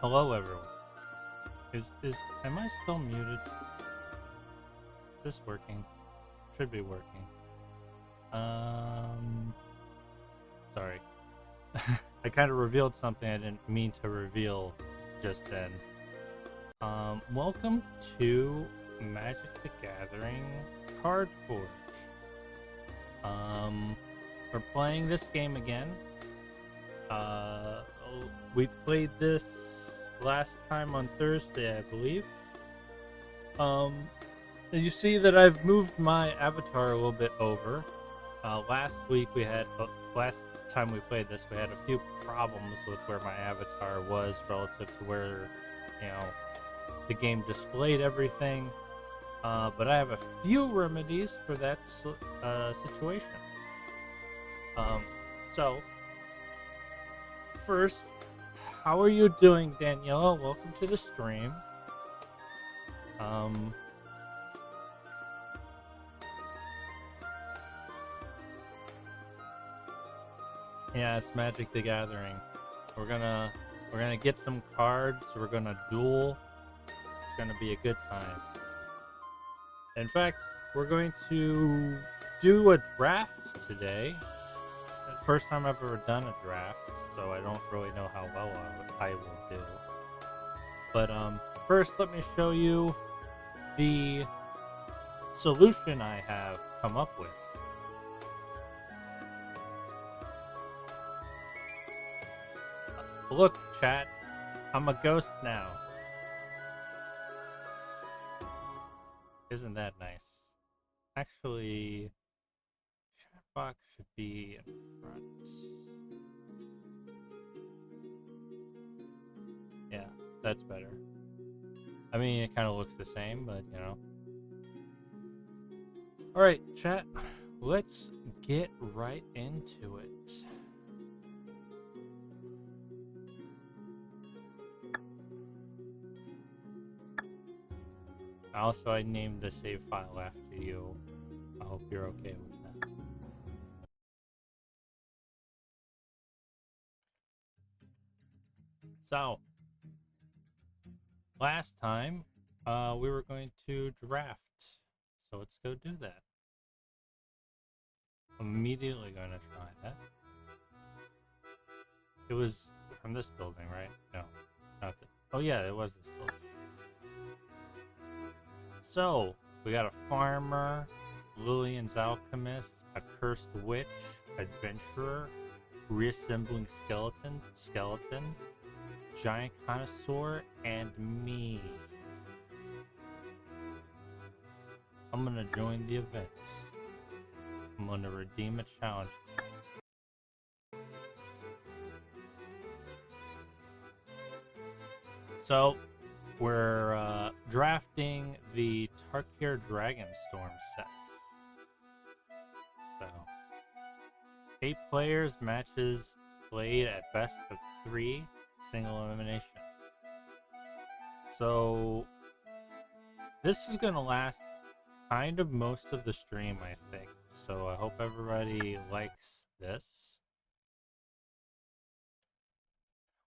Hello, everyone. Am I still muted? Is this working? Should be working. Sorry. I kind of revealed something I didn't mean to reveal just then. Welcome to Magic the Gathering Card Forge. We're playing this game again. We played this last time on Thursday, I believe. You see that I've moved my avatar a little bit over. Last time we played this, we had a few problems with where my avatar was relative to where, the game displayed everything. But I have a few remedies for that situation. So, first, how are you doing, Daniela? Welcome to the stream. Yeah, it's Magic the Gathering. We're gonna get some cards. We're gonna duel. It's gonna be a good time. In fact, we're going to do a draft today. First time I've ever done a draft, so I don't really know how well I will do. But first, let me show you the solution I have come up with. Look, chat, I'm a ghost now. Isn't that nice? Actually, chat box should be in front. Yeah, that's better. I mean, it kind of looks the same, but Alright, chat, let's get right into it. Also, I named the save file after you. I hope you're okay with that. So, last time, we were going to draft. So let's go do that. I'm immediately going to try that. It was from this building, right? No, not that. Oh yeah, it was this building. So, we got a farmer, Lillian's alchemist, a cursed witch, adventurer, reassembling skeleton, giant connoisseur, and me. I'm gonna join the event. I'm gonna redeem a challenge. So, we're drafting the Tarkir Dragonstorm set. So, 8 players, matches played at best of 3, single elimination. So, this is going to last kind of most of the stream, I think. So, I hope everybody likes this.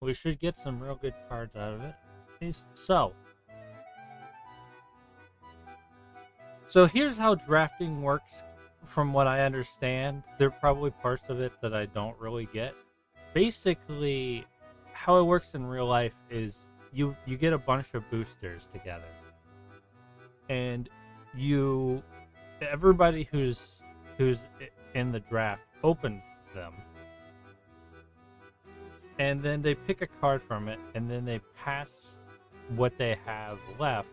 We should get some real good cards out of it. So here's how drafting works from what I understand. There are probably parts of it that I don't really get. Basically, how it works in real life is you get a bunch of boosters together. And everybody who's in the draft opens them. And then they pick a card from it, and then they pass what they have left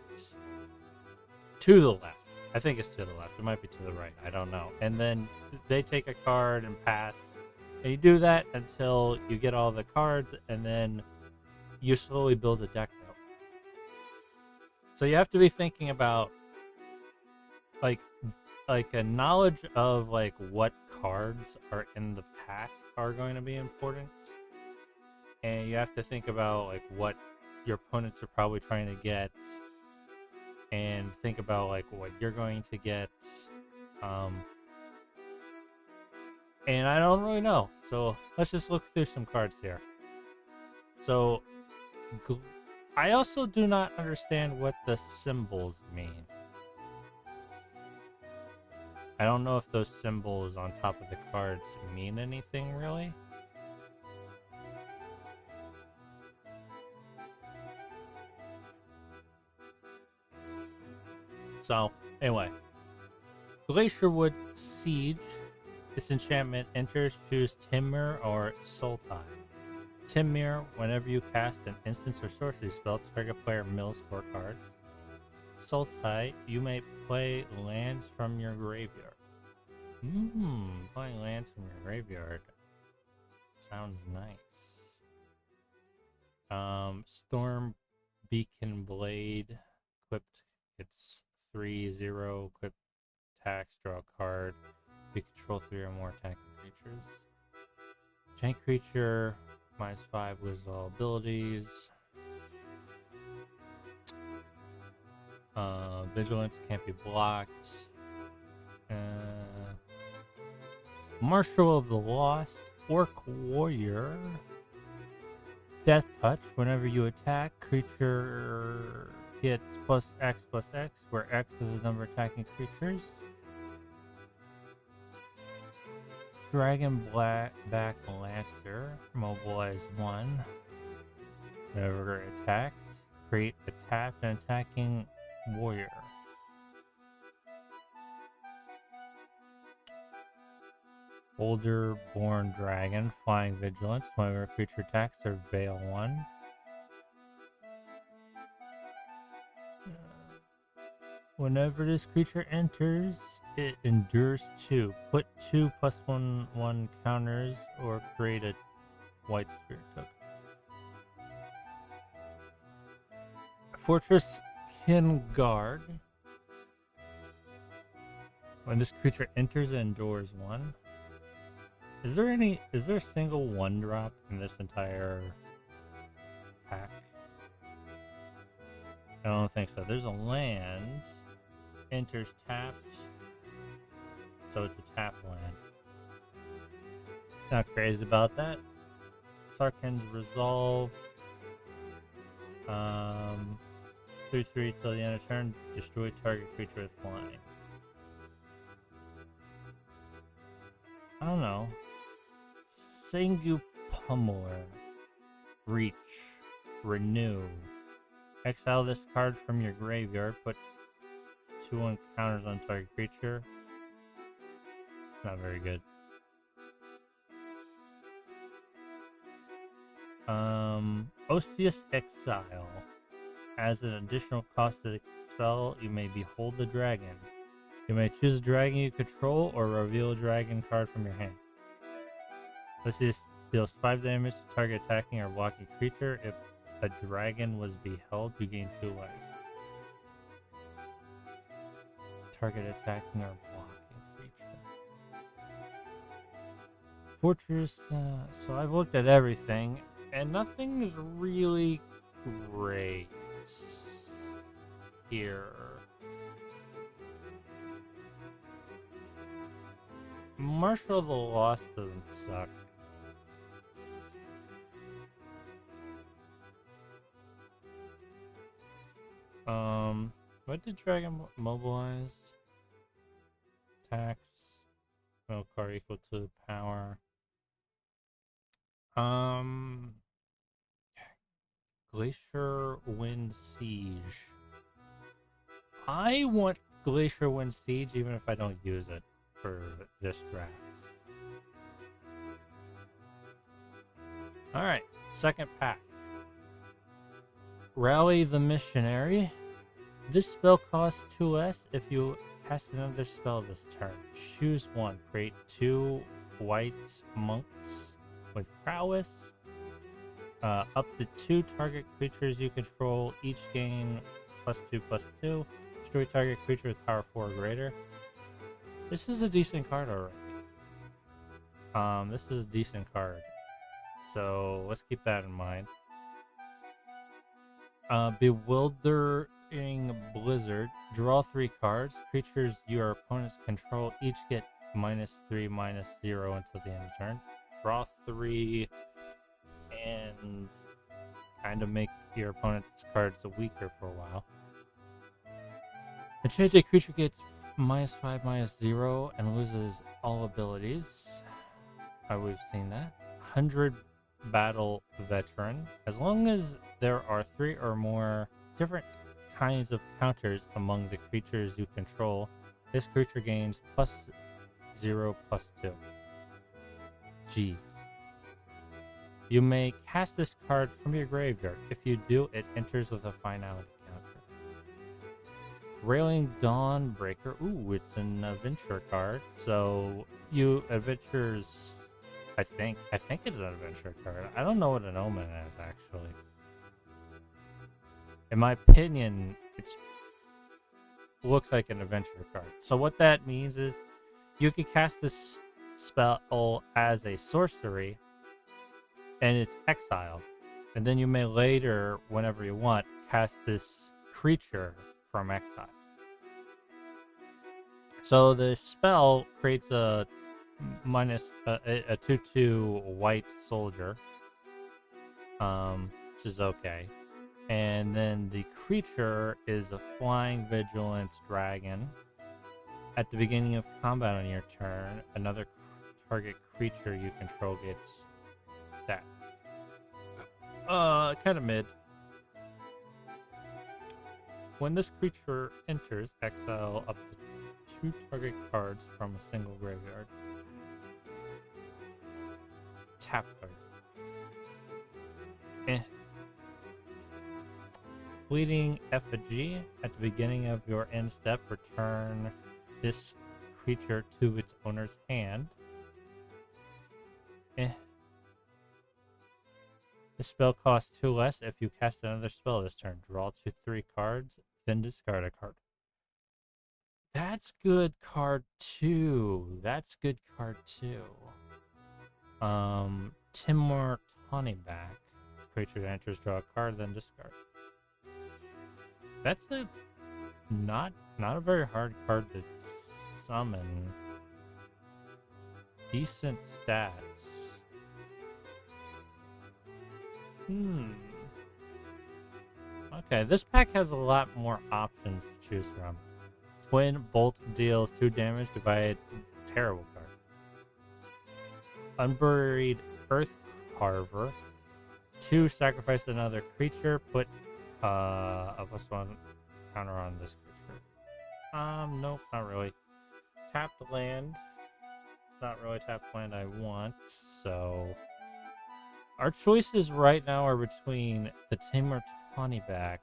to the left. I think it's to the left. It might be to the right. I don't know. And then they take a card and pass. And you do that until you get all the cards, and then you slowly build a deck up. So you have to be thinking about like a knowledge of like what cards are in the pack are going to be important. And you have to think about like what your opponents are probably trying to get, and think about like what you're going to get. And I don't really know. So let's just look through some cards here. So I also do not understand what the symbols mean. I don't know if those symbols on top of the cards mean anything, really. So, anyway. Glacierwood Siege. This enchantment enters, choose Timur or Sultai. Timur, whenever you cast an instance or sorcery spell, target player mills 4 cards. Sultai, you may play lands from your graveyard. Playing lands from your graveyard. Sounds nice. Storm Beacon Blade. Equipped. It's 3/0. Equipped attacks, draw a card. You control 3 or more attacking creatures. Giant creature, -5 loses all abilities. Vigilance can't be blocked. Marshal of the Lost, Orc Warrior. Death Touch, whenever you attack, creature gets +X, where X is the number of attacking creatures. Dragon Back Lancer, mobilize 1. Whenever it attacks, create a tapped and attacking warrior. Older Born Dragon, Flying Vigilance. Whenever a creature attacks, or Veil 1. Whenever this creature enters, it endures 2. Put 2 +1/1 counters or create a white spirit token. Fortress Kinguard. When this creature enters, it endures 1. Is there a single 1-drop in this entire pack? I don't think so. There's a land. Enters tapped. So it's a tap land. Not crazy about that. Sarkhan's Resolve. 3/3 till the end of turn. Destroy target creature with flying. I don't know. Sengu Pummeler. Reach. Renew. Exile this card from your graveyard. Put 2/1 counters on target creature. It's not very good. Oseous Exile. As an additional cost to the spell, you may behold the dragon. You may choose a dragon you control or reveal a dragon card from your hand. Oseous deals 5 damage to target attacking or blocking creature. If a dragon was beheld, you gain 2 life. Target attacking or blocking creature. Fortress, so I've looked at everything, and nothing's really great here. Marshal of the Lost doesn't suck. What did Dragon mobilize? Tax. No card equal to power. Glacier Wind Siege. I want Glacier Wind Siege even if I don't use it for this draft. Alright, second pack. Rally the Missionary. This spell costs 2 less if you cast another spell this turn. Choose 1. Create 2 white monks with prowess. Up to 2 target creatures you control each gain +2/+2. Destroy target creature with power 4 or greater. This is a decent card already. This is a decent card. So let's keep that in mind. Bewildering Blizzard. Draw 3 cards. Creatures your opponents control each get -3/-0 until the end of turn. Draw 3 and kind of make your opponent's cards weaker for a while. The chance a creature gets -5, -0, and loses all abilities. We've seen that. 100 battle veteran. As long as there are 3 or more different kinds of counters among the creatures you control, this creature gains +0, +2. Jeez. You may cast this card from your graveyard. If you do, it enters with a finality counter. Railing Dawnbreaker. Ooh, it's an adventure card. So you adventures. I think it's an adventure card. I don't know what an omen is actually. In my opinion, it looks like an adventure card. So what that means is you can cast this spell as a sorcery, and it's exiled. And then you may later, whenever you want, cast this creature from exile. So the spell creates a 2/2 white soldier, which is okay. And then the creature is a flying vigilance dragon. At the beginning of combat on your turn, another target creature you control gets that. Kind of mid. When this creature enters, exile up to 2 target cards from a single graveyard. Tap card. Fleeting Effigy. At the beginning of your end step, return this creature to its owner's hand. This spell costs 2 less if you cast another spell this turn. Draw 2/3 cards, then discard a card. That's good card 2. That's good card 2. Timur Tawnyback. Creature enters, draw a card, then discard. That's not a very hard card to summon. Decent stats. Okay, this pack has a lot more options to choose from. Twin Bolt deals 2 damage, divided. Terrible card. Unburied Earth Carver. 2, sacrifice another creature, put a +1 counter on this creature. Nope, not really. Tap the land. It's not really tap land I want, so our choices right now are between the Timur Tawnyback,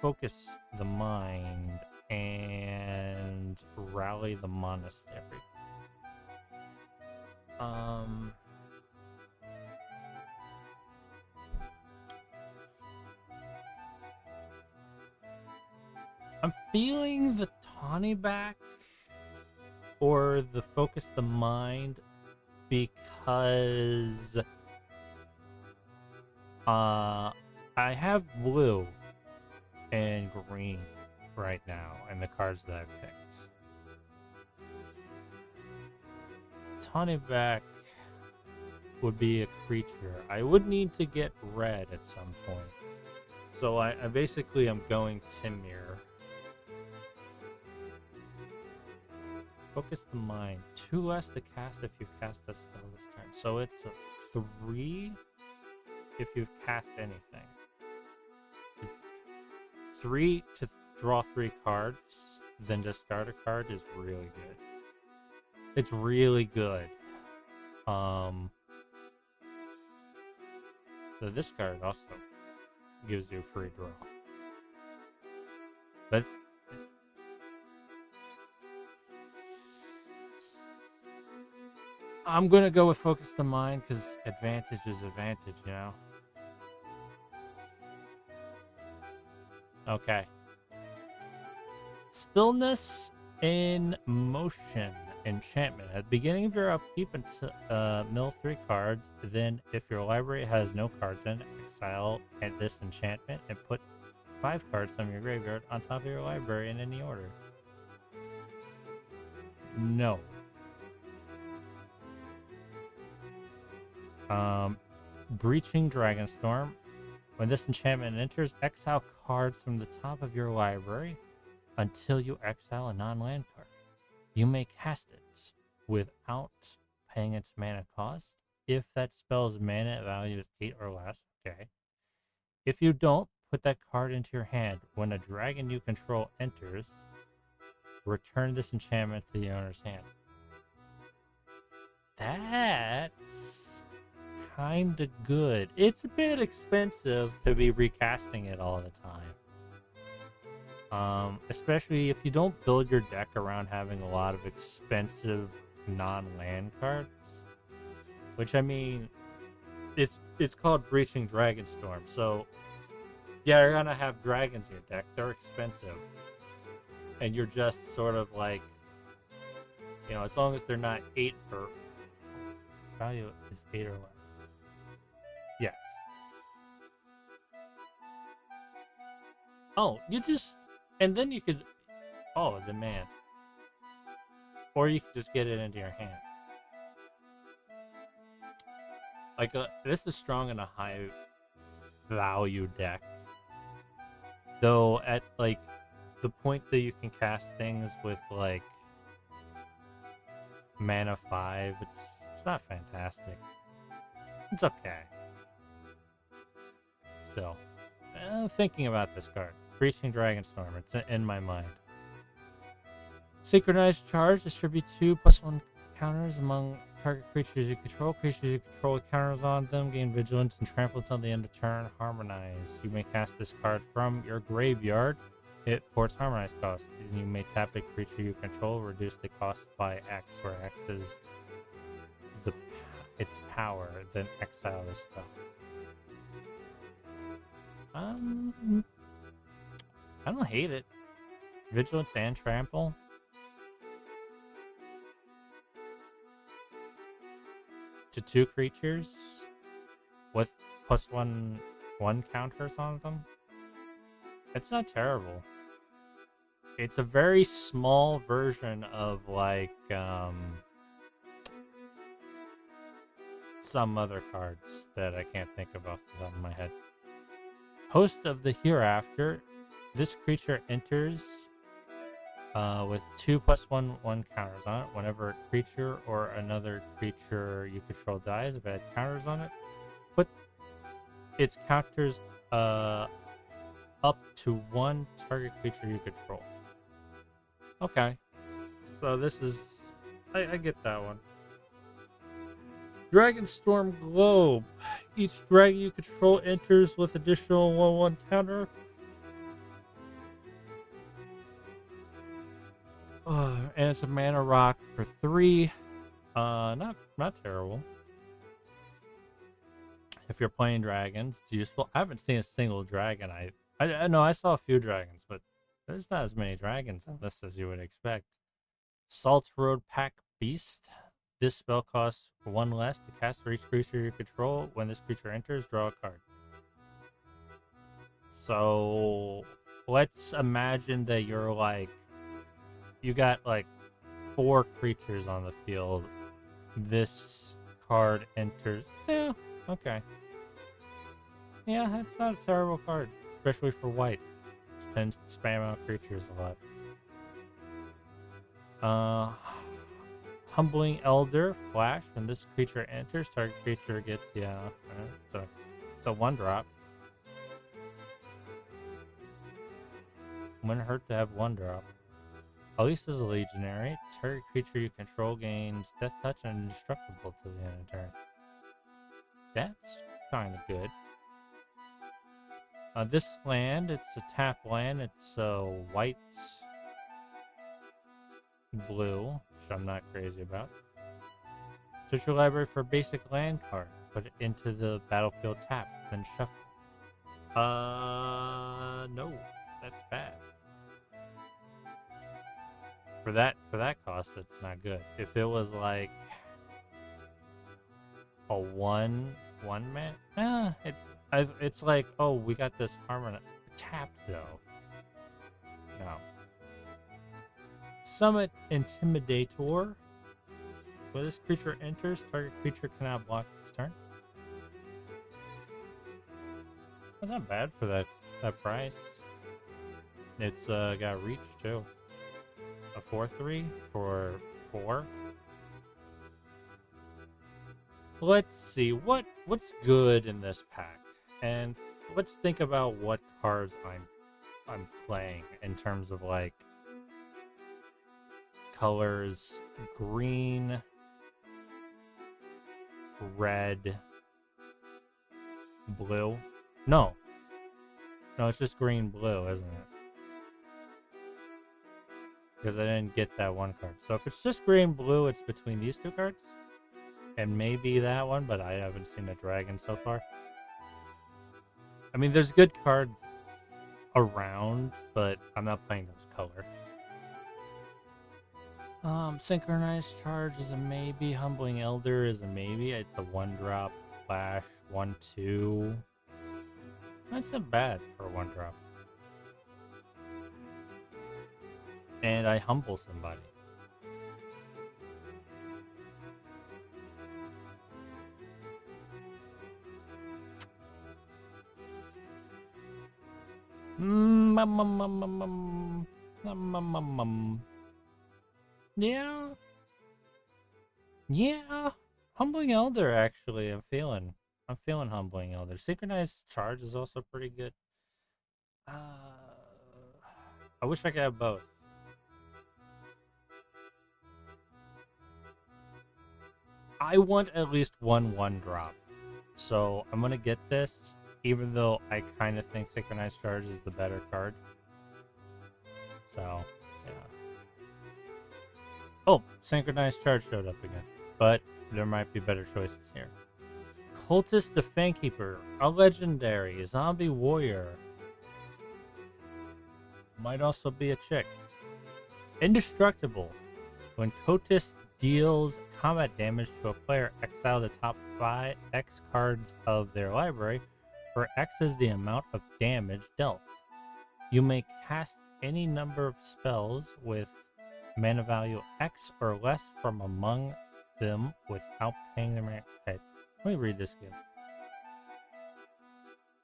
Focus the Mind, and Rally the Monastery. I'm feeling the Tawnyback or the Focus the Mind because I have blue and green right now in the cards that I've picked. Tawnyback would be a creature. I would need to get red at some point. So I basically am going Timur. Focus the Mind. 2 less to cast if you cast a spell this turn. So it's a 3 if you've cast anything. 3 to draw 3 cards, then discard a card is really good. It's really good. So this card also gives you a free draw. But I'm gonna go with Focus the Mind because advantage is advantage, you know? Okay. Stillness in Motion enchantment. At the beginning of your upkeep, mill 3 cards. Then, if your library has no cards in, exile at this enchantment and put 5 cards from your graveyard on top of your library in any order. No. Breaching Dragonstorm. When this enchantment enters, exile cards from the top of your library until you exile a non-land card. You may cast it without paying its mana cost if that spell's mana value is 8 or less. Okay. If you don't, put that card into your hand. When a dragon you control enters, return this enchantment to the owner's hand. That's kind of good. It's a bit expensive to be recasting it all the time. Especially if you don't build your deck around having a lot of expensive non-land cards. Which, I mean, it's called Breaching Dragonstorm, so yeah, you're gonna have dragons in your deck. They're expensive. And you're just sort of like, you know, as long as they're not 8 or... Value is 8 or less. Yes. Oh, you just... And then you could... Oh, the man. Or you could just get it into your hand. Like, this is strong in a high value deck. Though, at, like, the point that you can cast things with, like, mana 5, it's not fantastic. It's okay. Still. Thinking about this card. Breaching Dragonstorm. It's in my mind. Synchronized Charge. Distribute 2/+1 counters among target creatures you control. Creatures you control with counters on them gain vigilance and trample until the end of turn. Harmonize. You may cast this card from your graveyard for its harmonized cost. And you may tap a creature you control. Reduce the cost by X, where X is its power. Then exile this spell. I don't hate it. Vigilance and trample. To 2 creatures with +1/1 counters on them. It's not terrible. It's a very small version of like some other cards that I can't think of off the top of my head. Host of the Hereafter. This creature enters with 2/+1/1 counters on it. Whenever a creature or another creature you control dies, if it had counters on it, put its counters up to 1 target creature you control. Okay. So this is... I get that one. Dragonstorm Globe. Each dragon you control enters with additional 1/1 counter. And it's a mana rock for 3. Not terrible. If you're playing dragons, it's useful. I haven't seen a single dragon. I know I saw a few dragons, but there's not as many dragons in this as you would expect. Salt Road Pack Beast. This spell costs 1 less to cast for each creature you control. When this creature enters, draw a card. So let's imagine that you're like, you got like 4 creatures on the field. This card enters. Yeah, okay. Yeah, that's not a terrible card, especially for white, which tends to spam out creatures a lot. Humbling Elder, Flash. When this creature enters, target creature gets, yeah, it's a 1-drop. Wouldn't hurt to have 1-drop. Elisa's a Legionary. Target creature you control gains Death Touch and Indestructible till the end of turn. That's kind of good. This land, it's a tap land. It's white, blue, which I'm not crazy about. Search your library for a basic land card. Put it into the battlefield tap, then shuffle. No, that's bad. For that cost, that's not good. If it was like a 1/1 man, it's like, oh, we got this Harmon tapped though. No. Summit Intimidator. When this creature enters, target creature cannot block this turn. That's not bad for that price. It's got reach too. A 4/3 for 4. Let's see what's good in this pack, and let's think about what cards I'm playing in terms of like colors: green, red, blue. No, it's just green, blue, isn't it? Because I didn't get that one card. So if it's just green, blue, it's between these two cards. And maybe that one, but I haven't seen a dragon so far. I mean, there's good cards around, but I'm not playing those colors. Synchronized Charge is a maybe. Humbling Elder is a maybe. It's a 1-drop flash, 1/2. That's not bad for a 1-drop. And I humble somebody. Yeah. Yeah. Humbling Elder, actually, I'm feeling Humbling Elder. Synchronized Charge is also pretty good. I wish I could have both. I want at least one 1-drop. So I'm going to get this, even though I kind of think Synchronized Charge is the better card. So, yeah. Oh, Synchronized Charge showed up again. But there might be better choices here. Cultist the Fankeeper, a legendary, zombie warrior. Might also be a chick. Indestructible. When Cultist deals combat damage to a player, exile the top 5 X cards of their library, where X is the amount of damage dealt. You may cast any number of spells with mana value X or less from among them without paying their mana. Okay, let me read this again.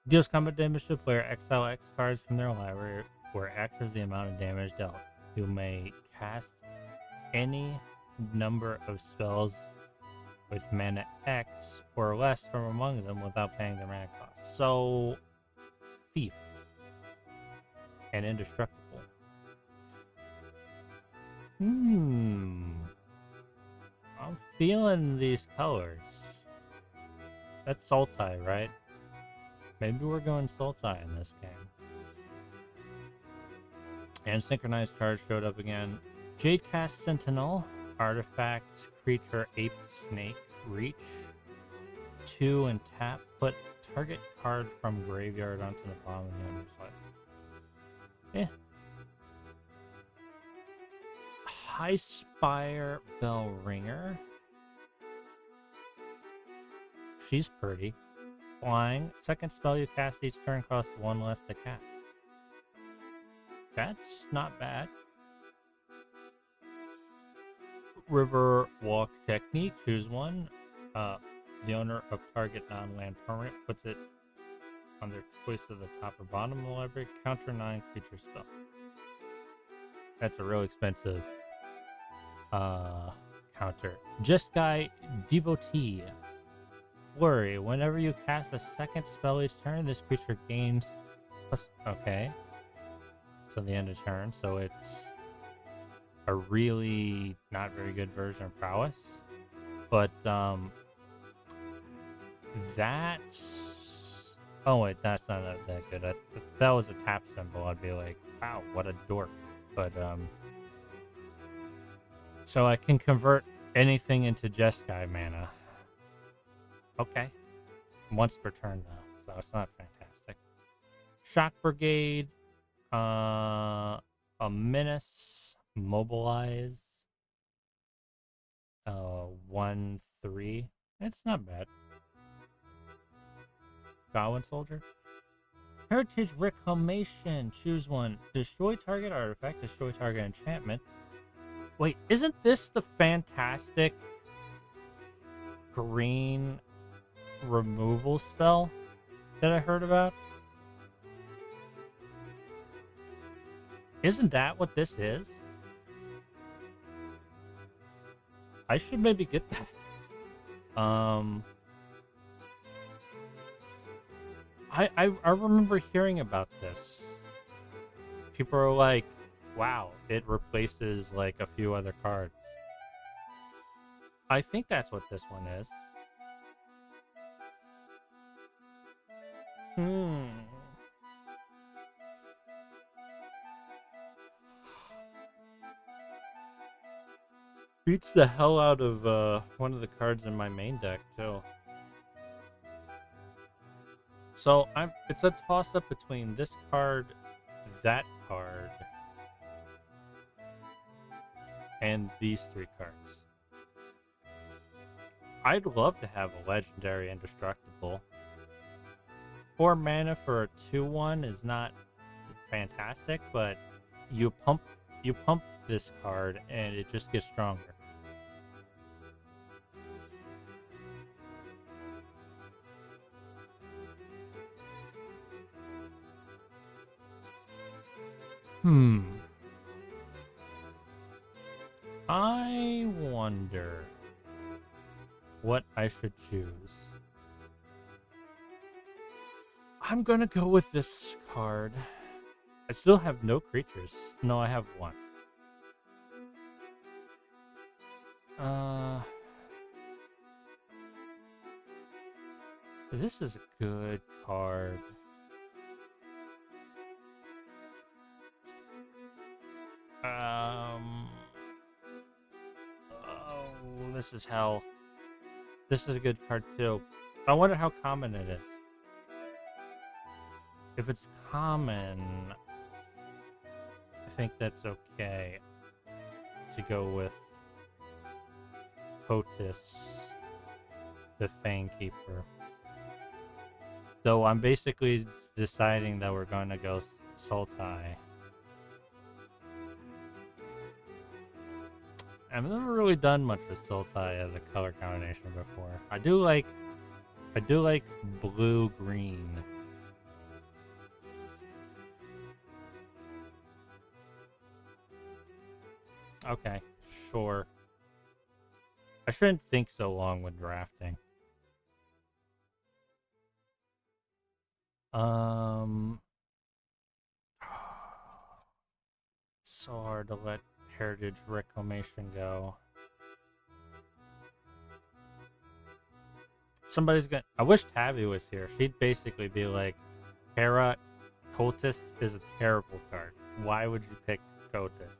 Deals combat damage to a player, exile X cards from their library, where X is the amount of damage dealt. You may cast any number of spells with mana X or less from among them without paying their mana cost. So, Thief and Indestructible. I'm feeling these colors. That's Sultai, right? Maybe we're going Sultai in this game. And Synchronized Charge showed up again. Jadecast Sentinel, artifact, creature, ape, snake, reach. 2 and tap. Put target card from graveyard onto the bottom of the owner's life. High Spire Bell Ringer. She's pretty. Flying. Second spell you cast each turn costs 1 less to cast. That's not bad. River Walk Technique. Choose one. The owner of target non-land permanent puts it on their choice of the top or bottom of the library. Counter 9 creature spell. That's a real expensive counter. Jeskai Devotee. Flurry. Whenever you cast a second spell each turn, this creature gains plus. Okay. To the end of turn, so it's a really not very good version of prowess. But that's. Oh wait, that's not that good. If that was a tap symbol, I'd be like, wow, what a dork. But so I can convert anything into Jeskai mana. Okay. Once per turn, though, so it's not fantastic. Shock Brigade, a Menace, Mobilize, 1/3. It's not bad. Goblin Soldier. Heritage Reclamation. Choose one. Destroy target artifact, destroy target enchantment. Wait, isn't this the fantastic green removal spell that I heard about? Isn't that what this is? I should maybe get that. I remember hearing about this. People are like, wow, it replaces like a few other cards. I think that's what this one is. Hmm. Beats the hell out of one of the cards in my main deck too. So it's a toss up between this card, that card, and these three cards. I'd love to have a legendary indestructible. 4 mana for a 2/1 is not fantastic, but you pump this card and it just gets stronger. I wonder what I should choose. I'm gonna go with this card. I still have no creatures. No, I have one. This is a good card. Oh, this is hell. This is a good card too. I wonder how common it is. If it's common, I think that's okay to go with Potus, the Fang Keeper. Though I'm basically deciding that we're going to go Sultai. I've never really done much with Sultai as a color combination before. I do like blue-green. Okay, sure. I shouldn't think so long when drafting. It's so hard to let Heritage Reclamation go. Somebody's gonna. I wish Tabby was here. She'd basically be like, Hera, Kotis is a terrible card. Why would you pick Kotis?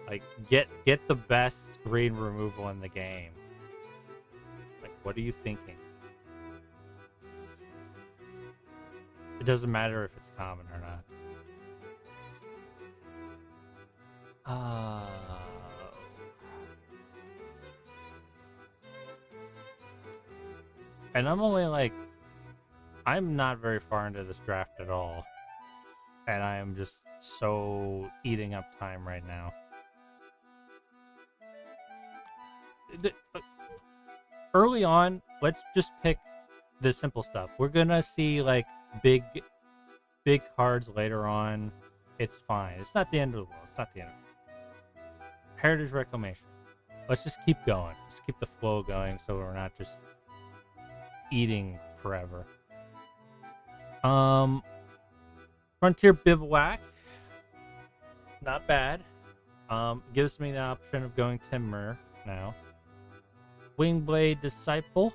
Like, get the best green removal in the game. Like, what are you thinking? It doesn't matter if it's common or not. And I'm only like, I'm not very far into this draft at all. And I am just so eating up time right now. Early on, let's just pick the simple stuff. We're gonna see like big cards later on. It's fine. It's not the end of the world. It's not the end of the world. Heritage Reclamation. Let's just keep going. Just keep the flow going so we're not just eating forever. Frontier Bivouac. Not bad. Gives me the option of going Timber now. Wingblade Disciple.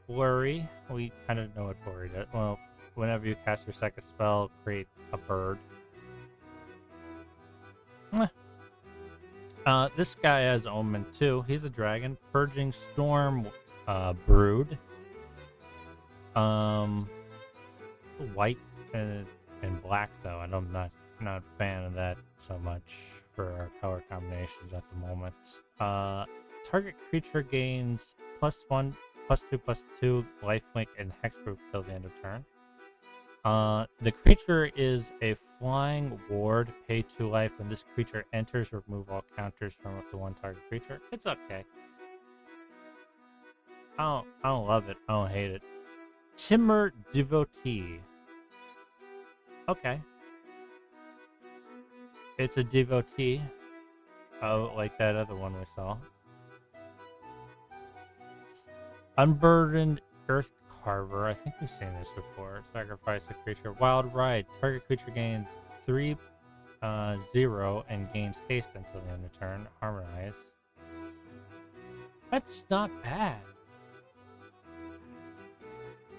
Flurry. We kind of know what Flurry does. Well, whenever you cast your second spell, create a bird. This guy has Omen too. He's a dragon. Purging Storm Brood. White and black though, and I'm not a fan of that so much for our color combinations at the moment. Target creature gains +1, +2/+2 lifelink and hexproof till the end of turn. The creature is a flying ward, pay 2 life. When this creature enters, remove all counters from up to 1 target creature. It's okay. I don't love it. I don't hate it. Timber Devotee. Okay. It's a devotee. Oh, like that other one we saw. Unburdened Earth Carver. I think we've seen this before. Sacrifice a creature. Wild Ride. Target creature gains 3 0 and gains haste until the end of turn. Harmonize. That's not bad.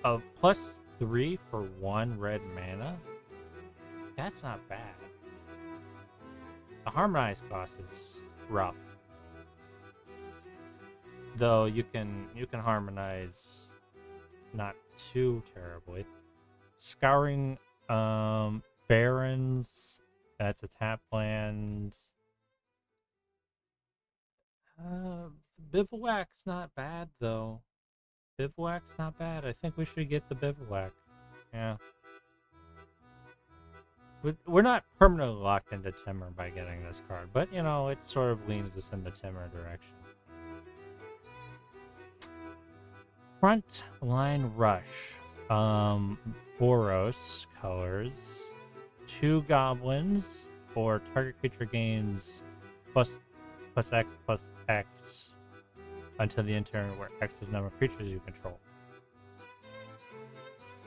+3 for 1 red mana. That's not bad. The Harmonize cost is rough. Though you can harmonize not too terribly. Scouring Barrens, that's a tap land. Bivouac's not bad though. Bivouac's not bad. I think we should get the Bivouac. Yeah. We're not permanently locked into Timur by getting this card, but you know, it sort of leans us in the Timur direction. Front line rush. Boros colors. 2 goblins, or target creature gains plus X until the end turn where X is the number of creatures you control.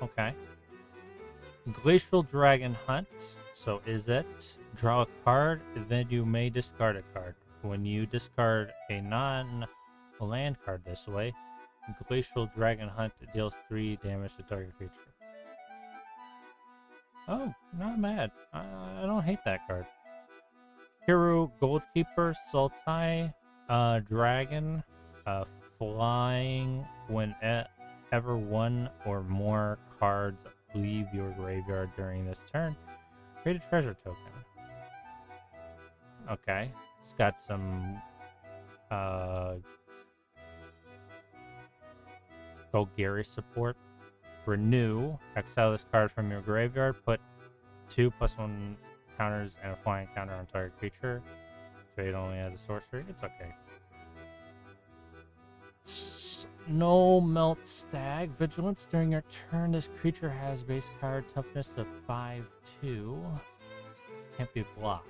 Okay. Glacial Dragon Hunt. So is it draw a card, then you may discard a card. When you discard a non-land card this way, Glacial Dragon Hunt deals 3 damage to target creature. Oh, not bad. I don't hate that card. Hero Goldkeeper, Sultai, Dragon, flying whenever 1 or more cards leave your graveyard during this turn. Create a treasure token. Okay. It's got some Golgari support. Renew. Exile this card from your graveyard. Put 2+1 counters and a flying counter on target creature. Trade only as a sorcery. It's okay. Snow Melt Stag. Vigilance. During your turn, this creature has base power toughness of 5/2. Can't be blocked.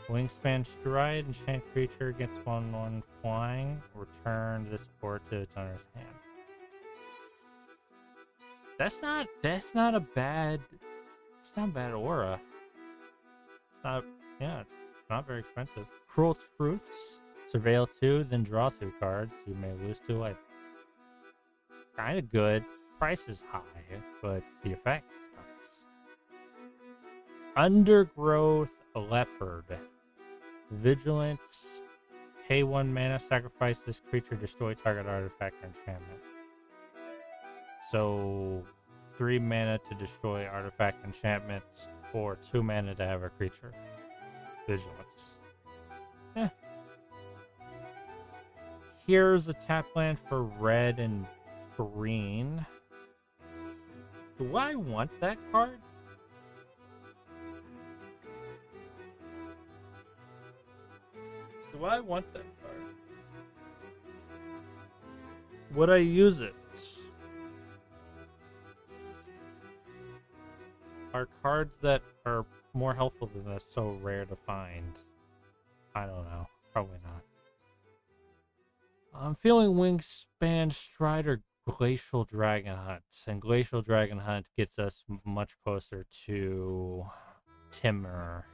Wingspan Stride. Enchant creature gets 1/1 flying. Return this core to its owner's hand. That's not a bad. It's not a bad aura. It's not. Yeah, it's not very expensive. Cruel Truths. Surveil 2, then draw 2 cards. You may lose 2 life. Kind of good. Price is high, but the effect is nice. Undergrowth Leopard. Vigilance. Pay 1 mana, sacrifice this creature, destroy target artifact or enchantment. So 3 mana to destroy artifact enchantments, or 2 mana to have a creature. Vigilance. Here's a tap land for red and green. Do I want that card? Do I want that card? Would I use it? Are cards that are more helpful than this so rare to find? I don't know. Probably not. I'm feeling Wingspan Stride or Glacial Dragon Hunt. And Glacial Dragon Hunt gets us much closer to Timur.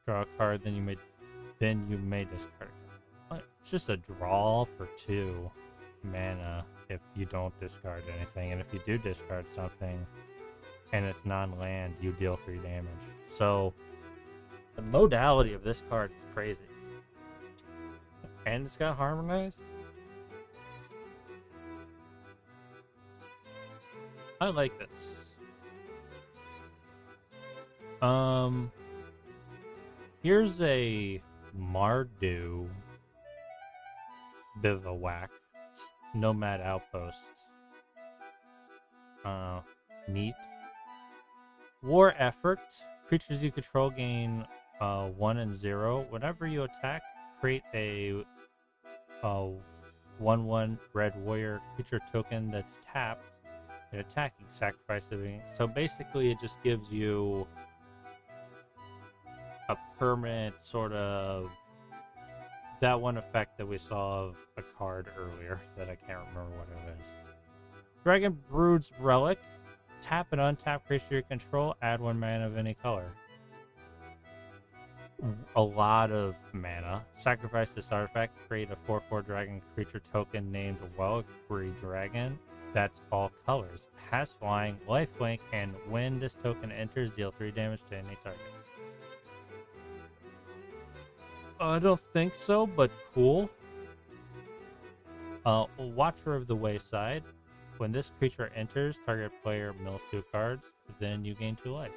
Draw a card, then you may discard it. It's just a draw for 2 mana if you don't discard anything. And if you do discard something and it's non-land, you deal 3 damage. So the modality of this card is crazy. And it's got Harmonize. I like this. Here's a Mardu Bivouac. It's Nomad Outpost. Neat. War Effort. Creatures you control gain 1 and 0. Whenever you attack, create a 1/1 red warrior creature token that's tapped and attacking, sacrifice living. So basically, it just gives you a permanent sort of that one effect that we saw of a card earlier that I can't remember what it is. Dragon Brood's Relic. Tap and untap creature you control. Add 1 mana of any color. A lot of mana. Sacrifice this artifact. Create a 4/4 dragon creature token named Wellery Dragon. That's all colors. Has flying, lifelink, and when this token enters, deal 3 damage to any target. I don't think so, but cool. Watcher of the Wayside. When this creature enters, target player mills 2 cards, then you gain 2 life.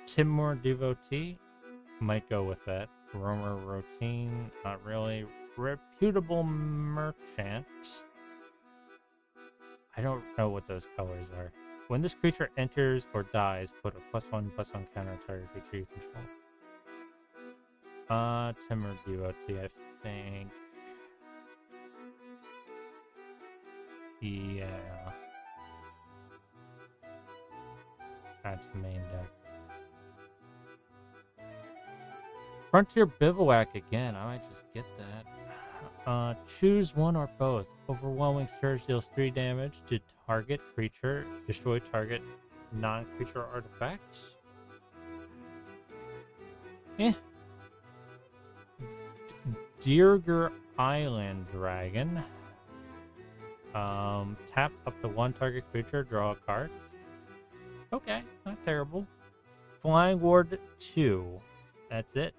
Timur Devotee. Might go with that. Roamer Routine. Not really. Reputable Merchant. I don't know what those colors are. When this creature enters or dies, put a +1/+1 counter on target creature you control. Timur Devotee, I think. Yeah. That's main deck. Frontier Bivouac again. I might just get that. Choose one or both. Overwhelming Surge deals 3 damage to target creature. Destroy target non-creature artifacts. Dierger Island Dragon. Tap up to 1 target creature, draw a card. Okay, not terrible. Flying Ward 2. That's it.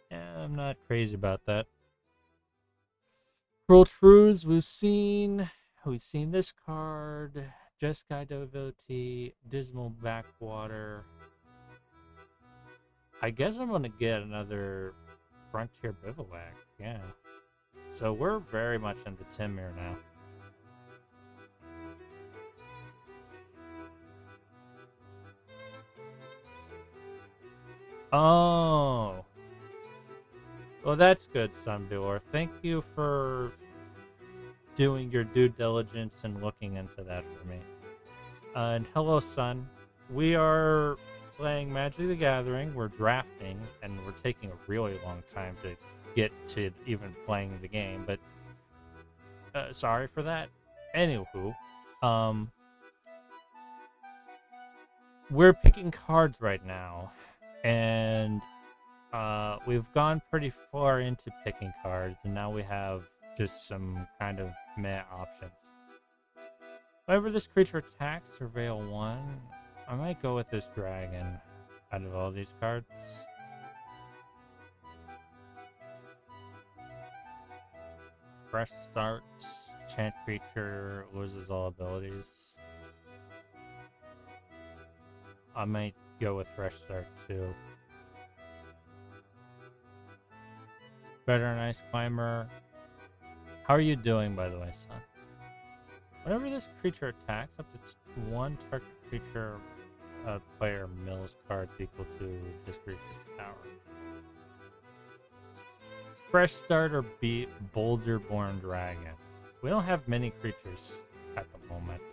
Yeah, I'm not crazy about that. Cruel Truths, we've seen this card. Jeskai Devotee, Dismal Backwater. I guess I'm gonna get another Frontier Bivouac, yeah. So we're very much into Timur now. Oh. Well, that's good, Sundoer. Thank you for doing your due diligence and looking into that for me. And hello, Sun. We are playing Magic the Gathering. We're drafting, and we're taking a really long time to get to even playing the game. But sorry for that. Anywho, we're picking cards right now, and we've gone pretty far into picking cards, and now we have just some kind of meh options. Whenever this creature attacks, Surveil 1. I might go with this dragon out of all these cards. Fresh starts. Chant creature loses all abilities. I might go with fresh start too. Veteran Ice Climber. How are you doing, by the way, son? Whenever this creature attacks, up to 1 target creature player mills cards equal to this creature's power. Fresh Start or beat Boulder-born Dragon. We don't have many creatures at the moment.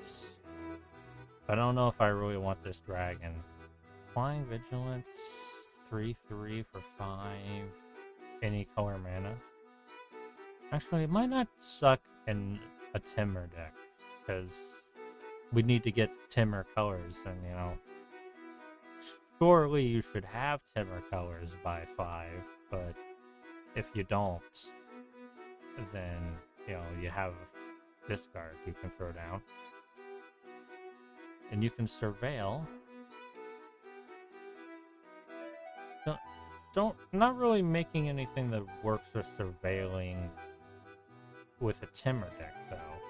I don't know if I really want this dragon. Flying Vigilance, 3/3 for 5. Any color mana. Actually, it might not suck in a Timur deck, because we need to get Timur colors, and you know, surely you should have Timur colors by 5, but if you don't, then you know you have this card you can throw down, and you can surveil. Not really making anything that works for surveilling with a Timur deck though.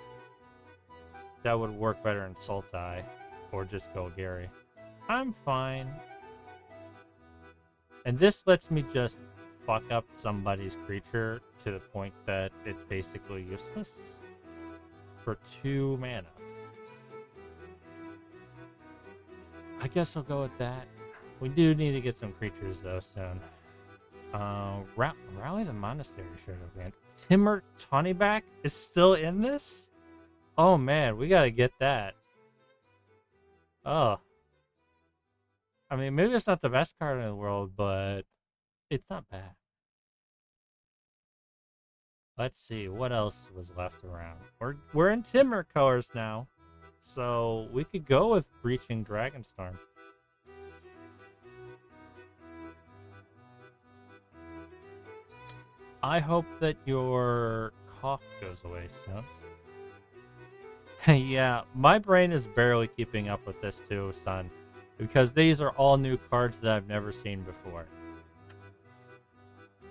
That would work better in Sultai or just Golgari. I'm fine. And this lets me just fuck up somebody's creature to the point that it's basically useless for 2 mana. I guess I'll go with that. We do need to get some creatures though soon. Rally the Monastery showed up again. Timur Tawnyback is still in this? Oh man, we gotta get that. Oh. I mean, maybe it's not the best card in the world, but it's not bad. Let's see, what else was left around? We're in Timur colors now. So we could go with Breaching Dragonstorm. I hope that your cough goes away soon. Yeah, my brain is barely keeping up with this too, son. Because these are all new cards that I've never seen before.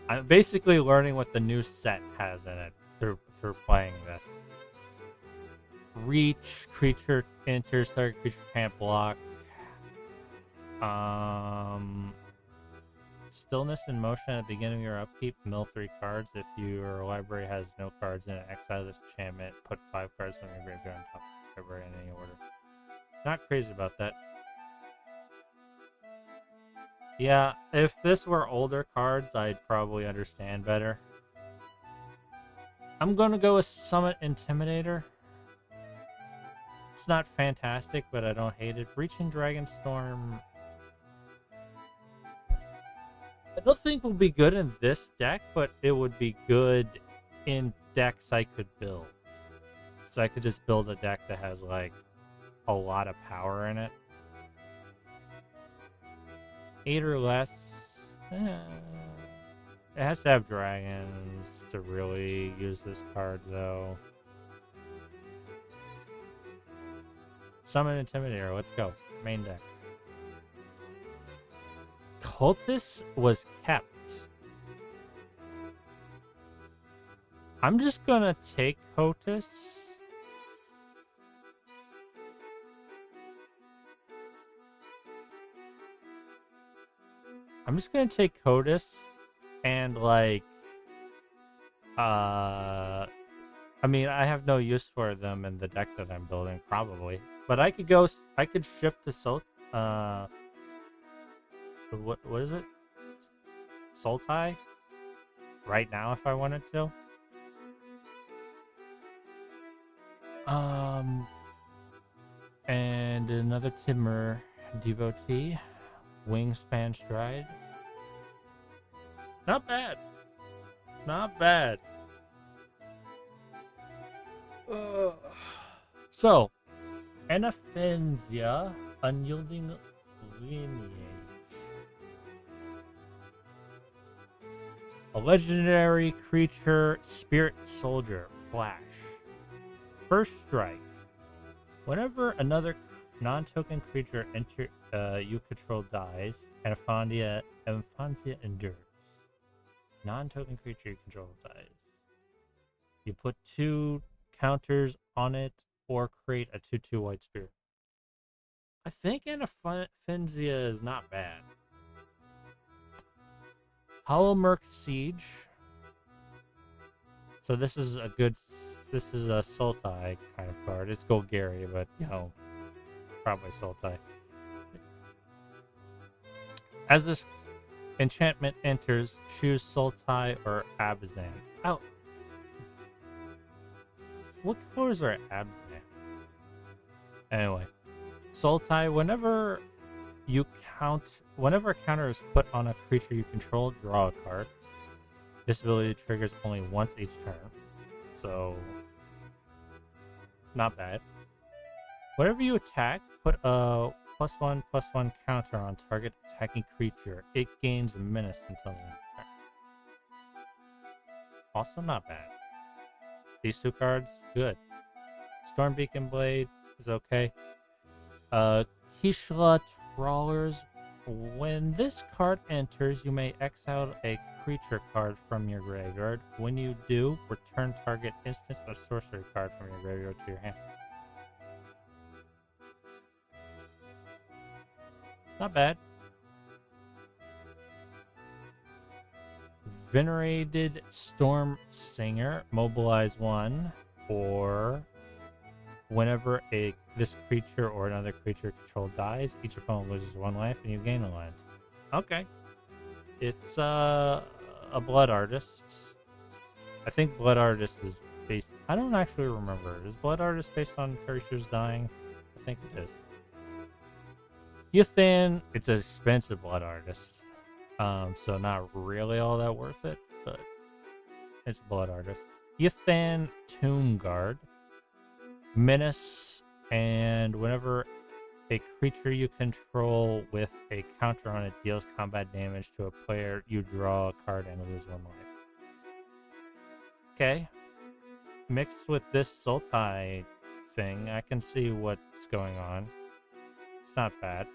I'm basically learning what the new set has in it through playing this. Reach, creature enters, target creature can't block. Stillness in motion at the beginning of your upkeep, mill 3 cards. If your library has no cards in it, exile this enchantment, put 5 cards from your graveyard on top of the library in any order. Not crazy about that. Yeah, if this were older cards, I'd probably understand better. I'm gonna go with Summit Intimidator. It's not fantastic, but I don't hate it. Breaching Dragonstorm, I don't think will be good in this deck, but it would be good in decks I could build. So I could just build a deck that has, like, a lot of power in it. 8 or less. It has to have dragons to really use this card, though. Summon Intimidator, let's go. Main deck. Cultist was kept. I'm just gonna take Cultist. I'm just gonna take Cultist and, like, I mean, I have no use for them in the deck that I'm building, probably. But I could go, I could shift to what is it? Sultai? Right now, if I wanted to. And another Timur devotee. Wingspan Stride. Not bad. Not bad. So, Anaphenzia, Unyielding Lineage. A legendary creature, Spirit Soldier, Flash. First strike. Whenever another non-token creature you control dies, Anaphenzia endures. Non-token creature you control dies. You put 2 counters on it or create a 2/2 white spirit. I think Anaphenzia is not bad. Hollowmurk Siege. So this is a Sultai kind of card. It's Golgari, but, you know, probably Sultai. As this enchantment enters, choose Sultai or Abzan. Oh. What colors are Abzan? Anyway. Sultai, whenever a counter is put on a creature you control, draw a card. This ability triggers only once each turn. So, not bad. Whenever you attack, put a +1/+1 counter on target attacking creature. It gains a menace until the end of the turn. Also not bad. These 2 cards, good. Storm Beacon Blade is okay. Kishla Trawlers. When this card enters, you may exile a creature card from your graveyard. When you do, return target instance or sorcery card from your graveyard to your hand. Not bad. Venerated Storm Singer, mobilize 1, or whenever this creature or another creature controlled dies, each opponent loses 1 life and you gain a life. Okay. It's a Blood Artist. I think Blood Artist is based... I don't actually remember. Is Blood Artist based on Creatures Dying? I think it is. Yuthan, it's an expensive Blood Artist. So not really all that worth it, but it's Blood Artist. Yuthan, Tomb Guard, Menace, and whenever a creature you control with a counter on it deals combat damage to a player, you draw a card and lose 1 life. Okay. Mixed with this Sultai thing, I can see what's going on. It's not bad.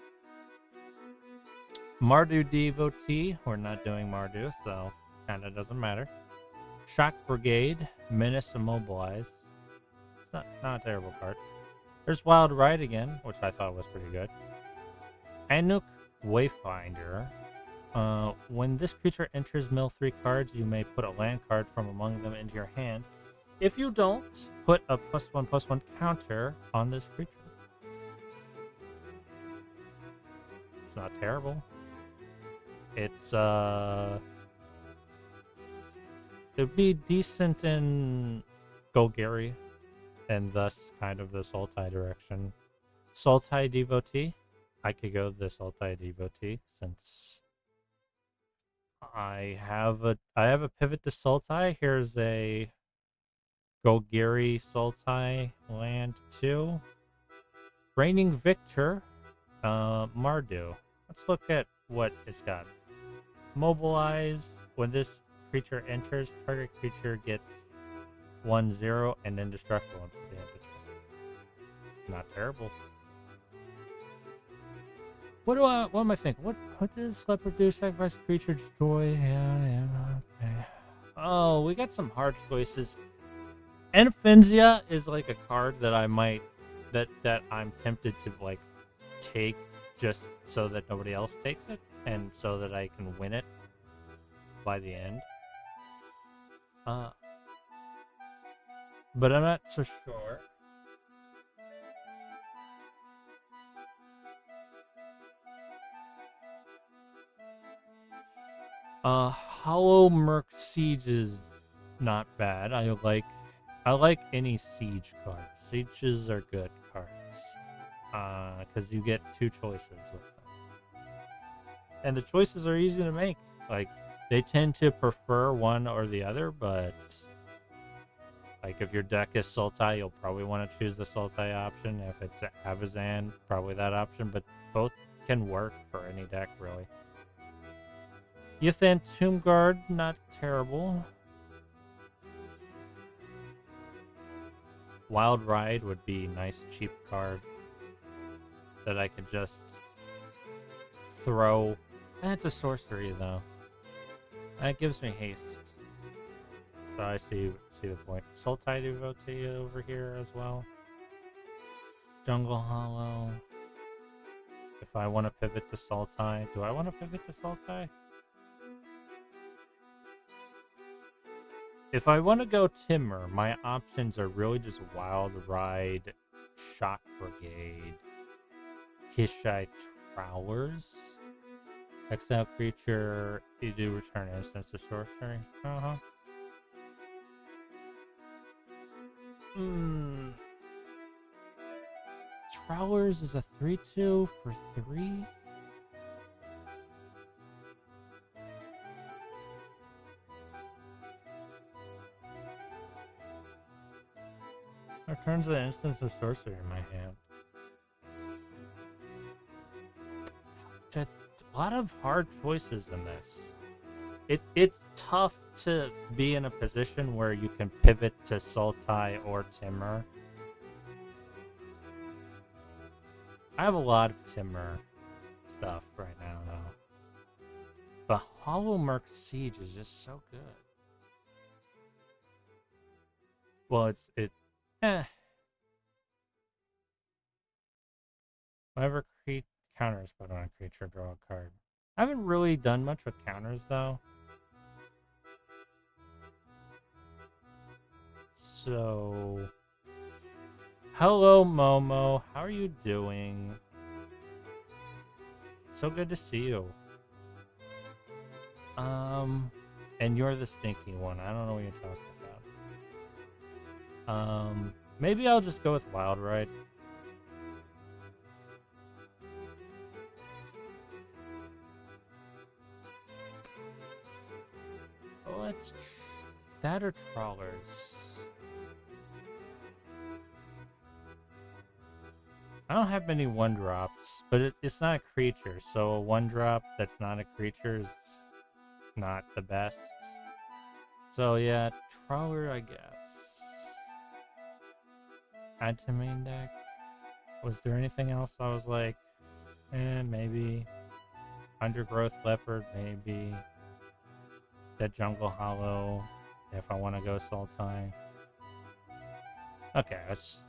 Mardu Devotee. We're not doing Mardu, so kind of doesn't matter. Shock Brigade, Menace, Immobilize. It's not a terrible card. There's Wild Ride again, which I thought was pretty good. Anuk Wayfinder. When this creature enters mill 3 cards, you may put a land card from among them into your hand. If you don't, put a +1/+1 counter on this creature. It's not terrible. It's it'd be decent in Golgari, and thus kind of the Sultai direction. Sultai Devotee. I could go the Sultai Devotee since I have a pivot to Sultai. Here's a Golgari Sultai land 2. Reigning Victor, Mardu. Let's look at what it's got. Mobilize. When this creature enters, target creature gets 1/0 and indestructible damage. Not terrible. What am I thinking? What does leopard do? Sacrifice creature, destroy. Yeah, okay. Oh, we got some hard choices. Enfinzia is like a card that I might that I'm tempted to like take just so that nobody else takes it and so that I can win it by the end. But I'm not so sure. Hollow Merc Siege is not bad. I like any siege card. Sieges are good cards. Because you get 2 choices with them. And the choices are easy to make. Like, they tend to prefer one or the other, but like if your deck is Sultai, you'll probably want to choose the Sultai option. If it's Abazan, probably that option, but both can work for any deck, really. Yuthan Tomb Guard, not terrible. Wild Ride would be a nice cheap card that I could just throw. It's a sorcery though. That gives me haste. So I see the point. Sultai Devotee over here as well. Jungle Hollow. If I want to pivot to Sultai, do I want to pivot to Sultai? If I want to go Timur, my options are really just Wild Ride, Shock Brigade, Kishai Trowers, exile creature, you do return instance to sorcery. Trowers is a 3/2 for 3. Returns an instance of sorcery in my hand. There's a lot of hard choices in this. It's tough to be in a position where you can pivot to Sultai or Timur. I have a lot of Timur stuff right now, though. But Hollow Merc Siege is just so good. Well, Whenever counters put on a creature, draw a card. I haven't really done much with counters, though. So... Hello, Momo. How are you doing? So good to see you. And you're the stinky one. I don't know what you're talking about. Maybe I'll just go with Wild Ride. Let's that or Trawlers. I don't have many 1-drops, but it's not a creature, so a 1-drop that's not a creature is not the best. So yeah, Trawler, I guess. Add to main deck. Was there anything else I was like, maybe Undergrowth Leopard, maybe Dead Jungle Hollow, if I want to go Sultai. Okay, let's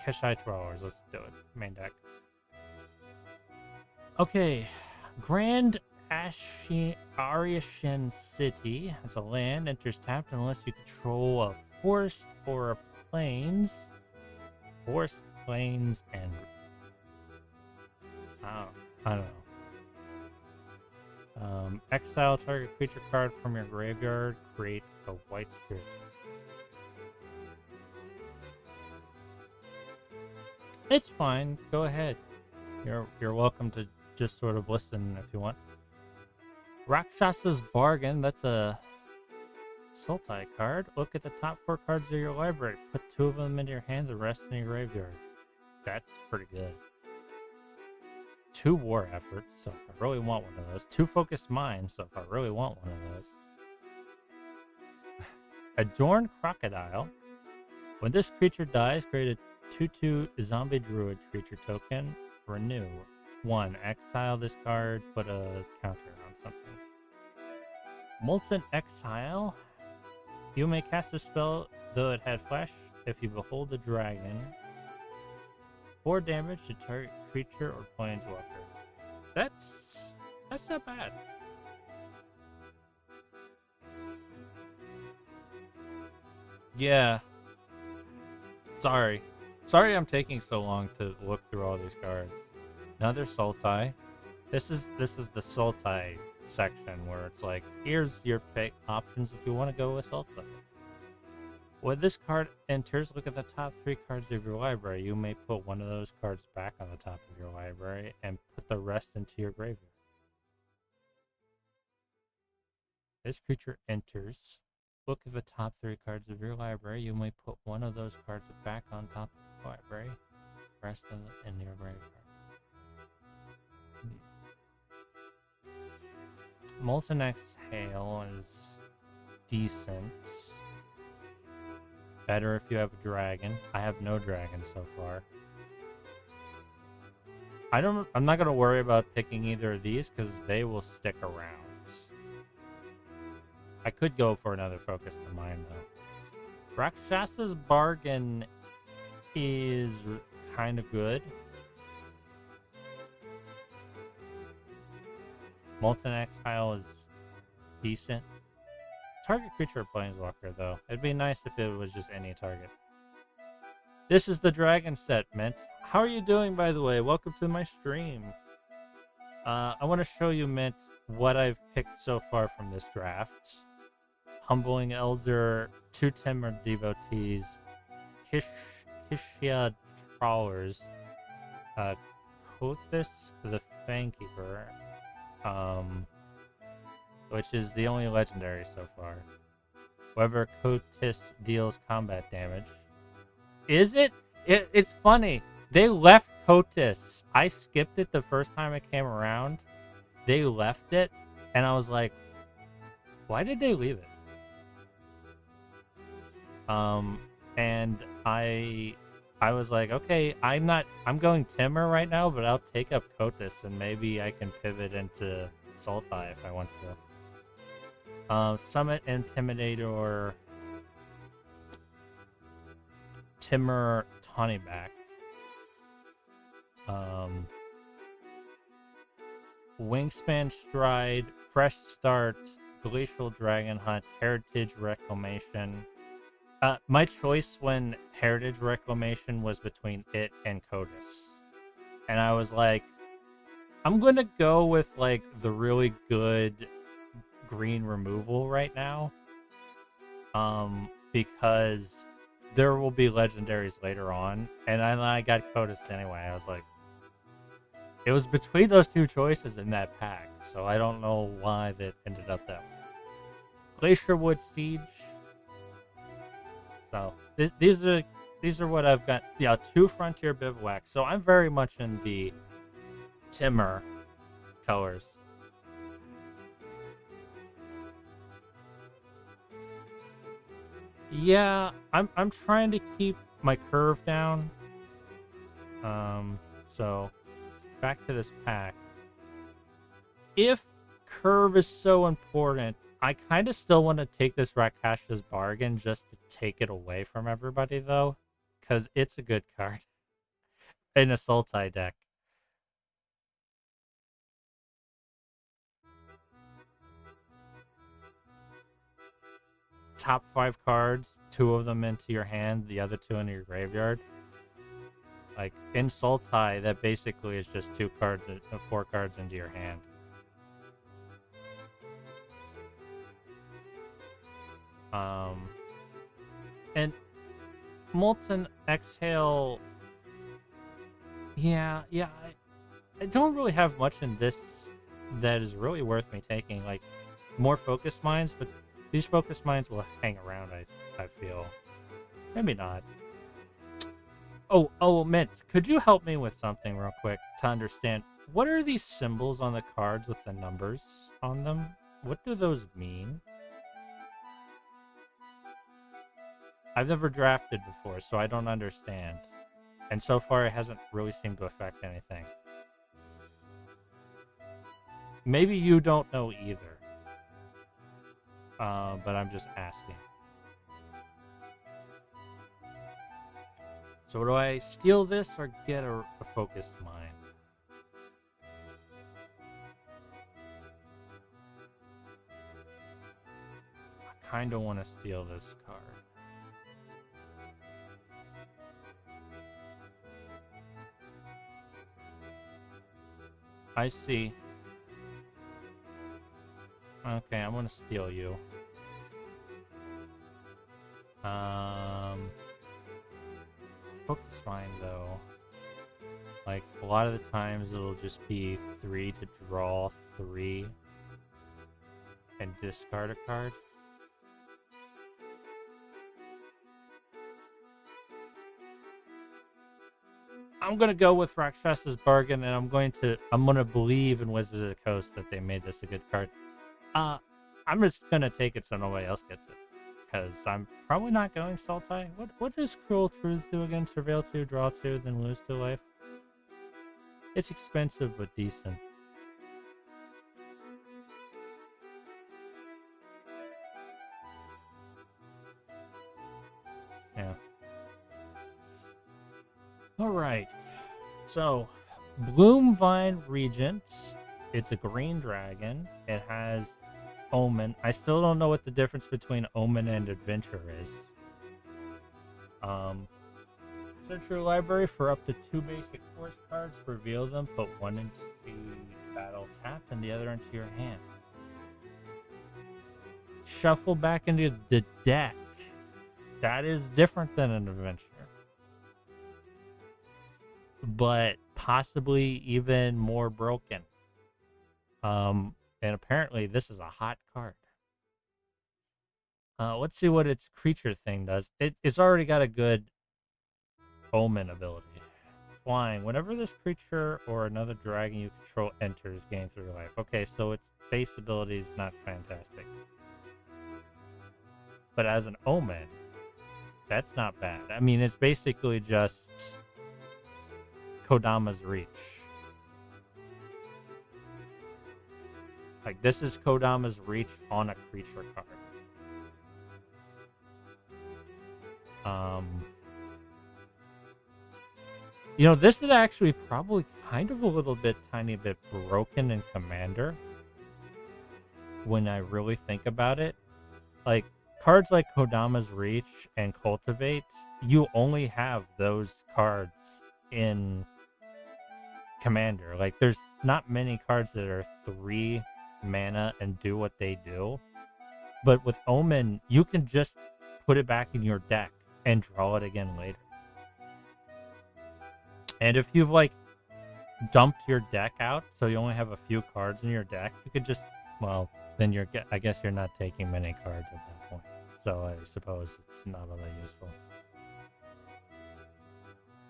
Keshai Trawlers. Let's do it. Main deck. Okay, Grand Ariashan City has a land, enters tapped unless you control a forest or a plains. Forest, plains, and I don't know. Exile target creature card from your graveyard. Create a white spirit. It's fine. Go ahead. You're welcome to just sort of listen if you want. Rakshasa's Bargain. That's a Sultai card. Look at the top 4 cards of your library. Put 2 of them into your hand, the rest in your graveyard. That's pretty good. 2 War Efforts, so if I really want one of those. 2 Focused Minds, so if I really want one of those. Adorned Crocodile. When this creature dies, create a 2/2 Zombie Druid creature token. Renew. 1. Exile this card, put a counter on something. Molten Exile. You may cast a spell, though it had flash, if you behold a dragon. 4 damage to target creature or planeswalker. That's not bad. Yeah. Sorry I'm taking so long to look through all these cards. Another Sultai. This is the Sultai section where it's like, here's your pick options if you want to go with Sultai. When this card enters, look at the top 3 cards of your library. You may put one of those cards back on the top of your library and put the rest into your graveyard. This creature enters. Look at the top 3 cards of your library. You may put one of those cards back on top of the library. Rest in your graveyard. Molten Exhale is decent. Better if you have a dragon. I have no dragon so far. I'm not gonna worry about picking either of these because they will stick around. I could go for another Focus the Mind though. Rakshasa's Bargain is kind of good. Molten Exile is decent. Target creature or planeswalker, though. It'd be nice if it was just any target. This is the dragon set, Mint. How are you doing, by the way? Welcome to my stream. I want to show you, Mint, what I've picked so far from this draft. Humbling Elder, 2 Timber Devotees, Kishia Trawlers, Kothis the Fangkeeper, which is the only legendary so far. Whoever Kotis deals combat damage. Is it? It's funny. They left Kotis. I skipped it the first time it came around. They left it, and I was like, why did they leave it? And I was like, okay, I'm going Timur right now, but I'll take up Kotis, and maybe I can pivot into Sultai if I want to. Summit Intimidator, Timur Tawnyback, Wingspan Stride, Fresh Start, Glacial Dragon Hunt, Heritage Reclamation. My choice when Heritage Reclamation was between it and Kotis. And I was like, I'm gonna go with like the really good green removal right now. Because there will be legendaries later on, and I got Codas anyway. I was like, it was between those two choices in that pack, so I don't know why that ended up that way. Glacierwood Siege. So these are what I've got. Yeah, 2 Frontier Bivouacs. So I'm very much in the Timur colors. Yeah, I'm trying to keep my curve down. So back to this pack. If curve is so important, I kind of still want to take this Rakash's Bargain just to take it away from everybody, though, because it's a good card in a Sultai deck. Top 5 cards, 2 of them into your hand, the other 2 into your graveyard. Like, in Sultai, that basically is just 2 cards, 4 cards into your hand. And Molten Exhale, yeah, I don't really have much in this that is really worth me taking. Like, more Focus Mines, but these Focus Mines will hang around, I feel. Maybe not. Oh, Mint, could you help me with something real quick to understand? What are these symbols on the cards with the numbers on them? What do those mean? I've never drafted before, so I don't understand. And so far, it hasn't really seemed to affect anything. Maybe you don't know either. But I'm just asking. So do I steal this or get a focused mine? I kind of want to steal this card. I see. Okay, I'm gonna steal you. Focus mine though. Like, a lot of the times it'll just be 3 to draw 3 and discard a card. I'm gonna go with Rakshas's Bargain, and I'm gonna believe in Wizards of the Coast that they made this a good card. I'm just gonna take it so nobody else gets it, because I'm probably not going Sultai. What does Cruel Truth do again? Surveil 2, draw 2, then lose 2 life. It's expensive but decent. Yeah. All right. So, Bloomvine Regent. It's a green dragon. It has Omen. I still don't know what the difference between Omen and Adventure is. Search your library for up to 2 basic force cards. Reveal them. Put 1 into battle tapped and the other into your hand. Shuffle back into the deck. That is different than an adventure. But possibly even more broken. And apparently this is a hot card. Let's see what its creature thing does. It's already got a good Omen ability. Flying. Whenever this creature or another dragon you control enters, gain 3 life. Okay, so its base ability is not fantastic. But as an Omen, that's not bad. I mean, it's basically just Kodama's Reach. Like, this is Kodama's Reach on a creature card. You know, this is actually probably kind of a little bit, tiny bit broken in Commander. When I really think about it. Like, cards like Kodama's Reach and Cultivate, you only have those cards in commander. Like, there's not many cards that are 3 mana and do what they do. But with Omen, you can just put it back in your deck and draw it again later. And if you've like dumped your deck out, so you only have a few cards in your deck, you could just, well, then I guess you're not taking many cards at that point. So I suppose it's not all that useful.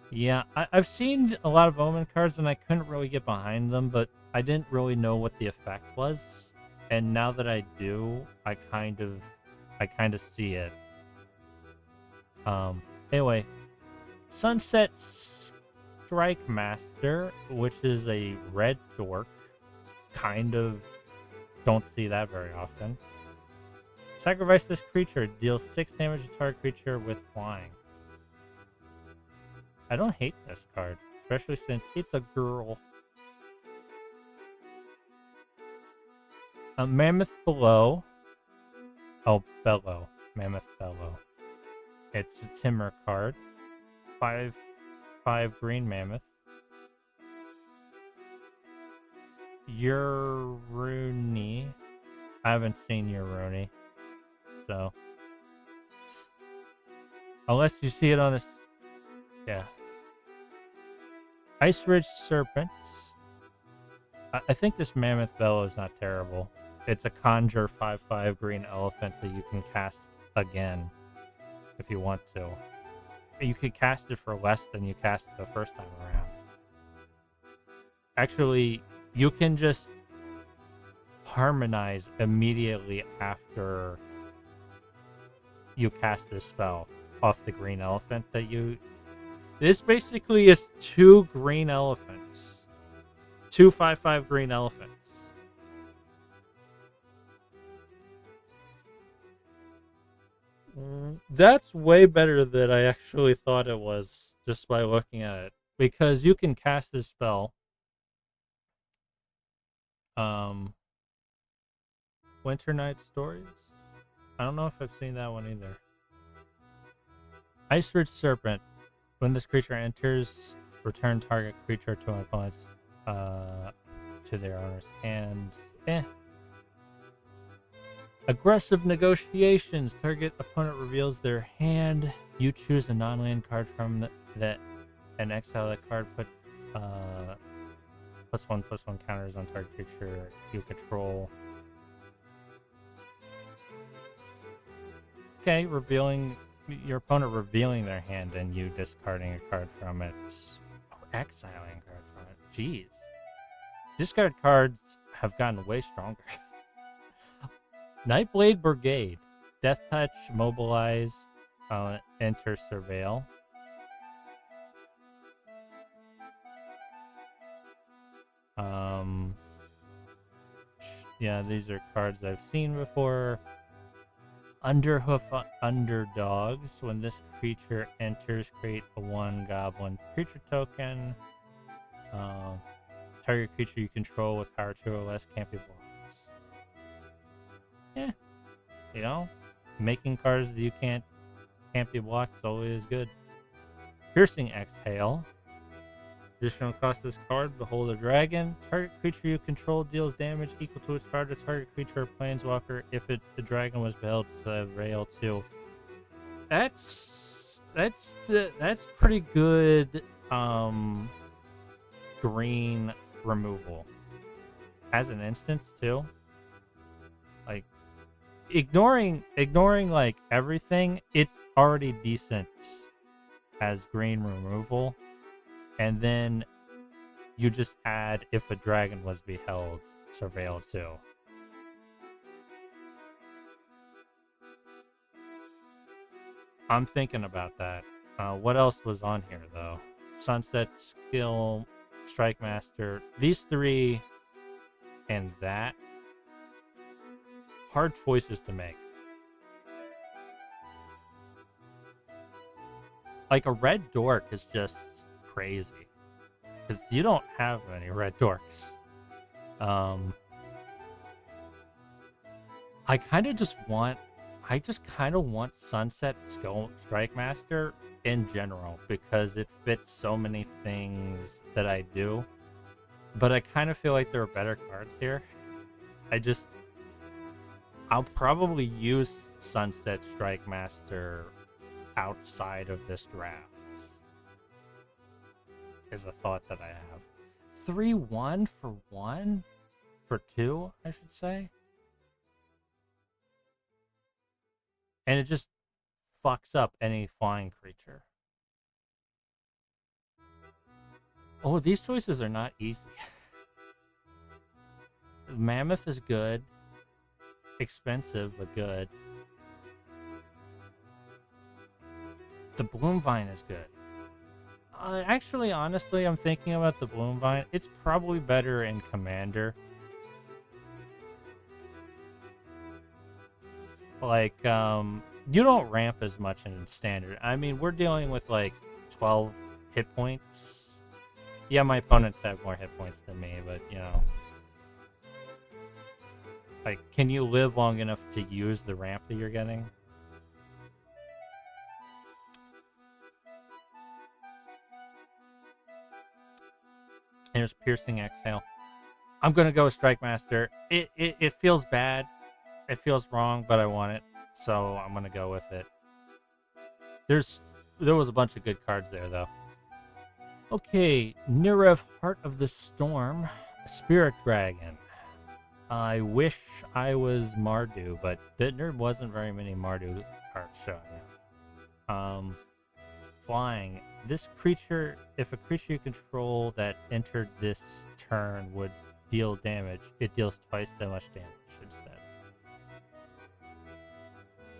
Yeah, I've seen a lot of Omen cards and I couldn't really get behind them, but I didn't really know what the effect was. And now that I do, I kind of see it. Anyway, Sunset Strike Master, which is a red dork, kind of don't see that very often. Sacrifice this creature, deals 6 damage to target creature with flying. I don't hate this card, especially since it's a girl. A Mammoth Below. Oh, Bellow. Mammoth Bellow. It's a Timber card. 5 green Mammoth. Uruni. I haven't seen Uruni. So. Unless you see it on this. Yeah. Ice Ridge Serpents. I think this Mammoth Bellow is not terrible. It's a conjure 5/5 green elephant that you can cast again if you want to. You could cast it for less than you cast it the first time around. Actually, you can just harmonize immediately after you cast this spell off the green elephant that you... This basically is 2 green elephants. 2 5/5 green elephants. That's way better than I actually thought it was just by looking at it. Because you can cast this spell. Winter Night Stories? I don't know if I've seen that one either. Ice Ridge Serpent. When this creature enters, return target creature to an opponent's to their owner's hand. Aggressive Negotiations. Target opponent reveals their hand. You choose a non-land card from that and exile that card. Put +1/+1 counters on target creature you control. Okay, your opponent revealing their hand and you discarding a card from it. Exiling a card from it. Jeez. Discard cards have gotten way stronger. Nightblade Brigade. Death Touch, Mobilize, enter Surveil. Yeah, these are cards I've seen before. Underhoof Underdogs. When this creature enters, create a 1 goblin creature token. Target creature you control with power 2 or less can't be blocked. Yeah. You know, making cards that you can't be blocked is always good. Piercing Exhale. Additional cost of this card, Behold a Dragon. Target creature you control deals damage equal to its power to target creature or planeswalker if the dragon was beheld to Rail 2. That's pretty good green removal. As an instance too. Like ignoring like everything, it's already decent as green removal. And then you just add if a dragon was beheld, Surveil 2. I'm thinking about that. What else was on here though? Sunset Skill, Strike Master. These 3 and that. Hard choices to make. Like a red dork is just crazy. Because you don't have any red dorks. I just kind of want Sunset Strike Master in general because it fits so many things that I do. but I kind of feel like there are better cards here. I'll probably use Sunset Strike Master outside of this draft. Is a thought that I have. 3-1 for 1? For 2, I should say. And it just fucks up any flying creature. Oh, these choices are not easy. Mammoth is good. Expensive, but good. The Bloom Vine is good. Actually, honestly, I'm thinking about the Bloom Vine. It's probably better in Commander. Like, you don't ramp as much in Standard. I mean, we're dealing with, like, 12 hit points. Yeah, my opponents have more hit points than me, but, you know. Like, can you live long enough to use the ramp that you're getting? Here's Piercing Exhale. I'm gonna go with Strike Master. It feels bad. It feels wrong, but I want it, so I'm gonna go with it. There was a bunch of good cards there, though. Okay, Nirev, Heart of the Storm, Spirit Dragon. I wish I was Mardu, but there wasn't very many Mardu cards showing up. Flying. This creature, if a creature you control that entered this turn would deal damage, it deals twice that much damage instead.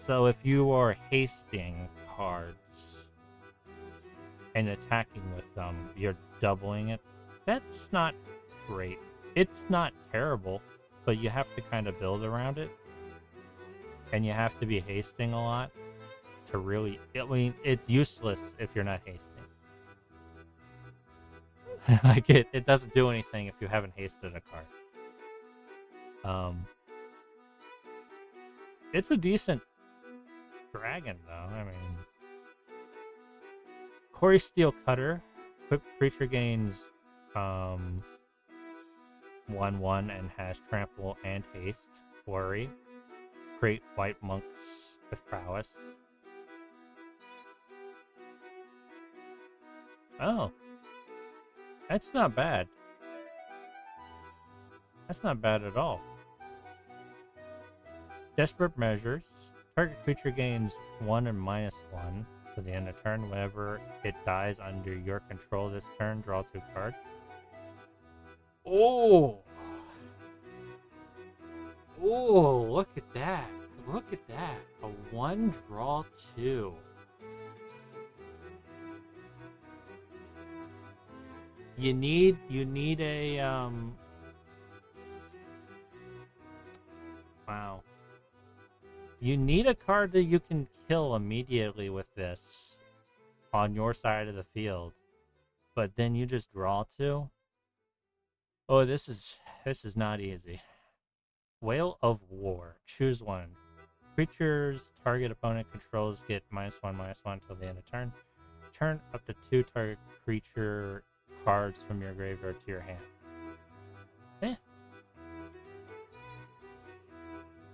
So if you are hasting cards and attacking with them, you're doubling it. That's not great. It's not terrible, but you have to kind of build around it. And you have to be hasting a lot to really... I mean, it's useless if you're not hasting. Like, it doesn't do anything if you haven't hasted a card. It's a decent dragon, though. I mean... Quarry Steel Cutter. Creature gains 1/1 and has trample and haste. Flurry. Great white monks with prowess. Oh. That's not bad. That's not bad at all. Desperate Measures. Target creature gains 1 and -1 to the end of turn. Whenever it dies under your control this turn, draw 2 cards. Oh! Oh, look at that. Look at that. A 1 draw 2. You need a wow. You need a card that you can kill immediately with this on your side of the field. But then you just draw 2. Oh, this is not easy. Whale of War. Choose 1. Creatures target opponent controls get -1/-1 till the end of turn. Turn up to 2 target creature cards from your graveyard to your hand.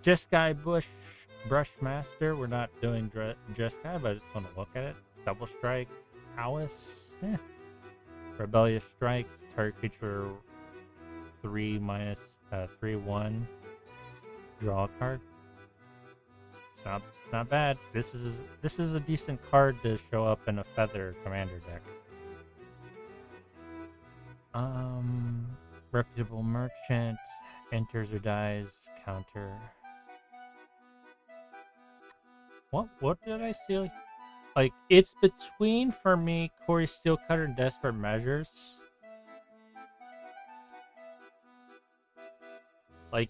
Jeskai Brushmaster. We're not doing Jeskai, but I just want to look at it. Double Strike. Prowess. Rebellious Strike. Target creature 3/3/1. Draw a card. It's not bad. This is a decent card to show up in a Feather Commander deck. Reputable Merchant. Enters or dies. Counter. What did I see? Like, it's between, for me, Quarry Steelcutter and Desperate Measures. Like,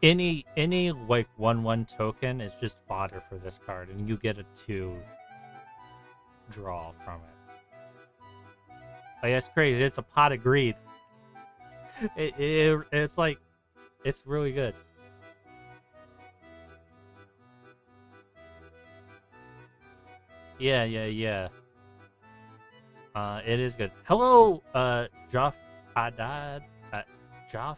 any like 1/1 token is just fodder for this card, and you get a 2 draw from it. Like, that's crazy. It's a pot of greed. It's like, it's really good. Yeah. It is good. Hello, Joff Haddad. Jaffada.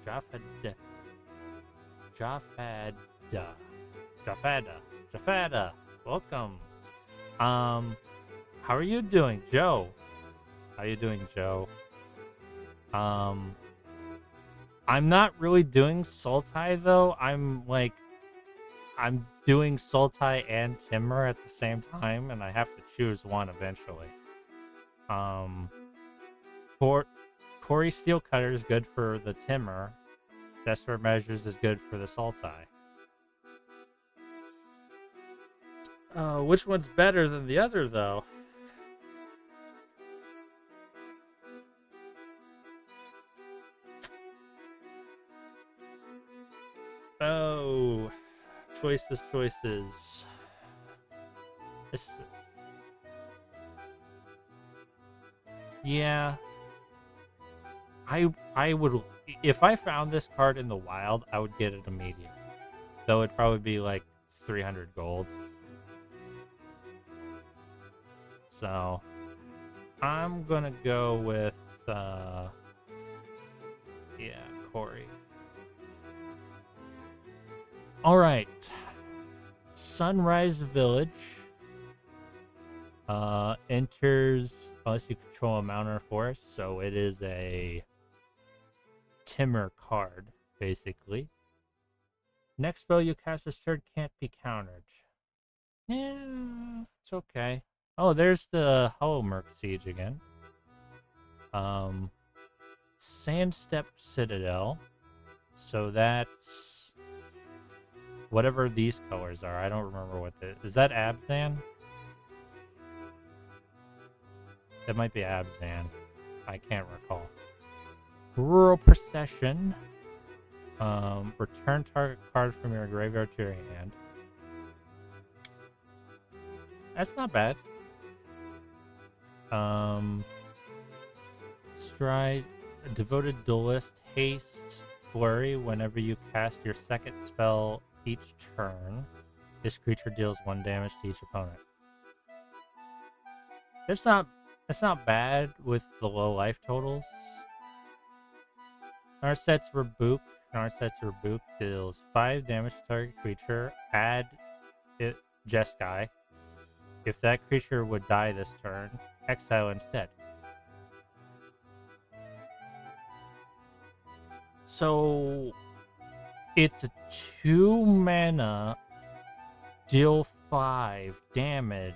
Jaffada. Jaffada. Jaffada. Jaffada. Welcome. How are you doing, Joe? How you doing, Joe? I'm not really doing Sultai though. I'm doing Sultai and Timur at the same time, and I have to choose one eventually. Corey Steelcutter is good for the Timur. Desperate Measures is good for the Sultai. Which one's better than the other, though? Oh, choices. This, yeah, I would, if I found this card in the wild, I would get it immediately. Though it'd probably be like 300 gold. So I'm gonna go with Corey. All right, Sunrise Village enters unless you control a mountain or forest, so it is a Timur card basically. Next spell you cast this turn can't be countered. Yeah, it's okay. Oh, there's the Hollow Merc Siege again. Sandstep Citadel. So that's whatever these colors are. I don't remember what is that Abzan? That might be Abzan. I can't recall. Rural Procession. Return target card from your graveyard to your hand. That's not bad. Stride, Devoted Duelist, Haste, Flurry. Whenever you cast your second spell each turn, this creature deals 1 damage to each opponent. That's not bad with the low life totals. Narset's Rebuke. Narset's Rebuke deals 5 damage to target creature. Add it Jeskai. If that creature would die this turn, exile instead. So it's a 2 mana, deal 5 damage,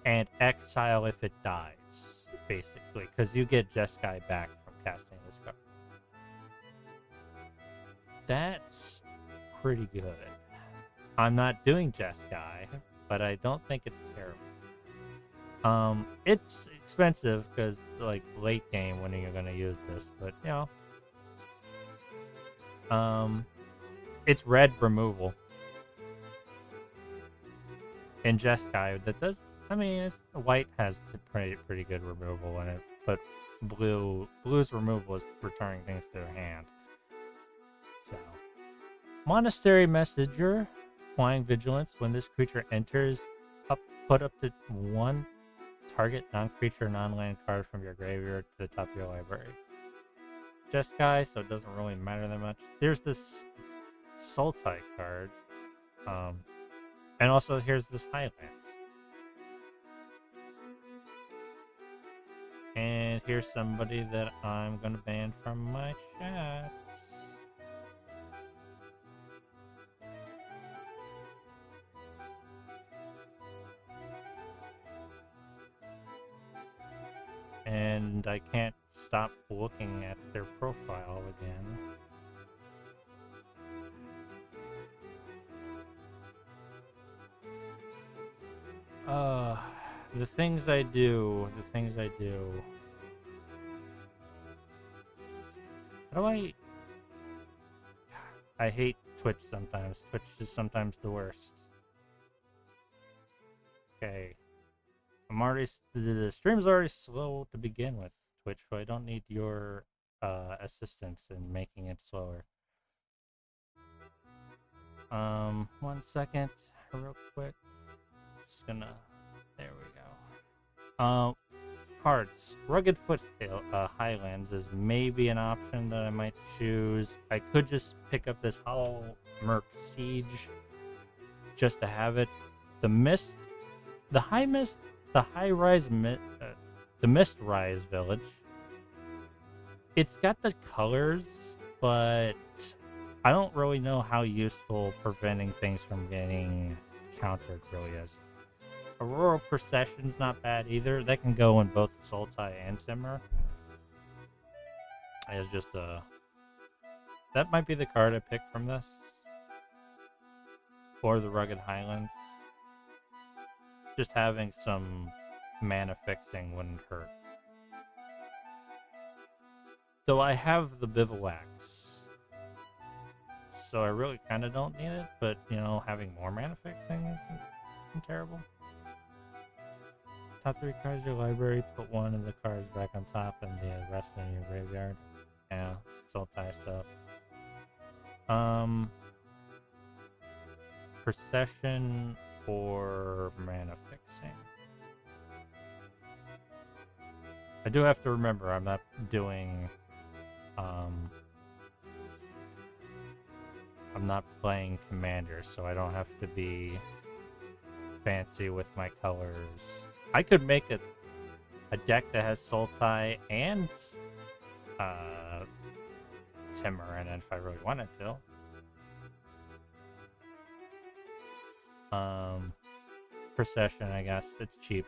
and exile if it dies, basically, because you get Jeskai back from casting this card. That's pretty good. I'm not doing Jeskai, but I don't think it's terrible. It's expensive because like late game when you're gonna use this, but you know, it's red removal in Jeskai. That does. I mean, white has pretty good removal in it, but blue's removal is returning things to their hand. So, Monastery Messenger, Flying Vigilance. When this creature enters, put up to 1 target non-creature, non-land card from your graveyard to the top of your library. Jeskai, so it doesn't really matter that much. There's this Sultai card, and also here's this Highlands. And here's somebody that I'm gonna ban from my chat. And I can't stop looking at their profile again. The things I do. How do I hate Twitch sometimes. Twitch is sometimes the worst. Okay. The stream's already slow to begin with, Twitch, so I don't need your assistance in making it slower. 1 second, real quick. Just gonna, there we go. cards. Rugged Highlands is maybe an option that I might choose. I could just pick up this Hollow Merc Siege just to have it. The Mist, the High Mist, the the Mist Rise Village. It's got the colors, but I don't really know how useful preventing things from getting countered really is. Aurora Procession's not bad either. That can go in both Sultai and Timur. It's just that might be the card I pick from this. Or the Rugged Highlands. Just having some mana fixing wouldn't hurt. Though I have the Bivouacs. So I really kind of don't need it, but, you know, having more mana fixing isn't terrible. Top 3 cards of your library, put one of the cards back on top and the rest in your graveyard. Yeah, Sultai stuff. Procession or mana fixing. I do have to remember I'm not doing I'm not playing Commander, so I don't have to be fancy with my colors. I could make a deck that has Sultai and Timur in it if I really wanted to. Procession, I guess. It's cheap.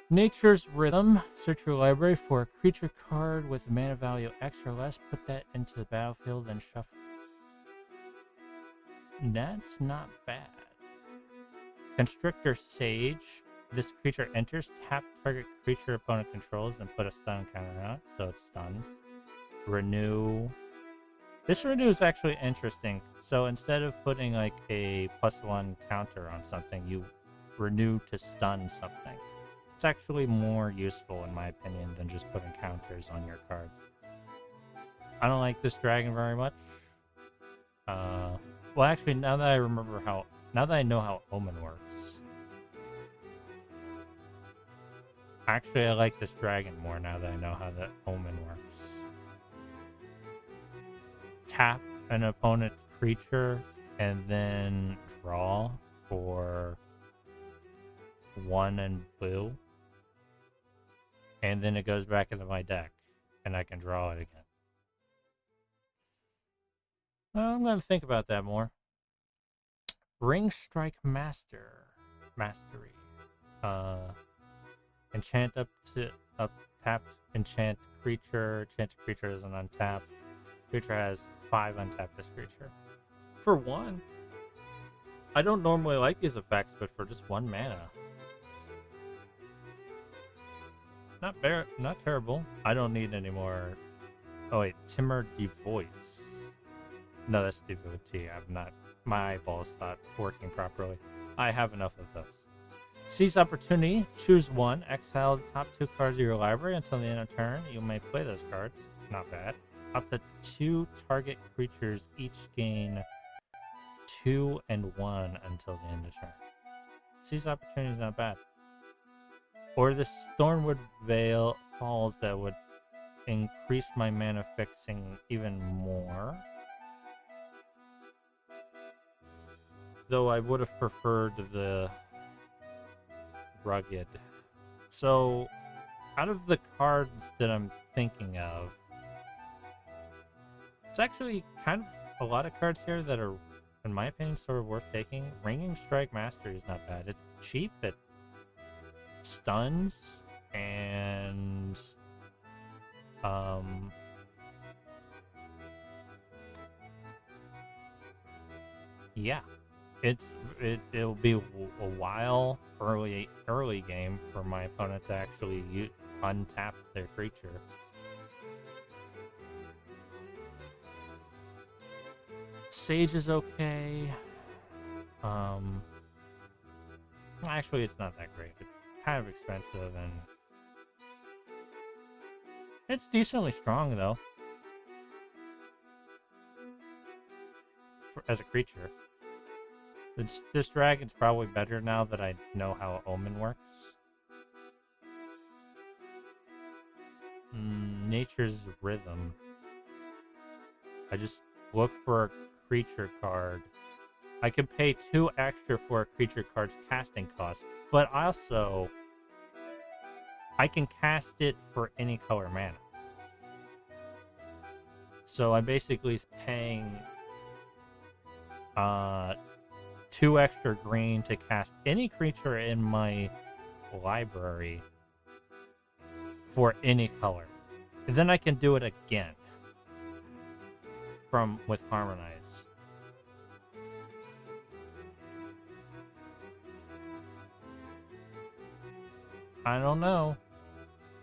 Nature's Rhythm. Search your library for a creature card with mana value X or less. Put that into the battlefield and shuffle. That's not bad. Constrictor Sage. This creature enters, tap target creature opponent controls, and put a stun counter on it, so it stuns. Renew. This renew is actually interesting. So instead of putting like a +1 counter on something, you renew to stun something. It's actually more useful, in my opinion, than just putting counters on your cards. I don't like this dragon very much. Well, actually, now that I know how Omen works. Actually, I like this dragon more now that I know how the Omen works. Tap an opponent's creature and then draw for 1 and blue. And then it goes back into my deck, and I can draw it again. Well, I'm going to think about that more. Ring Strike Mastery. Enchant tapped enchant creature. Enchanted creature is an untapped. Creature has 5 untap this creature. For 1. I don't normally like these effects, but for just 1 mana. Not terrible. I don't need any more. Oh wait, Timur Devoice. No, that's Devotee. My eyeballs stopped working properly. I have enough of those. Seize opportunity. Choose 1. Exile the top 2 cards of your library until the end of turn. You may play those cards. Not bad. Up to 2 target creatures each gain 2 and 1 until the end of turn. Seize opportunity is not bad. Or the Stormwood Veil Falls that would increase my mana fixing even more. Though I would have preferred the Rugged. So, out of the cards that I'm thinking of, it's actually kind of a lot of cards here that are, in my opinion, sort of worth taking. Ringing Strike Mastery is not bad. It's cheap, it stuns, and yeah, it'll be a while early game for my opponent to actually untap their creature. Sage is okay. Actually, it's not that great. It's kind of expensive, and it's decently strong though as a creature. This dragon's probably better now that I know how Omen works. Nature's Rhythm. I just look for a creature card. I can pay 2 extra for a creature card's casting cost, but also I can cast it for any color mana. So I'm basically paying 2 extra green to cast any creature in my library for any color. And then I can do it again with Harmonize. I don't know.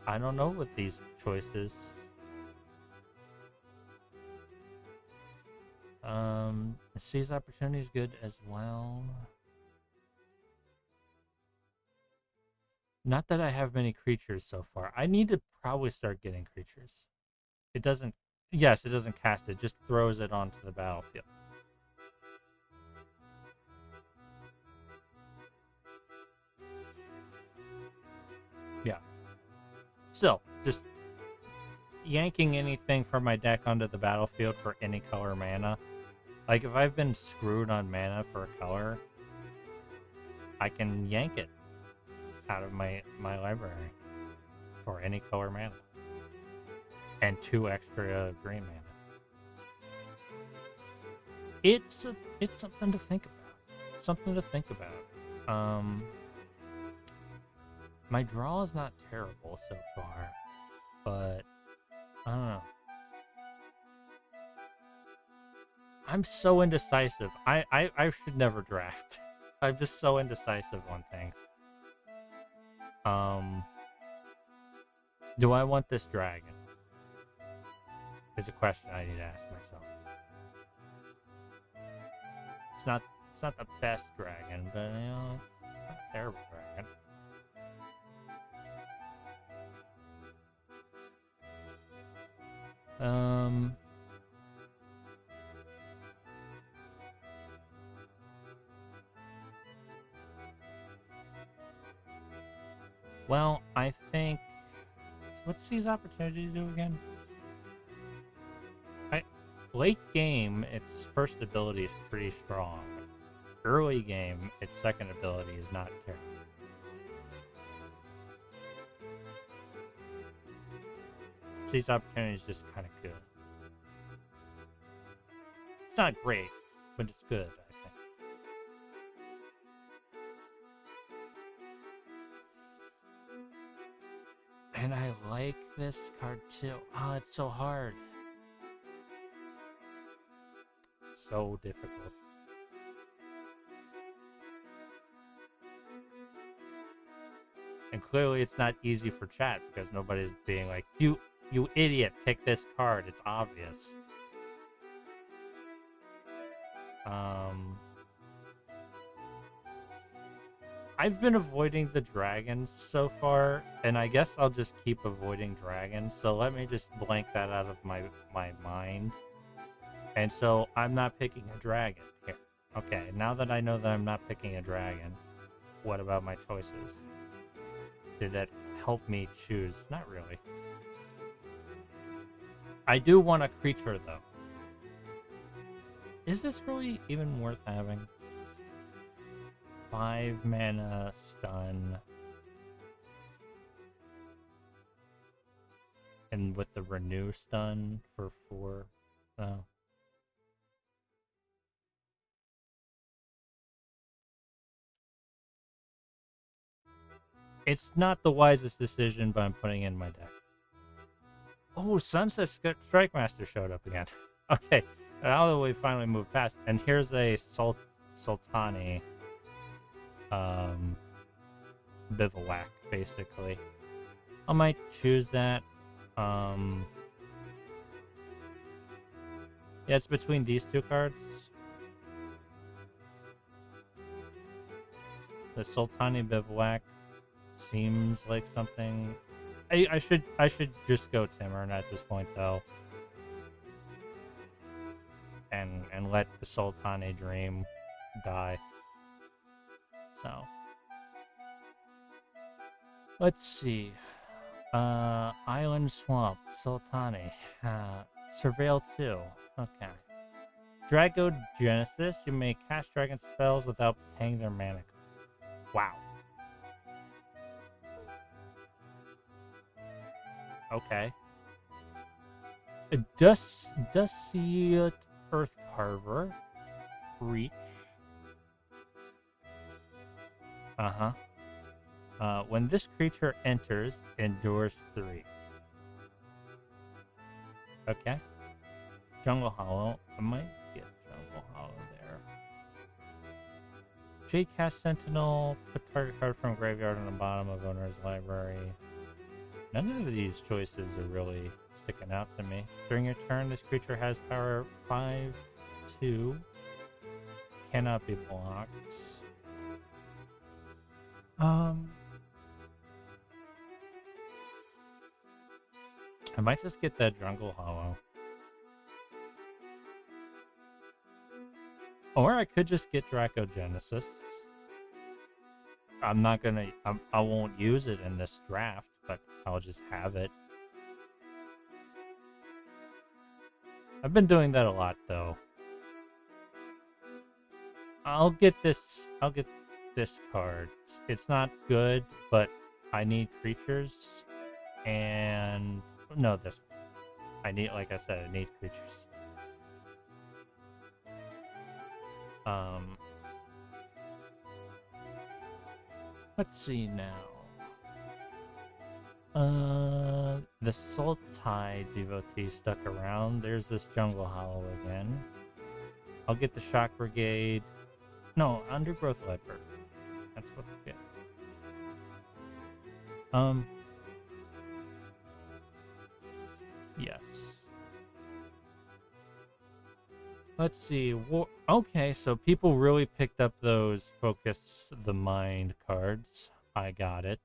I don't know with these choices. Seize opportunity is good as well. Not that I have many creatures so far. I need to probably start getting creatures. It doesn't... Yes, it doesn't cast it. Just throws it onto the battlefield. Yeah. Still, just yanking anything from my deck onto the battlefield for any color mana. Like, if I've been screwed on mana for a color, I can yank it out of my library for any color mana. And 2 extra green mana. It's something to think about. Something to think about. My draw is not terrible so far, but I don't know. I'm so indecisive. I should never draft. I'm just so indecisive on things. Do I want this dragon? Is a question I need to ask myself. It's not the best dragon, but you know, it's not a terrible dragon. Well, I think... What's Seize Opportunity do again? Late game, its first ability is pretty strong. Early game, its second ability is not terrible. Seize Opportunity is just kind of good. It's not great, but it's good, I think. And I like this card too. Oh, it's so hard. So difficult. And clearly it's not easy for chat because nobody's being like, you idiot, pick this card. It's obvious. I've been avoiding the dragons so far, and I guess I'll just keep avoiding dragons. So let me just blank that out of my mind. And so I'm not picking a dragon here. Okay, now that I know that I'm not picking a dragon, what about my choices? Did that help me choose? Not really. I do want a creature, though. Is this really even worth having? 5 mana stun. And with the renew stun for 4. Oh. It's not the wisest decision, but I'm putting in my deck. Oh, Sunset Strike Master showed up again. Okay, now that we finally moved past, and here's a Sultani Bivouac, basically. I might choose that. Yeah, it's between these 2 cards. The Sultani Bivouac seems like something. I should just go Timurn at this point, though, and let the Sultani Dream die. So let's see. Island Swamp, Sultani, Surveil 2. Okay. Dragogenesis, you may cast dragon spells without paying their mana cost. Wow. Okay. Dusiot Earth Carver. Reach. When this creature enters, endures 3. Okay. Jungle Hollow. I might get Jungle Hollow there. J-Cast Sentinel. Put target card from graveyard on the bottom of owner's library. None of these choices are really sticking out to me. During your turn, this creature has power 5/2. Cannot be blocked. I might just get that Jungle Hollow. Or I could just get Dracogenesis. I'm not gonna... I won't use it in this draft, but I'll just have it. I've been doing that a lot, though. I'll get this card. It's not good, but I need creatures. And... No, this one. I need, like I said, I need creatures. Let's see now. The Sultai devotee stuck around. There's this Jungle Hollow again. I'll get the Shock Brigade. No, Undergrowth Leopard. That's what I get. Yes. Let's see. Okay, so people really picked up those Focus the Mind cards. I got it.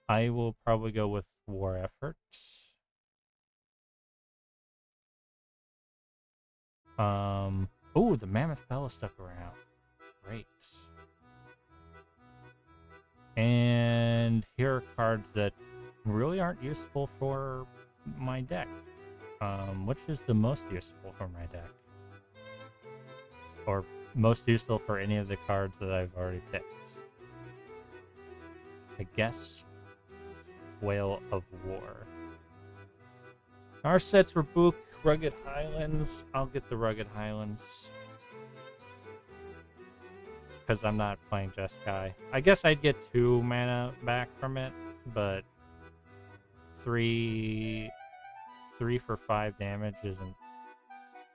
I will probably go with War Effort. Oh, the Mammoth Bella stuck around. Great. And here are cards that really aren't useful for my deck. Which is the most useful for my deck? Or most useful for any of the cards that I've already picked? I guess Whale of War. Our sets were Book, Rugged Highlands. I'll get the Rugged Highlands. Because I'm not playing Jeskai. I guess I'd get 2 mana back from it, but 3 for 5 damage isn't...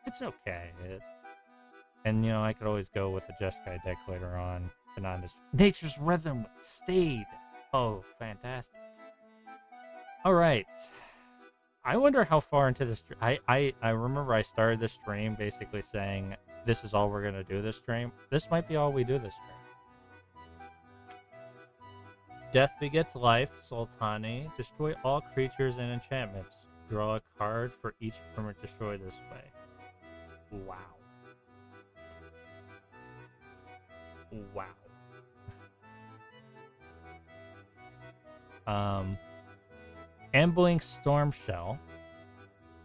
It's okay. And, you know, I could always go with a Jeskai deck later on. But not this... Nature's Rhythm stayed! Oh, fantastic. Alright. I wonder how far into this... I remember I started this stream basically saying, this is all we're going to do this stream. This might be all we do this stream. Death Begets Life, Sultani. Destroy all creatures and enchantments. Draw a card for each permanent destroyed this way. Wow. Wow. Ambling Storm Shell.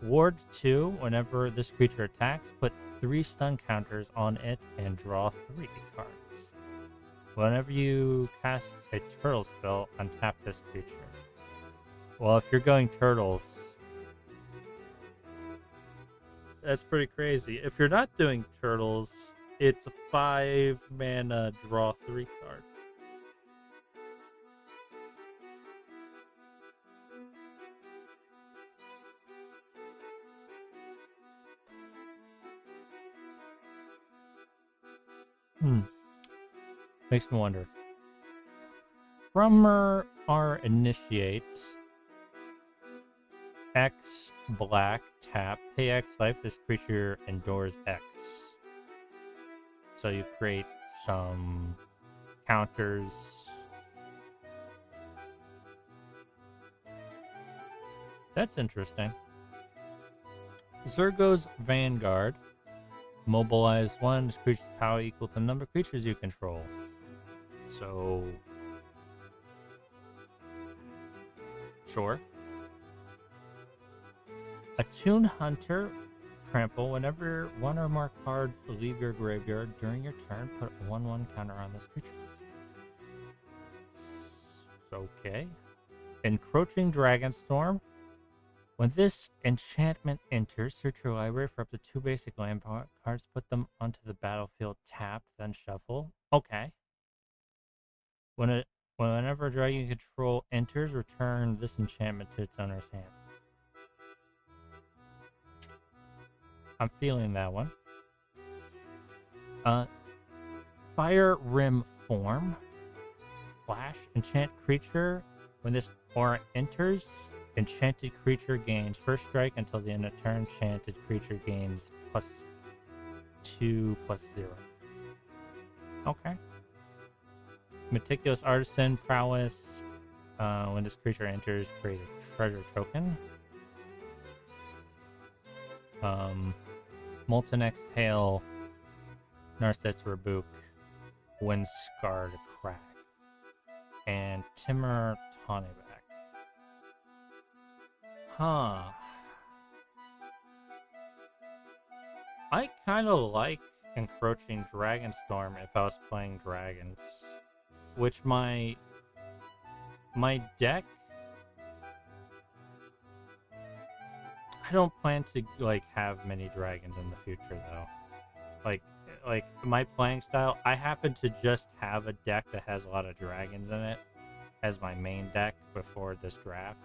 Ward 2, whenever this creature attacks, put 3 stun counters on it and draw 3 cards. Whenever you cast a turtle spell, untap this creature. Well, if you're going turtles, that's pretty crazy. If you're not doing turtles, it's a 5 mana draw 3 card. Makes me wonder. From our initiate, X black tap, pay X life. This creature endures X. So you create some counters. That's interesting. Zergo's Vanguard. Mobilize 1. This creature's power equal to the number of creatures you control. So, sure. Attune Hunter Trample. Whenever one or more cards leave your graveyard during your turn, put a 1/1 counter on this creature. Okay. Encroaching Dragonstorm. When this enchantment enters, search your library for up to 2 basic land cards, put them onto the battlefield, tap, then shuffle. Okay. Whenever a dragon you control enters, return this enchantment to its owner's hand. I'm feeling that one. Fire Rim Form. Flash. Enchant creature. When this aura enters, enchanted creature gains first strike until the end of turn. Enchanted creature gains +2/+0. Okay. Meticulous Artisan Prowess. When this creature enters, create a treasure token. Molten Exhale. Narset's Rebuke. When Scarred Crag. And Timur Tawnyback. Huh. I kind of like Encroaching Dragonstorm if I was playing dragons. Which my deck, I don't plan to like have many dragons in the future though. Like my playing style, I happen to just have a deck that has a lot of dragons in it as my main deck before this draft.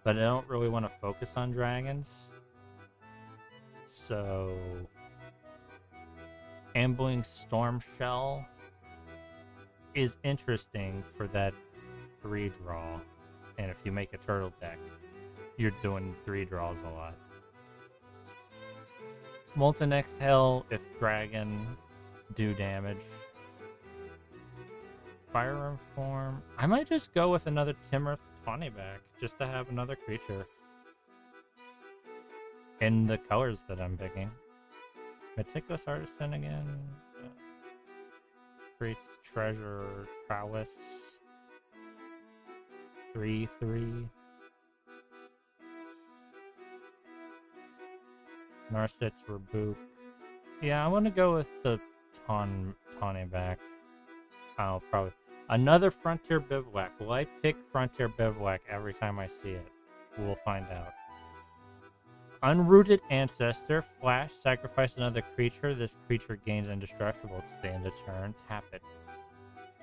But I don't really want to focus on dragons. So Ambling Stormshell is interesting for that 3 draw. And if you make a turtle deck, you're doing 3 draws a lot. Molten Exhale if dragon do damage. Firearm Form. I might just go with another Timur Tawnyback just to have another creature in the colors that I'm picking. Meticulous Artisan again. Creates treasure prowess. 3/3. Narset's Rebuke. Yeah, I want to go with the Tawnyback. I'll probably... Another Frontier Bivouac. Will I pick Frontier Bivouac every time I see it? We'll find out. Unrooted Ancestor. Flash. Sacrifice another creature. This creature gains indestructible to the end of turn. Tap it.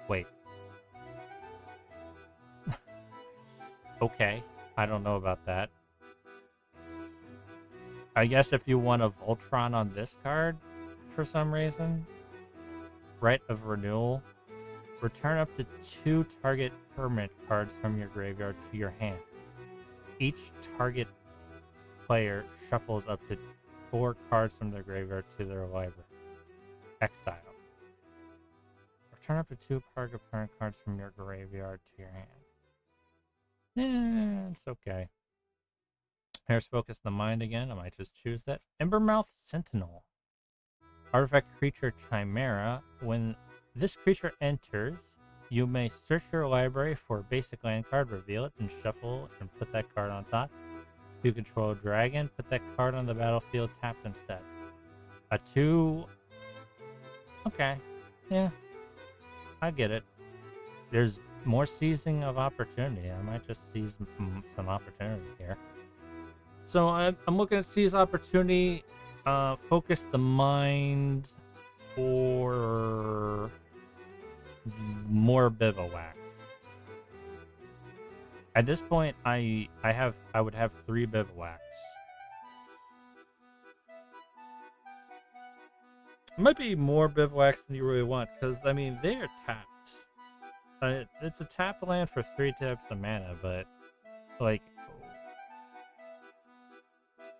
Wait. Okay. I don't know about that. I guess if you want a Voltron on this card, for some reason, Rite of Renewal, return up to 2 target permanent cards from your graveyard to your hand. Each target player shuffles up to 4 cards from their graveyard to their library. Exile. Return up to 2 target permanent cards from your graveyard to your hand. It's okay. Here's Focus the Mind again. I might just choose that. Embermouth Sentinel. Artifact creature Chimera. When this creature enters, you may search your library for a basic land card, reveal it, and shuffle and put that card on top. If you control a dragon, put that card on the battlefield tapped instead. A 2... Okay. Yeah. I get it. There's more seizing of opportunity. I might just seize some opportunity here. So I'm looking at seize opportunity, focus the mind, or more bivouac. At this point, I would have 3 bivouacs. It might be more bivouacs than you really want, because I mean they are tapped. It's a tap land for 3 taps of mana, but like.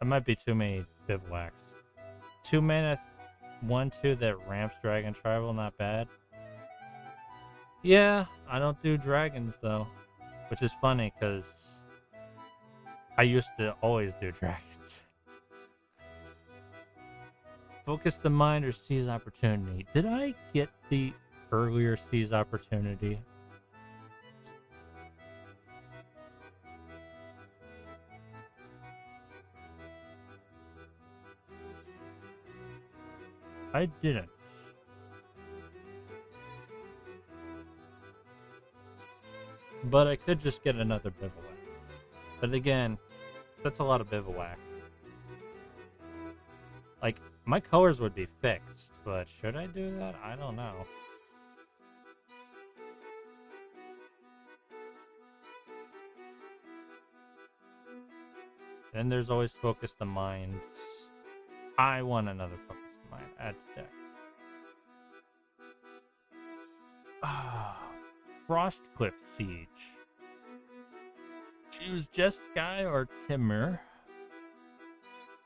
It might be too many bivouacs. 2 mana, 1/2 that ramps Dragon Tribal, not bad. Yeah, I don't do dragons though, which is funny because I used to always do dragons. Focus the Mind or Seize Opportunity. Did I get the earlier seize opportunity. I didn't. But I could just get another bivouac. But again, that's a lot of bivouac. Like, my colors would be fixed, but should I do that? I don't know. Then there's always Focus the Mind. I want another Focus the Mind. Add to deck. Frostcliff Siege. Choose Jeskai or Timur.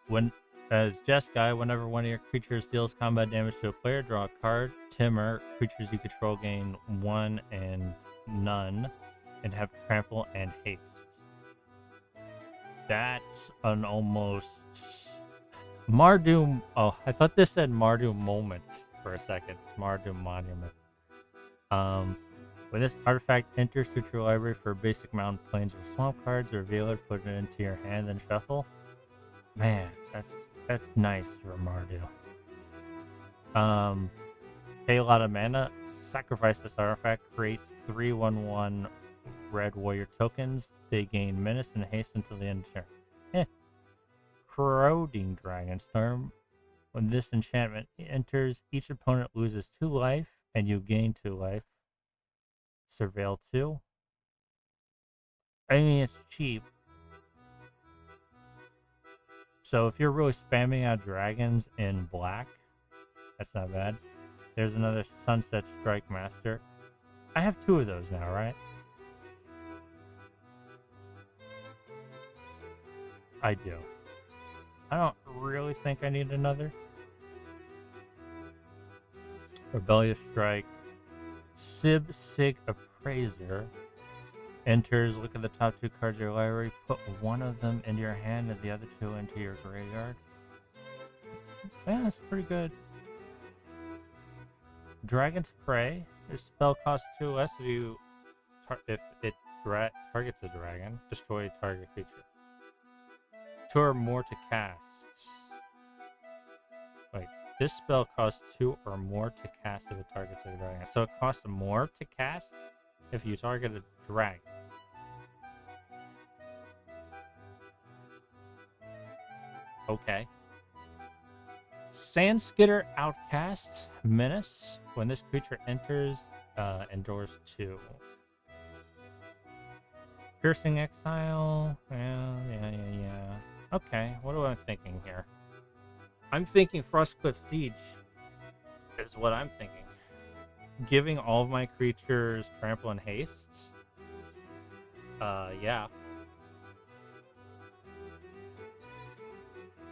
When as Jeskai, whenever one of your creatures deals combat damage to a player, draw a card. Timur, creatures you control gain 1 and none, and have trample and haste. That's an almost Mardu. Oh, I thought this said Mardu Moment for a second. It's Mardu Monument. When this artifact enters to your library for basic mountain, plains, or swamp cards, reveal it, put it into your hand, and shuffle. Man, that's nice for Mardu. Pay a lot of mana, sacrifice this artifact, create 3/1/1 red warrior tokens. They gain menace and haste until the end of the turn. Corroding Dragonstorm. When this enchantment enters, each opponent loses 2 life, and you gain 2 life. Surveil 2. I mean, it's cheap. So if you're really spamming out dragons in black, that's not bad. There's another Sunset Strike Master. I have 2 of those now, right? I do. I don't really think I need another. Rebellious Strike. Sib Sig Appraiser. Enters, look at the top 2 cards of your library, put 1 of them into your hand and the other 2 into your graveyard. Yeah, that's pretty good. Dragon's Prey. This spell costs 2 less if it targets a dragon. Destroy target creature. 2 or more to cast. Wait, this spell costs 2 or more to cast if it targets a dragon. So it costs more to cast if you target a dragon. Okay. Sandskitter Outcast. Menace. When this creature enters, endures 2. Piercing Exile. Yeah. Okay, what am I thinking here? I'm thinking Frostcliff Siege is what I'm thinking. Giving all of my creatures trample and haste. Yeah.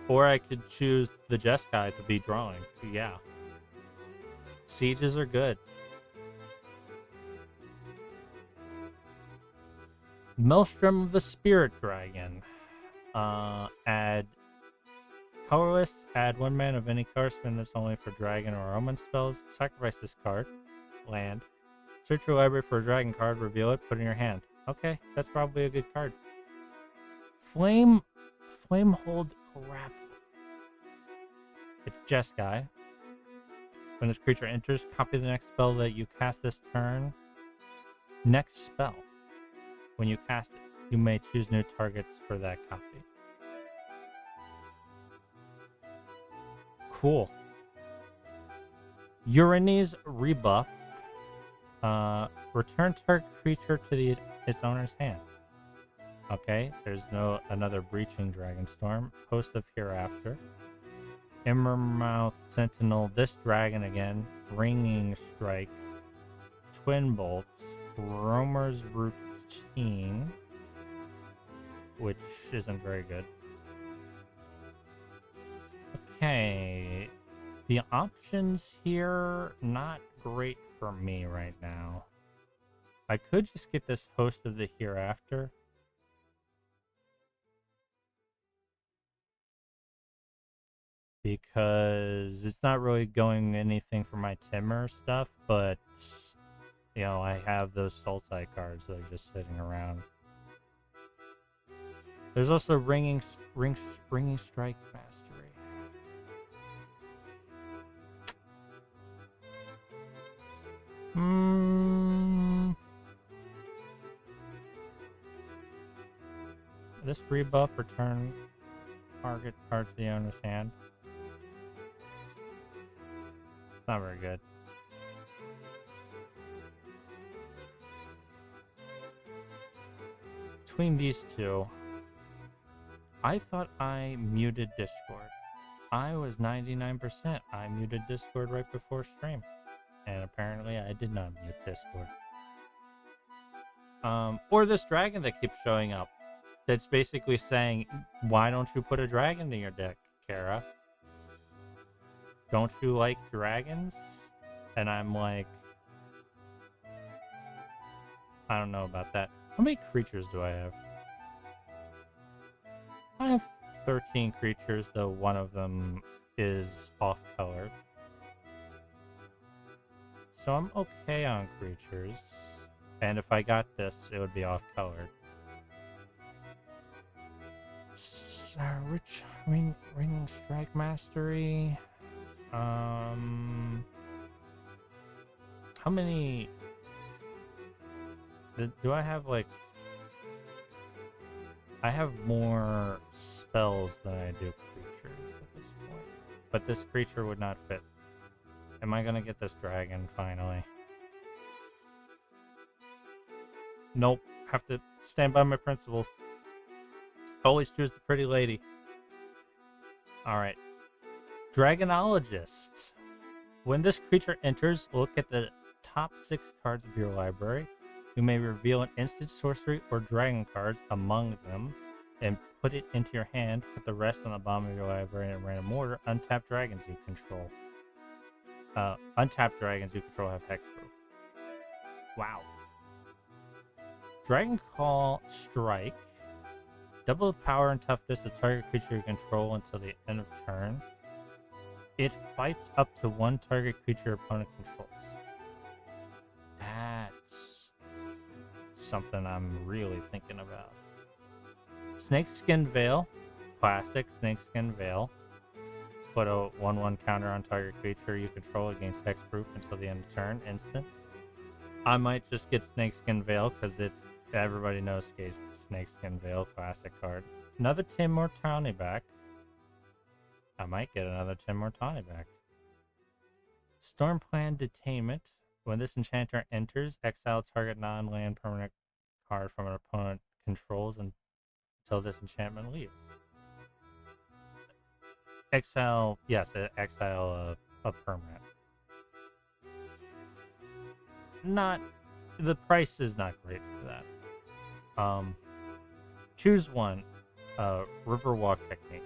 Or I could choose the Jeskai to be drawing. Yeah. Sieges are good. Maelstrom of the Spirit Dragon. Add colorless, add 1 mana of any color, spin this only for dragon or omen spells. Sacrifice this card. Land. Search your library for a dragon card, reveal it, put it in your hand. Okay, that's probably a good card. Flamehold Grapple. It's Jeskai. When this creature enters, copy the next spell that you cast this turn. Next spell. When you cast it, you may choose new targets for that copy. Cool. Urani's Rebuff. Return target creature to its owner's hand. Okay, there's another Breaching Dragonstorm. Host of Hereafter. Embermouth Sentinel. This dragon again. Ringing Strike. Twin Bolts. Roamer's Routine. Which isn't very good. Okay. The options here, not great for me right now. I could just get this Host of the Hereafter. because it's not really going anything for my Timmer stuff, but you know, I have those Sultai cards that are just sitting around. There's also ringing strike mastery. This rebuff return target card to the owner's hand. It's not very good. Between these two, I thought I muted Discord. I was 99%. I muted Discord right before stream. And apparently I did not mute Discord. Or this dragon that keeps showing up. That's basically saying, why don't you put a dragon in your deck, Kara? Don't you like dragons? And I'm like, I don't know about that. How many creatures do I have? I have 13 creatures, though one of them is off-colored. So I'm okay on creatures. And if I got this, it would be off-colored. Rich ringing strike mastery. How many do I have? Like, I have more spells than I do creatures at this point, but this creature would not fit. Am I gonna get this dragon finally? Nope. Have to stand by my principles. Always choose the pretty lady. Alright. Dragonologist. When this creature enters, look at the top 6 cards of your library. You may reveal an instant sorcery or dragon cards among them and put it into your hand. Put the rest on the bottom of your library in a random order. Untapped dragons you control. Untapped dragons you control have hexproof. Wow. Dragon Call Strike. Double the power and toughness of target creature you control until the end of turn. It fights up to one target creature your opponent controls. That's something I'm really thinking about. Snakeskin Veil. Classic Snakeskin Veil. Put a 1/1 counter on target creature you control against hexproof until the end of turn. Instant. I might just get Snakeskin Veil because it's everybody knows Snakeskin Veil, classic card. Another Tim Mortani back. I might get another Tim Mortani back. Stormplan Detainment. When this enchanter enters, exile target non-land permanent card from an opponent controls until this enchantment leaves. Exile, yes, exile a permanent. Not, the price is not great for that. Choose one. Riverwalk Technique.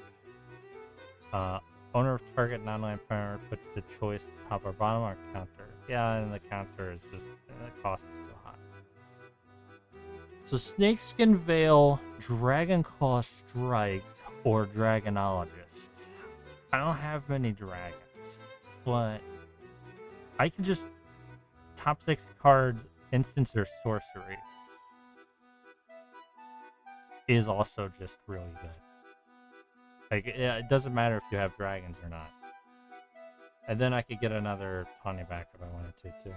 Owner of target non-land permanent puts the choice top or bottom or counter. Yeah, and the counter is just, the cost is too high. So Snakeskin Veil, Dragon Claw Strike, or Dragonologist. I don't have many dragons, but I can just top 6 cards, instance or sorcery is also just really good. Like, it doesn't matter if you have dragons or not. And then I could get another Tawny back if I wanted to, too.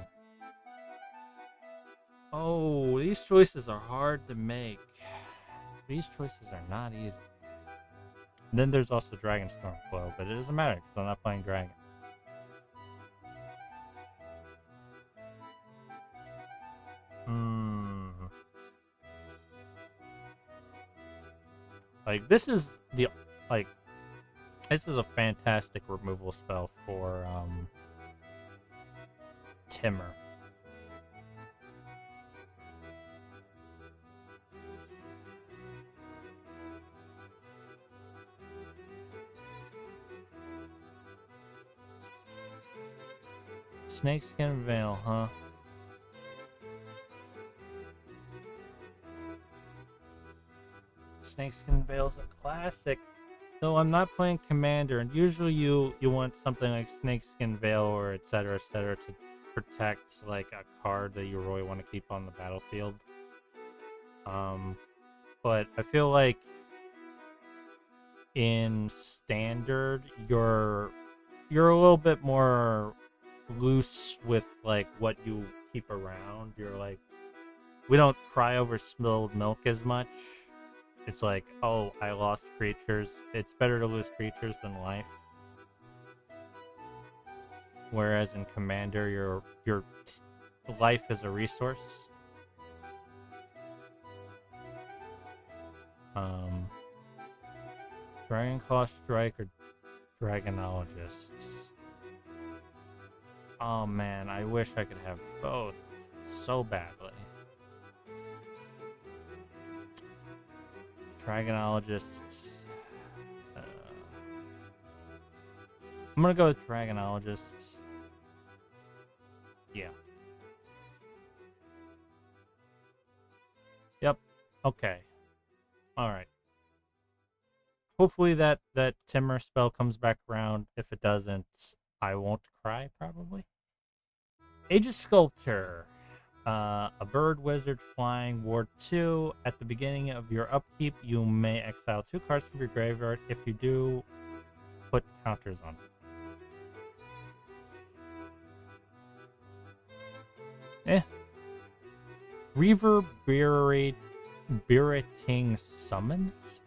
Oh, these choices are hard to make. These choices are not easy. And then there's also Dragonstorm Flow, but it doesn't matter because I'm not playing dragons. Like, this is the, like, this is a fantastic removal spell for, Timmer. Snakeskin Veil, huh? Snakeskin Veil's a classic. So I'm not playing Commander, and usually you want something like Snakeskin Veil or etc. to protect like a card that you really want to keep on the battlefield. But I feel like in Standard you're a little bit more loose with like what you keep around. You're like, we don't cry over spilled milk as much. It's like, oh, I lost creatures. It's better to lose creatures than life. Whereas in Commander, your life is a resource. Dragon Claw Strike or Dragonologists. Oh man, I wish I could have both so badly. Dragonologists. I'm gonna go with Dragonologists. Yeah. Yep. Okay. All right. Hopefully that Timur spell comes back around. If it doesn't, I won't cry probably. Aegis Sculptor. A bird wizard flying ward 2. At the beginning of your upkeep, you may exile 2 cards from your graveyard. If you do, put counters on it. Reverberating summons.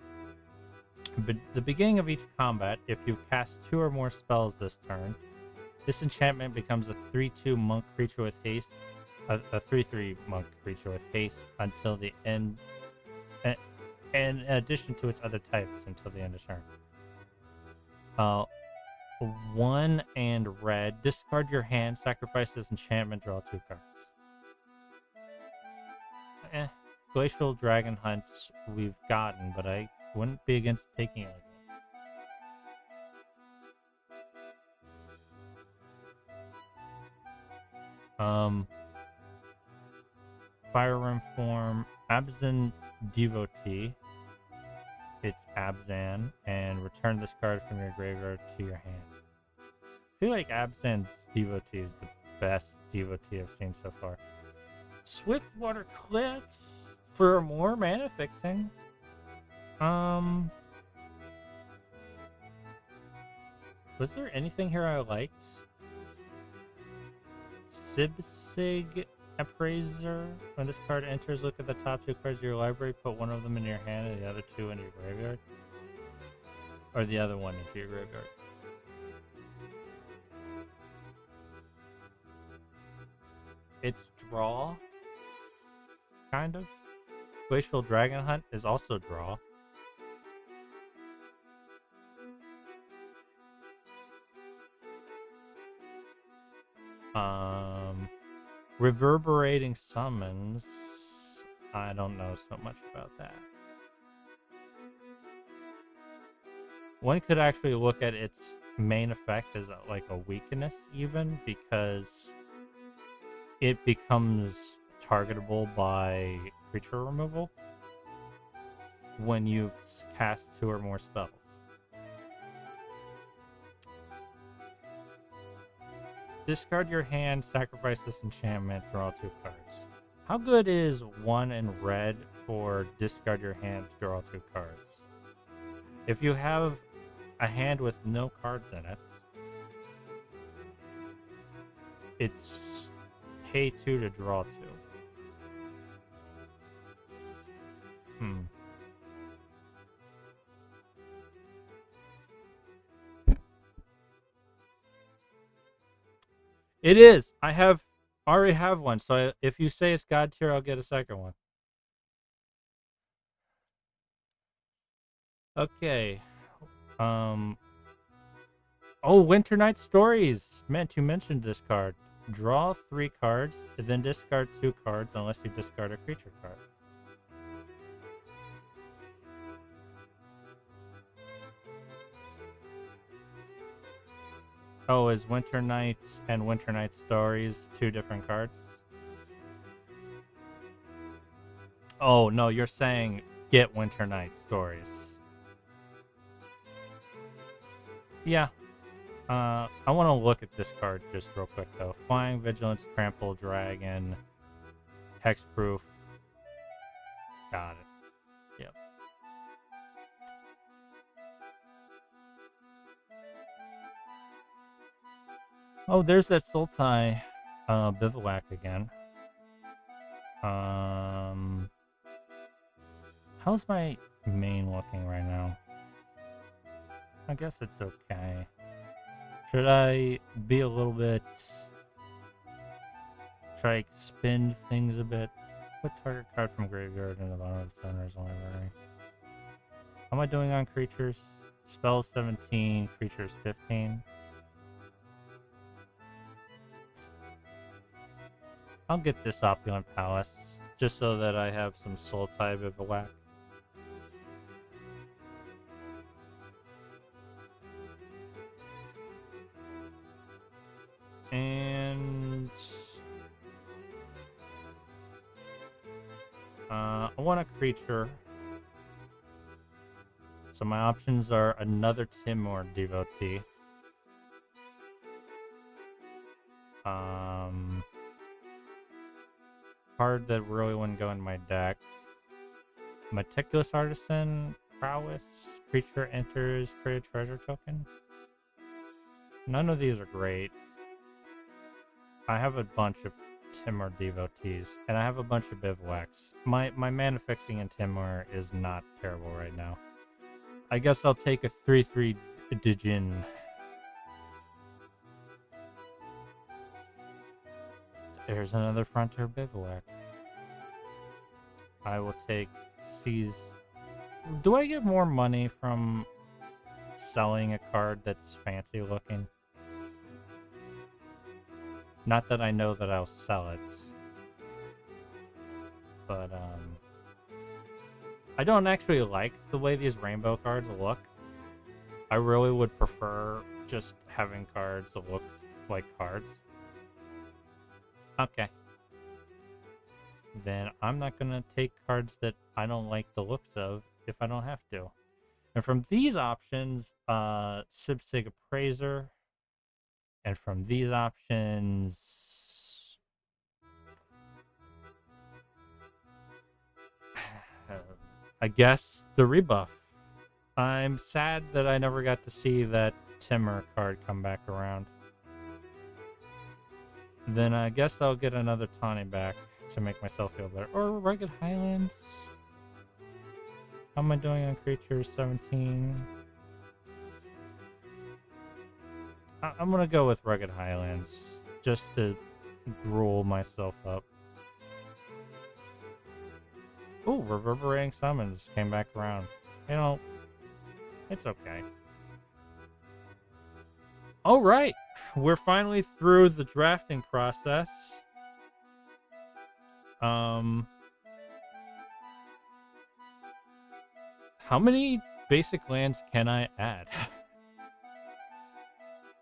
But the beginning of each combat, if you cast 2 or more spells this turn, this enchantment becomes a 3/2 monk creature with haste. A 3/3 monk creature with haste until the end, in addition to its other types until the end of turn. 1 and red. Discard your hand, sacrifice this enchantment, draw 2 cards. Glacial Dragon Hunts we've gotten, but I wouldn't be against taking it again. Fire Rim form, Abzan Devotee. It's Abzan, and return this card from your graveyard to your hand. I feel like Abzan's Devotee is the best Devotee I've seen so far. Swiftwater Cliffs for more mana fixing. Was there anything here I liked? Sibsig Appraiser. When this card enters, look at the top 2 cards of your library, put one of them in your hand and the other 2 into your graveyard. Or the other one into your graveyard. It's draw. Kind of. Glacial Dragon Hunt is also draw. Reverberating summons. I don't know so much about that. One could actually look at its main effect as like a weakness even, because it becomes targetable by creature removal when you've cast 2 or more spells. Discard your hand, sacrifice this enchantment, draw 2 cards. How good is 1 in red for discard your hand, draw 2 cards? If you have a hand with no cards in it, it's pay 2 to draw 2. It is. I already have one. So if you say it's God tier, I'll get a second one. Okay. Oh, Winter Night Stories. Meant you mentioned this card. Draw 3 cards, and then discard 2 cards unless you discard a creature card. Oh, is Winter Night and Winter Night Stories 2 different cards? Oh, no, you're saying get Winter Night Stories. Yeah. I want to look at this card just real quick though. Flying, Vigilance, Trample, Dragon, Hexproof. Got it. Yep. Oh, there's that Sultai Bivouac again. How's my main looking right now? I guess it's okay. Should I be a little bit... Try to spin things a bit? Put target card from graveyard in the bottom of the center's library. How am I doing on creatures? Spells 17, creatures 15. I'll get this Opulent Palace, just so that I have some soul type of a whack. And... I want a creature. So my options are another Timor Devotee. Card that really wouldn't go in my deck. Meticulous Artisan, Prowess, creature enters, create a treasure token. None of these are great. I have a bunch of Timor Devotees, and I have a bunch of Bivouacs. My mana fixing in Timor is not terrible right now. I guess I'll take a 3/3 Dijin. There's another Frontier Bivouac. I will take Seize. Do I get more money from selling a card that's fancy looking? Not that I know that I'll sell it. But, I don't actually like the way these rainbow cards look. I really would prefer just having cards that look like cards. Okay. Then I'm not going to take cards that I don't like the looks of if I don't have to. And from these options, Sibsig Appraiser. And from these options... I guess the rebuff. I'm sad that I never got to see that Timur card come back around. Then I guess I'll get another Tawny back to make myself feel better. Or Rugged Highlands. How am I doing on creatures? 17. I'm going to go with Rugged Highlands just to roll myself up. Oh, Reverberating Summons came back around. You know, it's okay. All right. We're finally through the drafting process. How many basic lands can I add?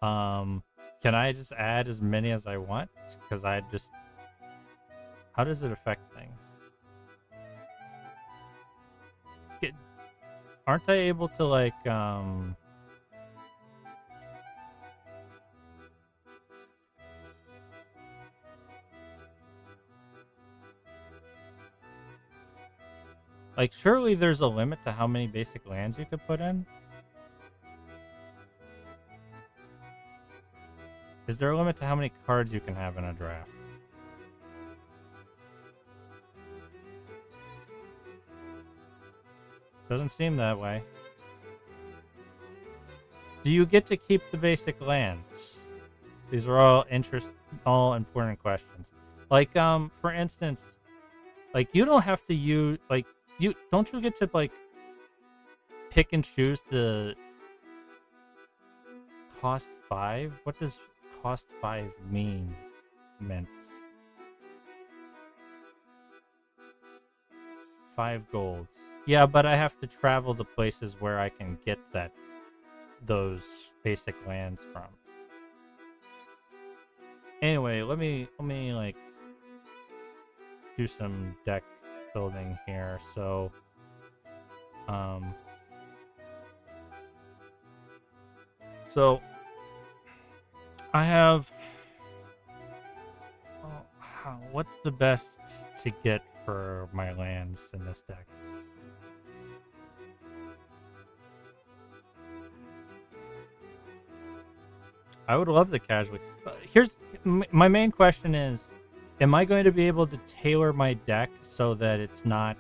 Can I just add as many as I want? Because I just... How does it affect things? Aren't I able to, like, like, surely there's a limit to how many basic lands you could put in? Is there a limit to how many cards you can have in a draft? Doesn't seem that way. Do you get to keep the basic lands? These are all important questions. Like, for instance, like, you don't have to use, like, don't you get to, like, pick and choose the cost 5? What does cost 5 meant? 5 golds. Yeah, but I have to travel to places where I can get those basic lands from. Anyway, let me like do some deck building here. So So I have. What's the best to get for my lands in this deck? I would love the casually. Here's my main question is, am I going to be able to tailor my deck so that it's not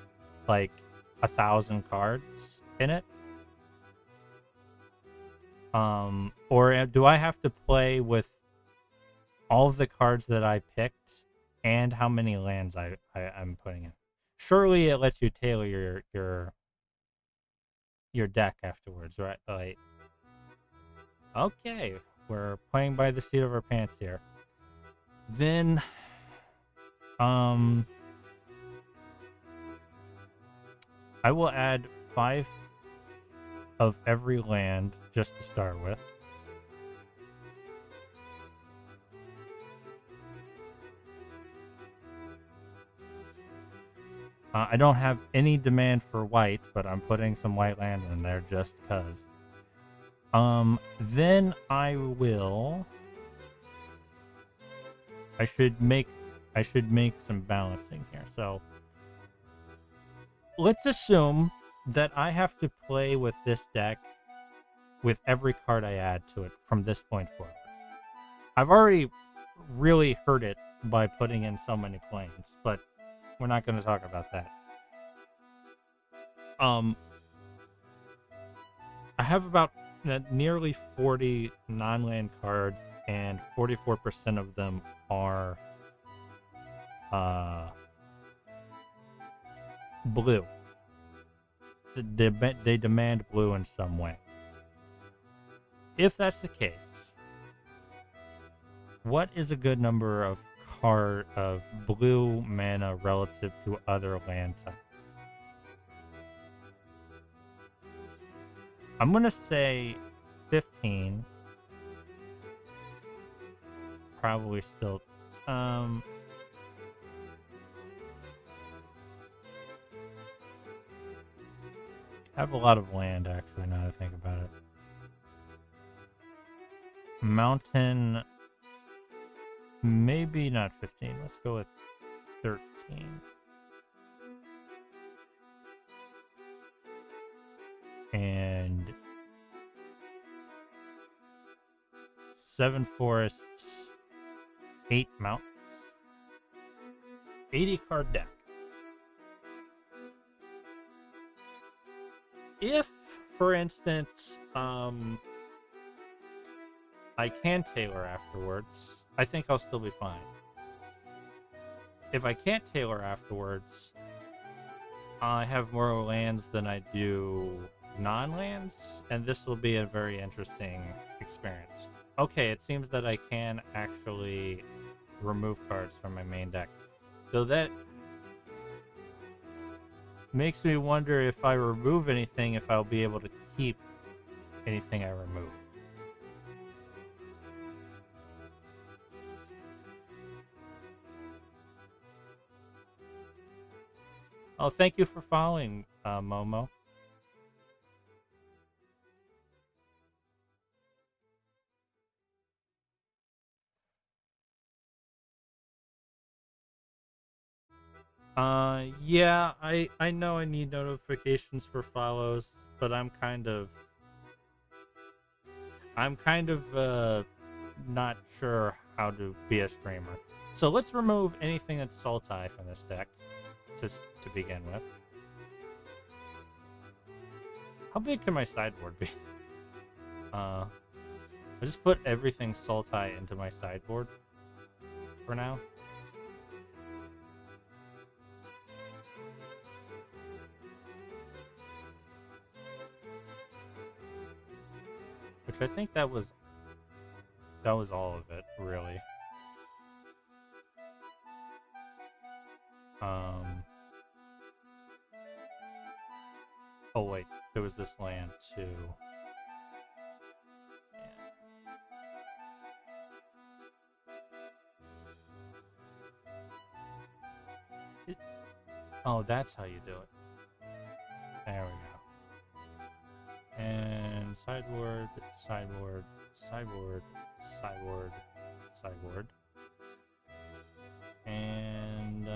like 1,000 cards in it? Or do I have to play with all of the cards that I picked and how many lands I'm putting in? Surely it lets you tailor your deck afterwards, right? Like, okay, we're playing by the seat of our pants here. Then, I will add 5 of every land just to start with. I don't have any demand for white, but I'm putting some white land in there just cause. Then I will. I should make some balancing here. So let's assume that I have to play with this deck with every card I add to it from this point forward. I've already really hurt it by putting in so many planes, but we're not going to talk about that. I have about nearly 40 non-land cards, and 44% of them are blue. They demand blue in some way. If that's the case, what is a good number of blue mana relative to other land types? I'm gonna say 15. Probably still. I have a lot of land actually. Now that I think about it, mountain. Maybe not 15. Let's go with 13. And 7 forests, 8 mountains. 80 card deck. If, for instance, I can tailor afterwards, I think I'll still be fine. If I can't tailor afterwards, I have more lands than I do non-lands, and this will be a very interesting experience. Okay, it seems that I can actually remove cards from my main deck. So that makes me wonder if I remove anything, if I'll be able to keep anything I remove. Oh, thank you for following, Momo. Yeah, I know I need notifications for follows, but I'm kind of not sure how to be a streamer. So let's remove anything that's Sultai from this deck, just to begin with. How big can my sideboard be? I just put everything Sultai into my sideboard for now. Which I think that was all of it, really. Oh wait, there was this land too. Oh, that's how you do it. There we go. And sideboard. sideboard, sideboard, sideboard, sideboard, sideboard. And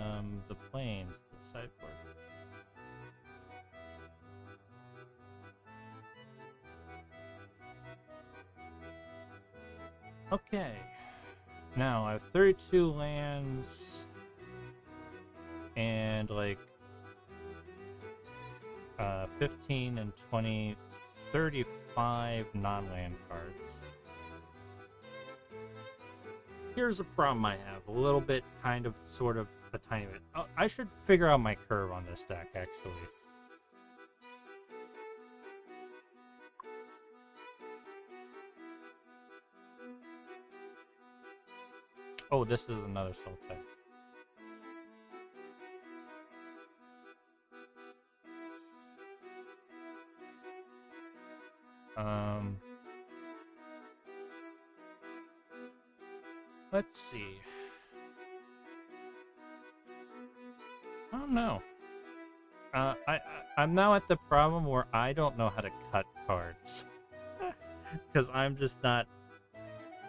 the plains, the sideboard. Okay. Now I have 32 lands and like 15 and 20, 35 non-land cards. Here's a problem I have. A little bit, kind of, sort of, a tiny bit. Oh, I should figure out my curve on this deck, actually. Oh, this is another soul type. Let's see. I don't know. I'm now at the problem where I don't know how to cut cards. Because I'm just not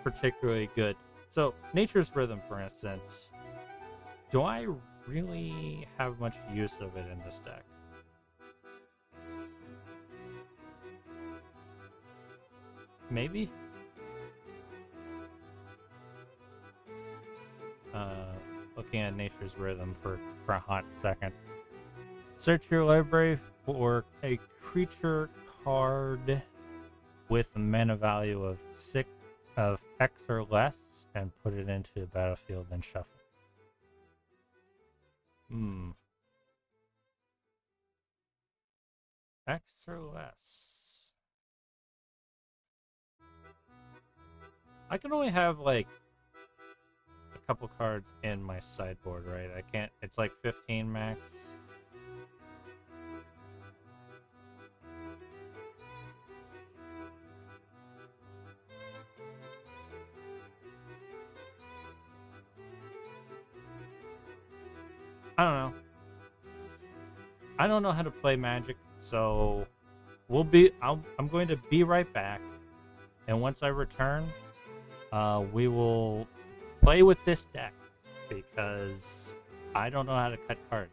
particularly good. So, Nature's Rhythm, for instance. Do I really have much use of it in this deck? Maybe? Looking at Nature's Rhythm for a hot second. Search your library for a creature card with a mana value of X or less and put it into the battlefield and shuffle. X or less. I can only have like a couple cards in my sideboard, right? I can't. It's like 15 max. I don't know. I don't know how to play Magic, so I'm going to be right back, and once I return, we will play with this deck because I don't know how to cut cards.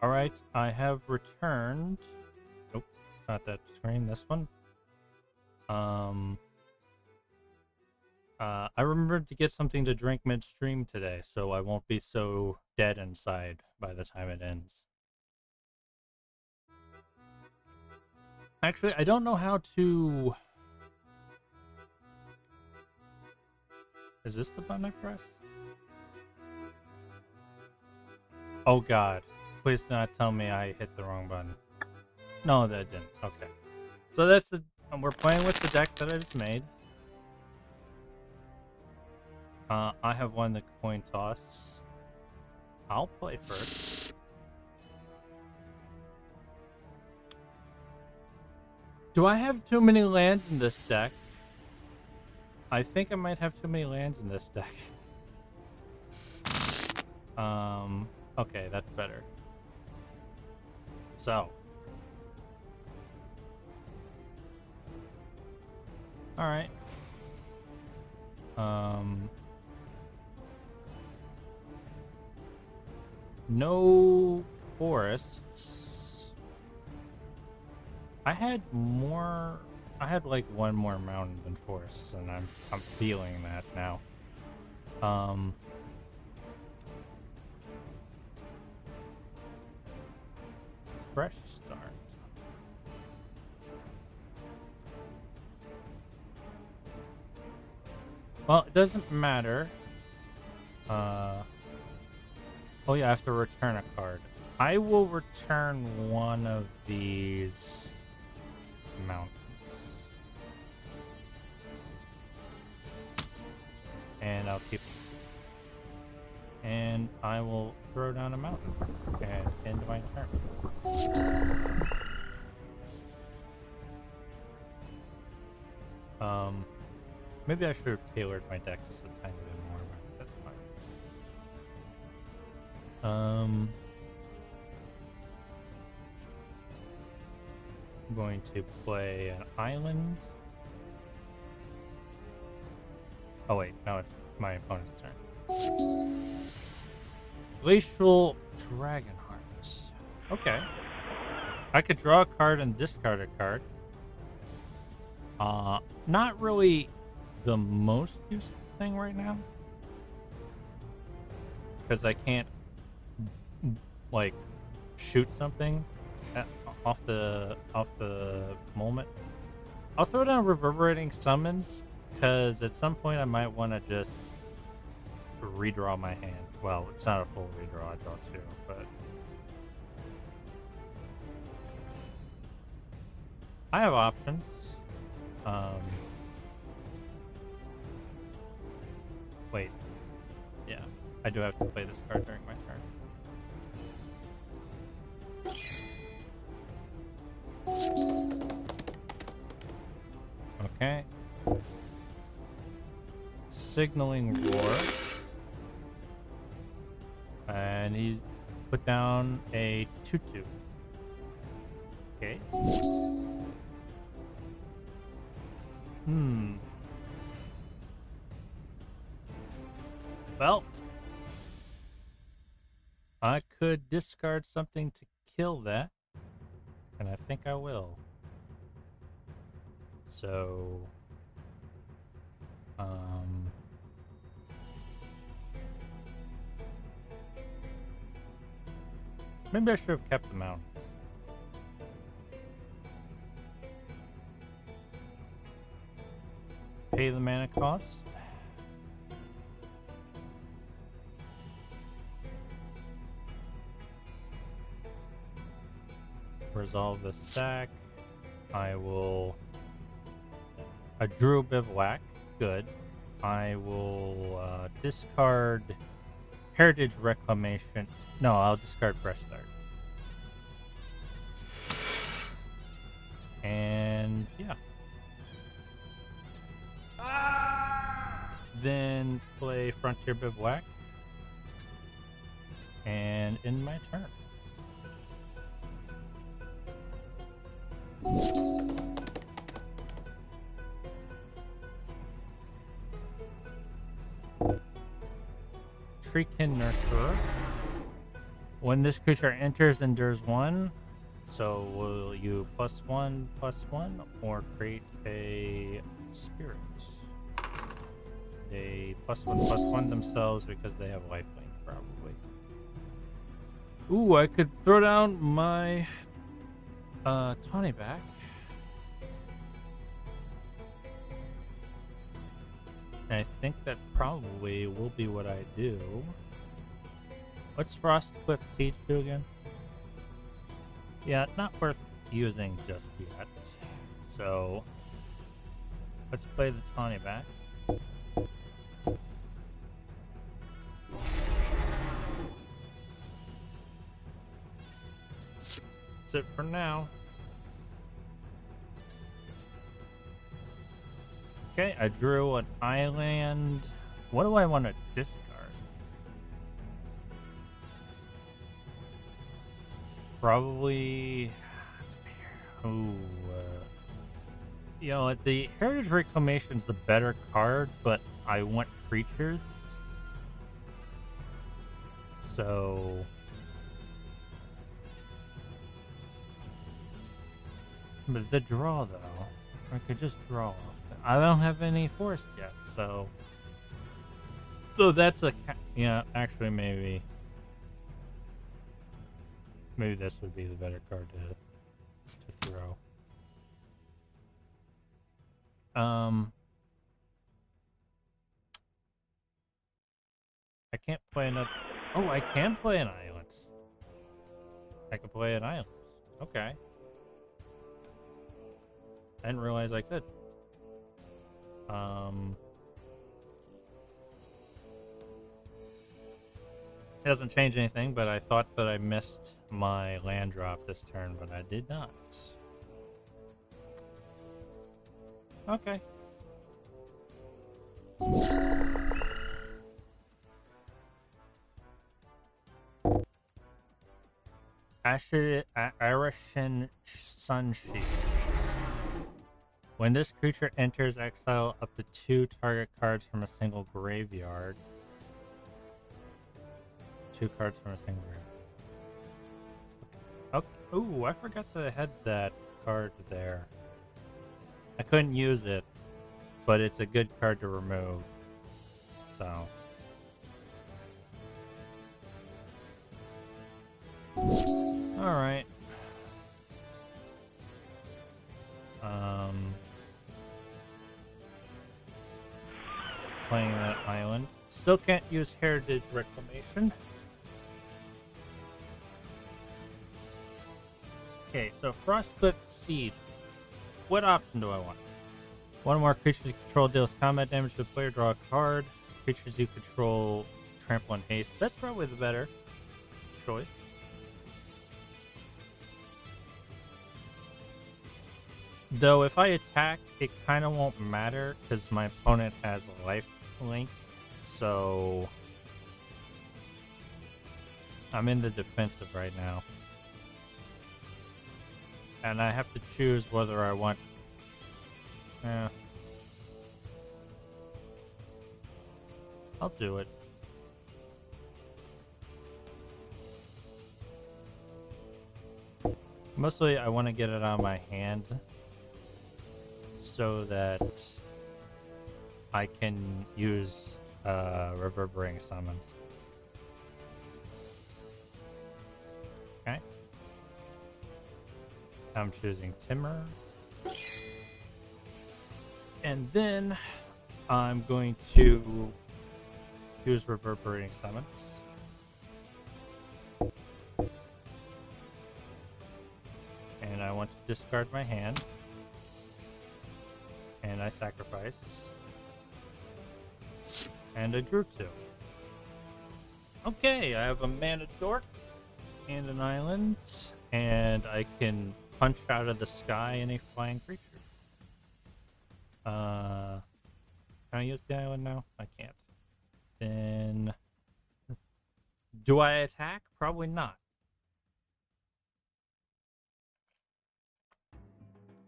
All right, I have returned. Nope, not that screen. This one. I remembered to get something to drink midstream today, so I won't be so dead inside by the time it ends. Actually, I don't know how to... Is this the button I press? Oh god. Please do not tell me I hit the wrong button. No, that didn't. Okay. So that's the... We're playing with the deck that I just made. I have won the coin toss. I'll play first. Do I have too many lands in this deck? I think I might have too many lands in this deck. Okay, that's better. So. Alright. No forests. I had like one more mountain than forests, and I'm feeling that now. Fresh start. Well, it doesn't matter. Oh yeah, I have to return a card. I will return one of these mountains. And I'll keep... And I will throw down a mountain and end my turn. Maybe I should have tailored my deck just a tiny bit more, but that's fine. I'm going to play an island. Oh wait, now it's my opponent's turn. Glacial Dragonheart. Okay. I could draw a card and discard a card. Not really the most useful thing right now, because I can't like shoot something off the moment. I'll throw down Reverberating Summons, because at some point I might want to just redraw my hand. Well, it's not a full redraw, I draw two, but I have options. Wait. Yeah, I do have to play this card during my turn. Okay. Signaling Roar. And he put down a 2/2. Okay. Well, I could discard something to kill that, and I think I will. So, maybe I should have kept the mountains. Pay the mana cost. Resolve the stack. I drew a bivouac. Good. I will discard Heritage Reclamation. No, I'll discard Fresh Start. And yeah. Then play Frontier Bivouac. And end my turn. Treekin Nurturer. When this creature enters, endures 1. So will you +1/+1 or create a spirit? a +1/+1 themselves because they have lifelink, probably. Ooh, I could throw down my Tawny back. I think that probably will be what I do. What's Frostcliff Siege do again? Yeah, not worth using just yet. So let's play the Tawny back. That's it for now. Okay, I drew an island. What do I want to discard? Probably. Ooh. You know, the Heritage Reclamation's the better card, but I want creatures. So. But the draw, though. I could just draw. I don't have any forest yet, so. So that's a. Yeah, actually, maybe. Maybe this would be the better card to throw. I can't play another. Oh, I can play an island. I can play an island. Okay. I didn't realize I could. It doesn't change anything, but I thought that I missed my land drop this turn, but I did not. Okay. Arishan Sunshield. When this creature enters exile, up to 2 target cards from a single graveyard. 2 cards from a single graveyard. Okay. Ooh, I forgot that I had that card there. I couldn't use it, but it's a good card to remove. So. Alright. Playing that island. Still can't use Heritage Reclamation. Okay, so Frostcliff Siege. What option do I want? One more creatures you control deals combat damage to the player, draw a card. Creatures you control trample and haste. That's probably the better choice. Though if I attack, it kind of won't matter because my opponent has a life link, so I'm in the defensive right now. And I have to choose whether I want... I'll do it. Mostly I want to get it out of my hand so that I can use reverberating summons. Okay. I'm choosing Timur. And then I'm going to use reverberating summons. And I want to discard my hand. And I sacrifice. And I drew 2. Okay, I have a mana dork and an island. And I can punch out of the sky any flying creatures. Can I use the island now? I can't. Then... do I attack? Probably not.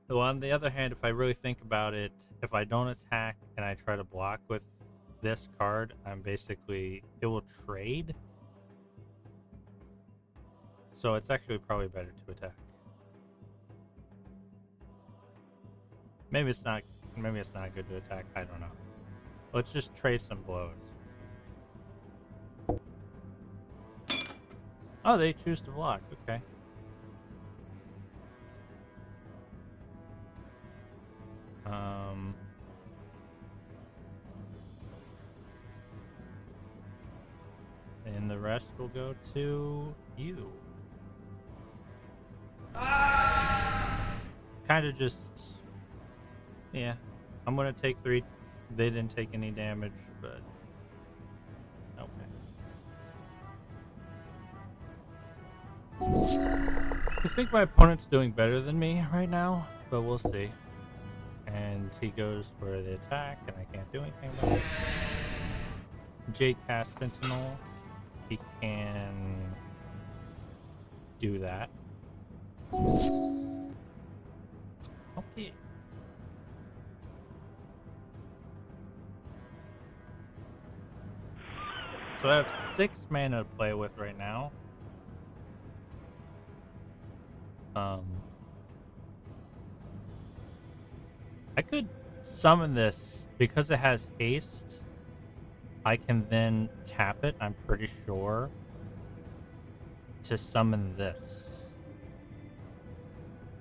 Though on the other hand, if I really think about it, if I don't attack and I try to block with this card, I'm basically... it will trade. So it's actually probably better to attack. Maybe it's not good to attack, I don't know. Let's just trade some blows. Oh, they choose to block. Okay. And the rest will go to you. Kind of just... Yeah. I'm going to take 3. They didn't take any damage, but... Okay. I think my opponent's doing better than me right now, but we'll see. And he goes for the attack, and I can't do anything about it. J cast Sentinel. He can do that. Okay. So I have 6 mana to play with right now. I could summon this because it has haste. I can then tap it, I'm pretty sure, to summon this.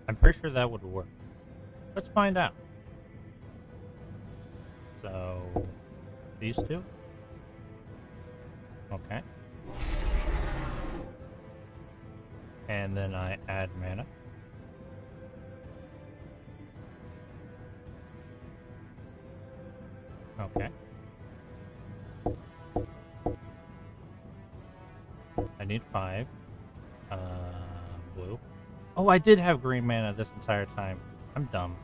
I'm pretty sure that would work. Let's find out. So, these 2? Okay. And then I add mana. Okay. I need 5. Blue. Oh, I did have green mana this entire time. I'm dumb.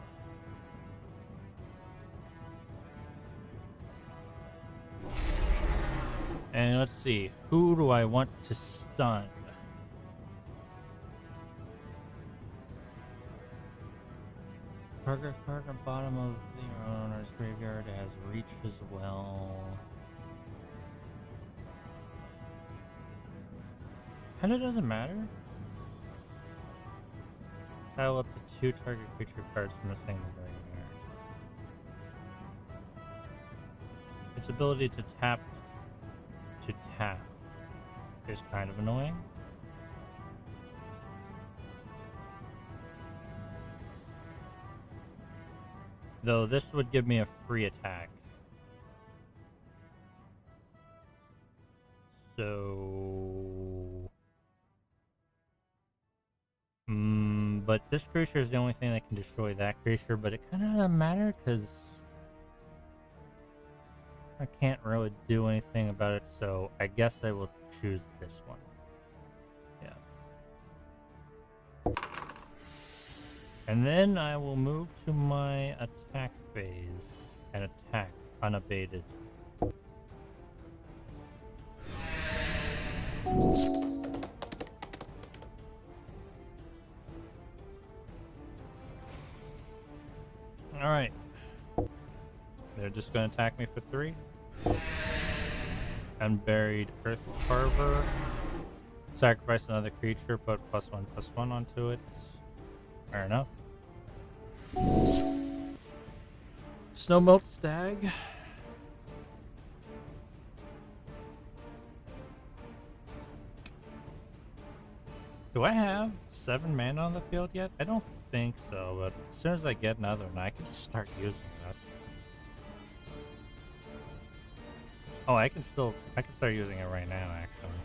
And let's see. Who do I want to stun? Target card at the bottom of the owner's graveyard has reach as well. Kinda doesn't matter. Exile up to 2 target creature cards from the same graveyard. Its ability to tap is kind of annoying. Though this would give me a free attack. So... but this creature is the only thing that can destroy that creature, but it kind of doesn't matter because I can't really do anything about it, so I guess I will choose this one. Yes. And then I will move to my attack phase and attack unabated. Alright. They're just going to attack me for 3. Unburied Earth Carver. Sacrifice another creature, put +1/+1 onto it. Fair enough. Snowmelt Stag. Do I have 7 mana on the field yet? I don't think so, but as soon as I get another one, I can just start using this. Oh, I can start using it right now, actually.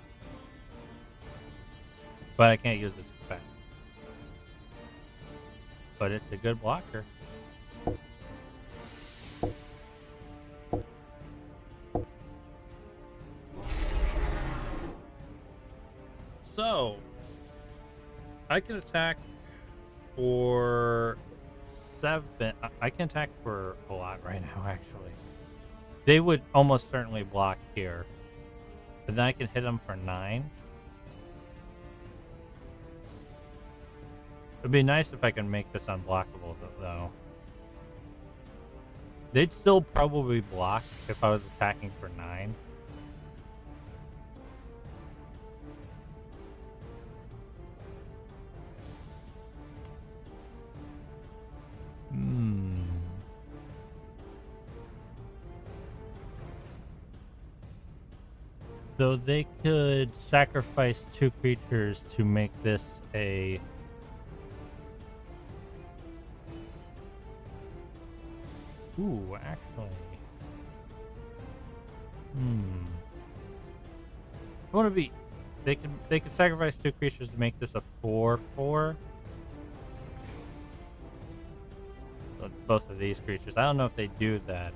But I can't use its effect. But it's a good blocker. So, I can attack for 7. I can attack for a lot right now, actually. They would almost certainly block here. But then I can hit them for 9. It'd be nice if I can make this unblockable, though. They'd still probably block if I was attacking for 9. Though they could sacrifice 2 creatures to make this a... Ooh, actually... I want to be... They could sacrifice 2 creatures to make this a 4/4. Both of these creatures. I don't know if they do that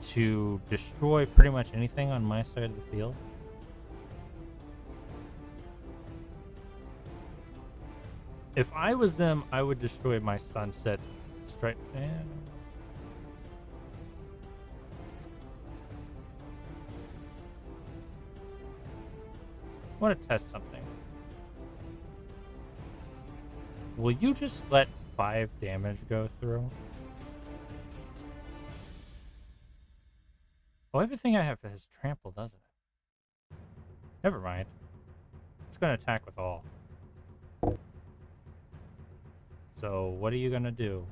to destroy pretty much anything on my side of the field. If I was them, I would destroy my Sunset Strike. I want to test something. Will you just let 5 damage go through? Well, everything I have has trample, doesn't it? Never mind. It's going to attack with all. So, what are you going to do?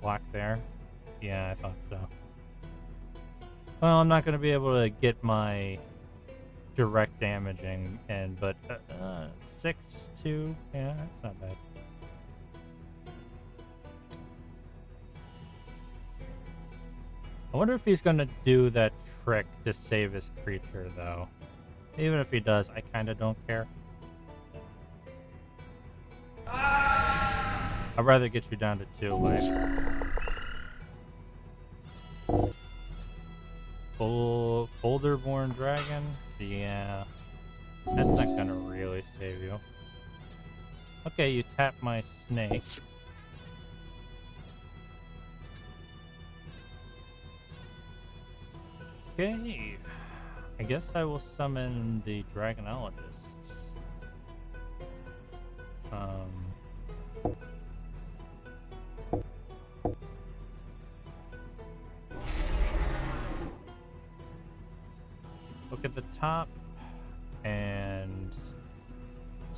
Block there? Yeah, I thought so. Well, I'm not going to be able to get my direct damaging, but 6/2, yeah, that's not bad. I wonder if he's going to do that trick to save his creature, though. Even if he does, I kind of don't care. I'd rather get you down to 2 life. Boulderborn Dragon? Yeah. That's not going to really save you. Okay, you tap my snake. Okay, I guess I will summon the Dragonologists. Look at the top, and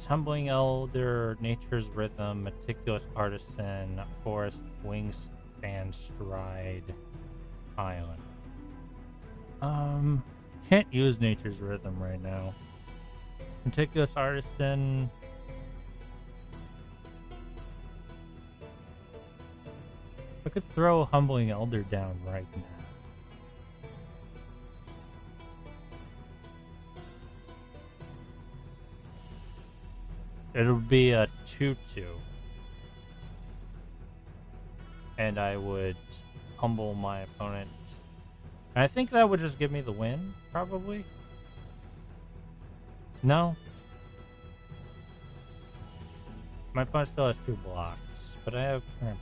Tumbling Elder, Nature's Rhythm, Meticulous Artisan, Forest, Wingspan Stride, Island. Can't use Nature's Rhythm right now. Meticulous Artisan. I could throw Humbling Elder down right now. It would be a 2/2. And I would humble my opponent. I think that would just give me the win, probably. No. My opponent still has 2 blocks, but I have trample.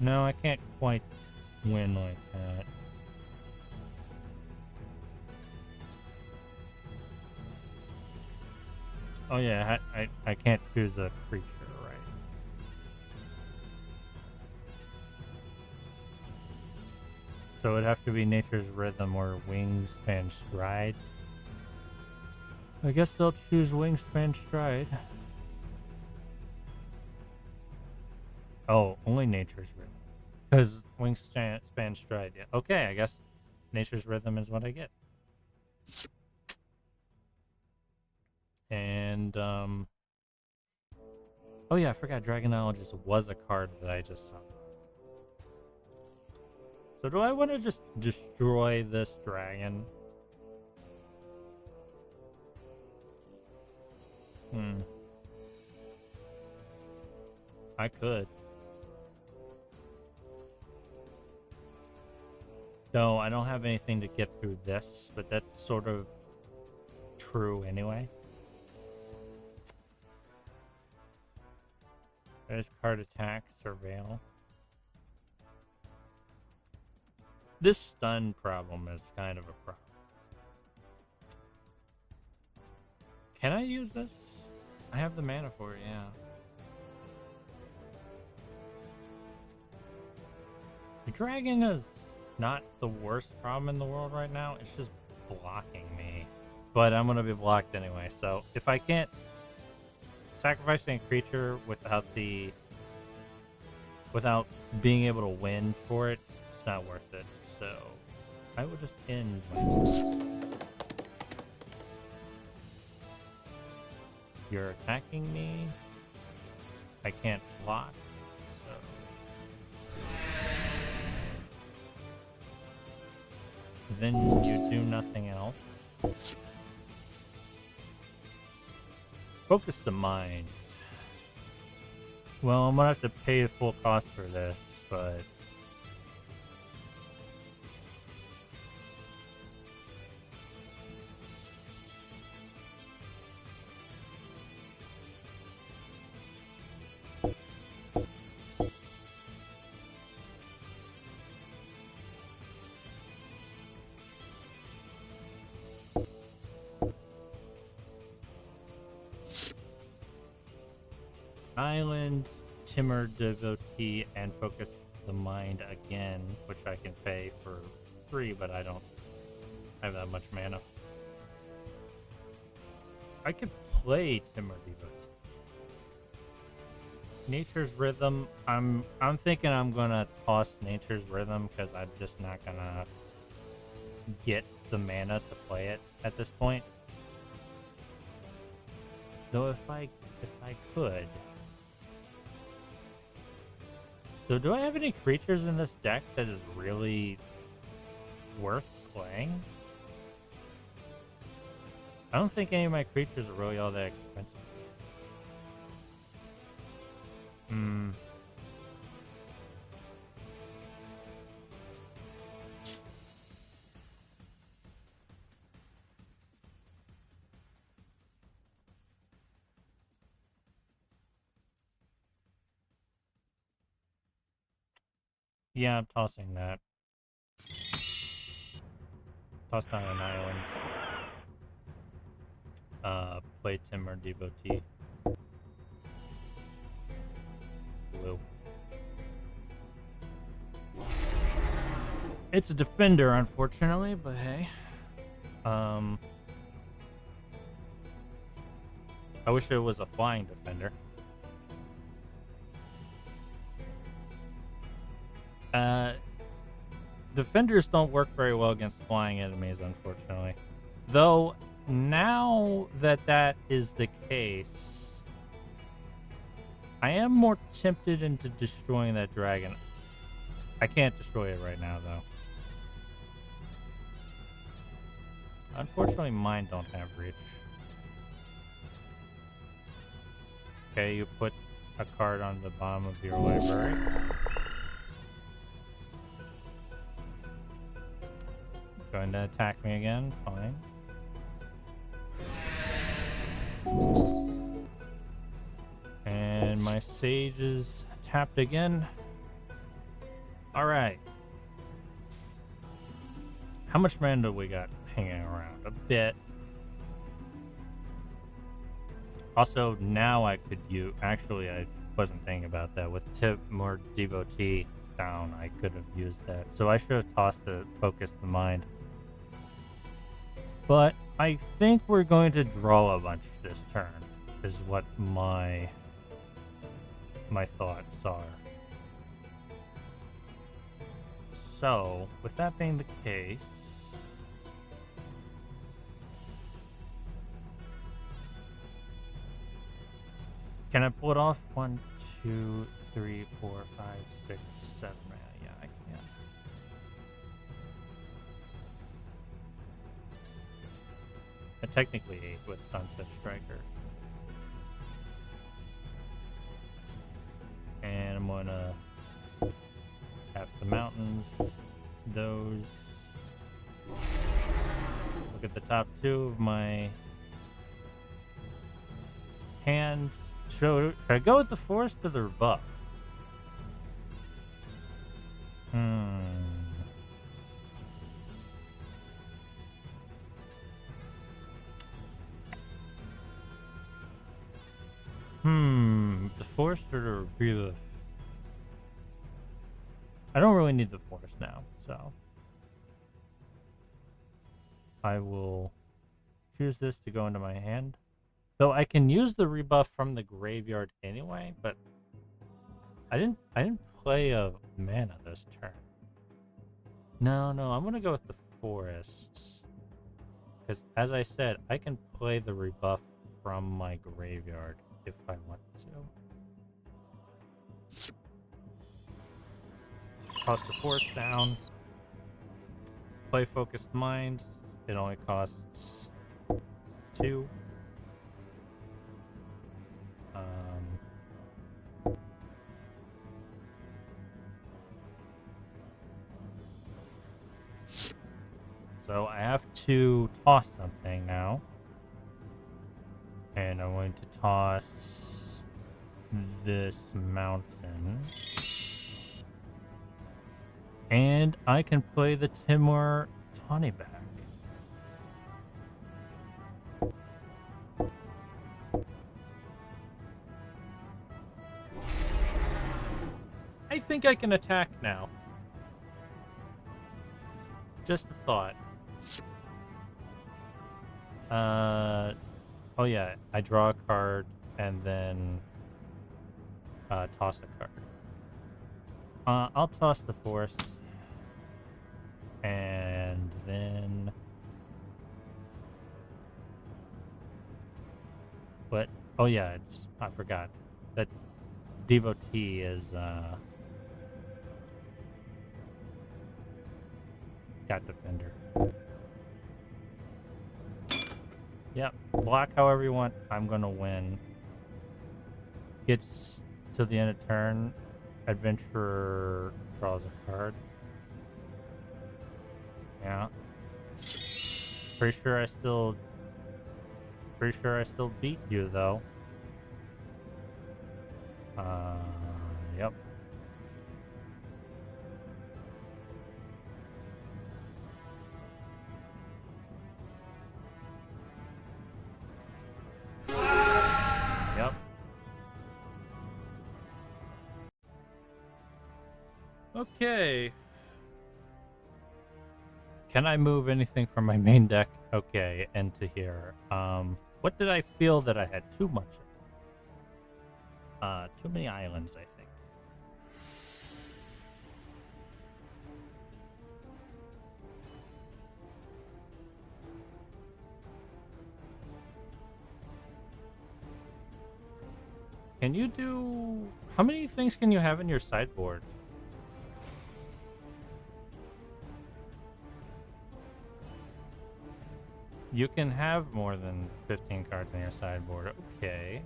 No, I can't quite win like that. Oh yeah, I can't choose a creature, right? So it'd have to be Nature's Rhythm or Wingspan Stride. I guess they'll choose Wingspan Stride. Oh, only Nature's Rhythm. Because Wingspan Stride, yeah. Okay, I guess Nature's Rhythm is what I get. And, oh yeah, I forgot Dragonologist was a card that I just saw. So do I want to just destroy this dragon? I could. No, I don't have anything to get through this, but that's sort of true anyway. There's card attack, surveil. This stun problem is kind of a problem. Can I use this? I have the mana for it, yeah. The dragon is not the worst problem in the world right now. It's just blocking me. But I'm going to be blocked anyway, so if I can't sacrifice a creature without the without being able to win for it, it's not worth it. So I will just end my... You're attacking me. I can't block, so... Then you do nothing else. Focus the mind. Well, I'm gonna have to pay the full cost for this, but... Island, Timur Devotee, and Focus the Mind again, which I can pay for free, but I don't have that much mana. I could play Timur Devotee. Nature's Rhythm, I'm thinking I'm gonna toss Nature's Rhythm because I'm just not gonna get the mana to play it at this point. Though if I could. So do I have any creatures in this deck that is really worth playing? I don't think any of my creatures are really all that expensive. Yeah, I'm tossing that. Toss down an island. Play Timur Devotee. Blue. It's a defender, unfortunately, but hey. I wish it was a flying defender. Defenders don't work very well against flying enemies, unfortunately. Though, now that that is the case, I am more tempted into destroying that dragon. I can't destroy it right now, though. Unfortunately, mine don't have reach. Okay, you put a card on the bottom of your library. Going to attack me again, fine. And my sage is tapped again. Alright. How much mana do we got hanging around? A bit. Also, now I could use... Actually, I wasn't thinking about that. With Timur Devotee down, I could have used that. So I should have tossed the Focus the Mind. But I think we're going to draw a bunch this turn, is what my thoughts are. So, with that being the case, can I pull it off? 1, 2, 3, 4, 5, 6, 7. Yeah, I can. Technically 8 with Sunset Striker. And I'm gonna tap the mountains. Those. Look at the top 2 of my hand. Should I go with the forest or the rebuff? The forest or the rebuff? I don't really need the forest now, so I will choose this to go into my hand. Though I can use the rebuff from the graveyard anyway, but I didn't play a mana this turn. No, I'm gonna go with the forests. Because, as I said, I can play the rebuff from my graveyard if I want to. Toss the forest down. Play Focused Mind. It only costs 2. So I have to toss something now. And I'm going to toss this mountain. And I can play the Timur Tawny back. I think I can attack now. Just a thought. Oh yeah, I draw a card and then toss a card. I'll toss the forest. And then... What? Oh yeah, I forgot. That Devotee is, got Defender. Yep, block however you want. I'm gonna win. Gets to the end of turn. Adventurer draws a card. Yeah. Pretty sure I still beat you though. Yep. Yep. Okay. Can I move anything from my main deck? Okay, into here. What did I feel that I had too much of? Too many islands, I think. Can you do... How many things can you have in your sideboard? You can have more than 15 cards in your sideboard. Okay.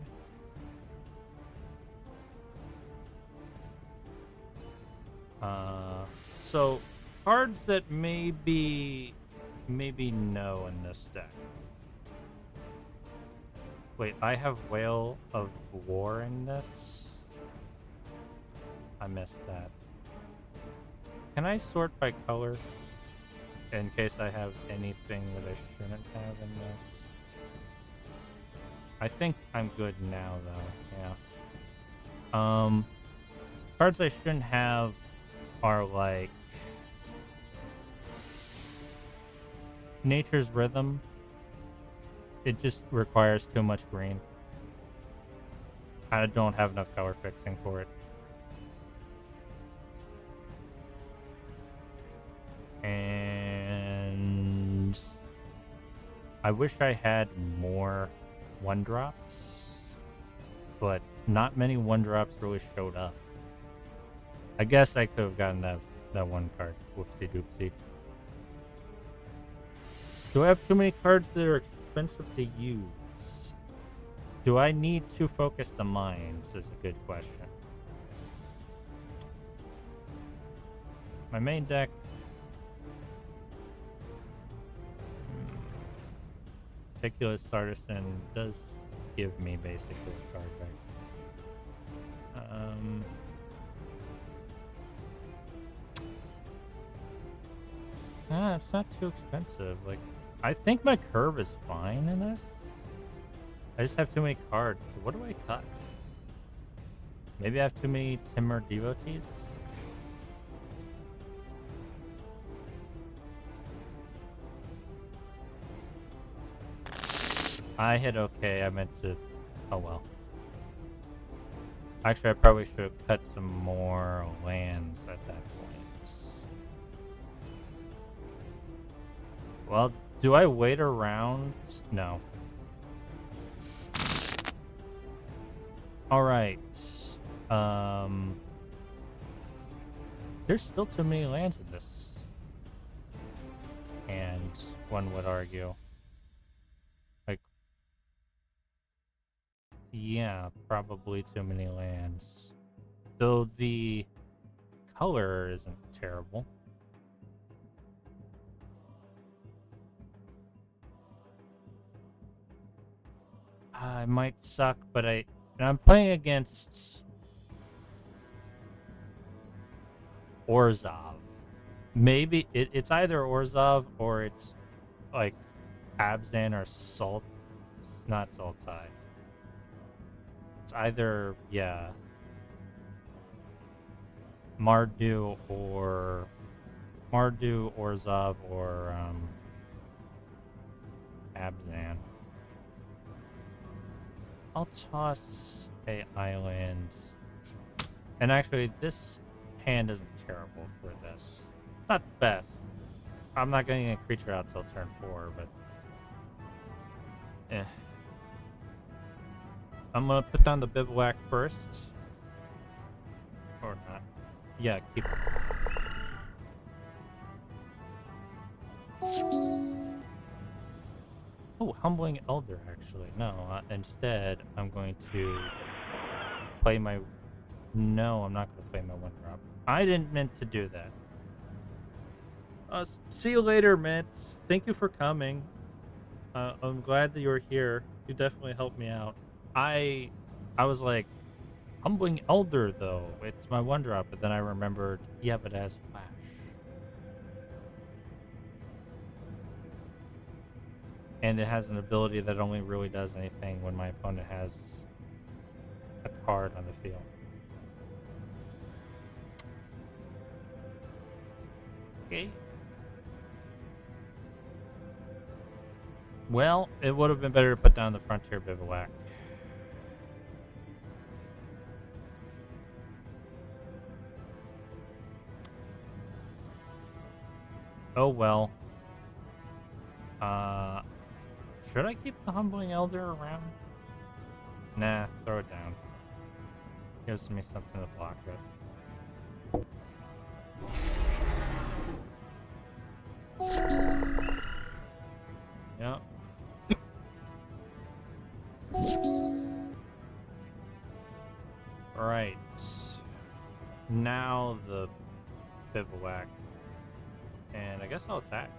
So cards that maybe no in this deck. Wait, I have Whale of War in this? I missed that. Can I sort by color? In case I have anything that I shouldn't have in this. I think I'm good now, though. Yeah. Cards I shouldn't have are like Nature's Rhythm. It just requires too much green. I don't have enough color fixing for it. And I wish I had more 1-drops, but not many 1-drops really showed up. I guess I could have gotten that one card. Whoopsie doopsie. Do I have too many cards that are expensive to use? Do I need to focus the minds is a good question. My main deck. Meticulous Artisan does give me basically a card back. It's not too expensive. Like, I think my curve is fine in this. I just have too many cards. So what do I cut? Maybe I have too many Timur Devotees? I hit okay. I meant to... Oh well. Actually, I probably should have cut some more lands at that point. Well, do I wait around? No. Alright. There's still too many lands in this. And one would argue. Like, yeah, probably too many lands. Though the color isn't terrible. It might suck, but I'm playing against Orzhov. Maybe it's either Orzhov or it's like Abzan or Salt. It's not Sultai. It's either, yeah, Mardu, Orzhov, or Abzan. I'll toss a island. And actually, this hand isn't terrible for this. It's not the best. I'm not getting a creature out till turn 4, but I'm gonna put down the bivouac first. Or not. Yeah, keep it. Oh, Humbling Elder, actually. No, instead, I'm going to play my... No, I'm not going to play my 1-drop. I didn't meant to do that. See you later, Mint. Thank you for coming. I'm glad that you're here. You definitely helped me out. I was like, Humbling Elder, though. It's my 1-drop, but then I remembered, yeah, but it has Flash. And it has an ability that only really does anything when my opponent has a card on the field. Okay. Well, it would have been better to put down the Frontier Bivouac. Oh well. Should I keep the Humbling Elder around? Nah, throw it down. Gives me something to block with. Yep. Alright. Now the Bivouac. And I guess I'll attack.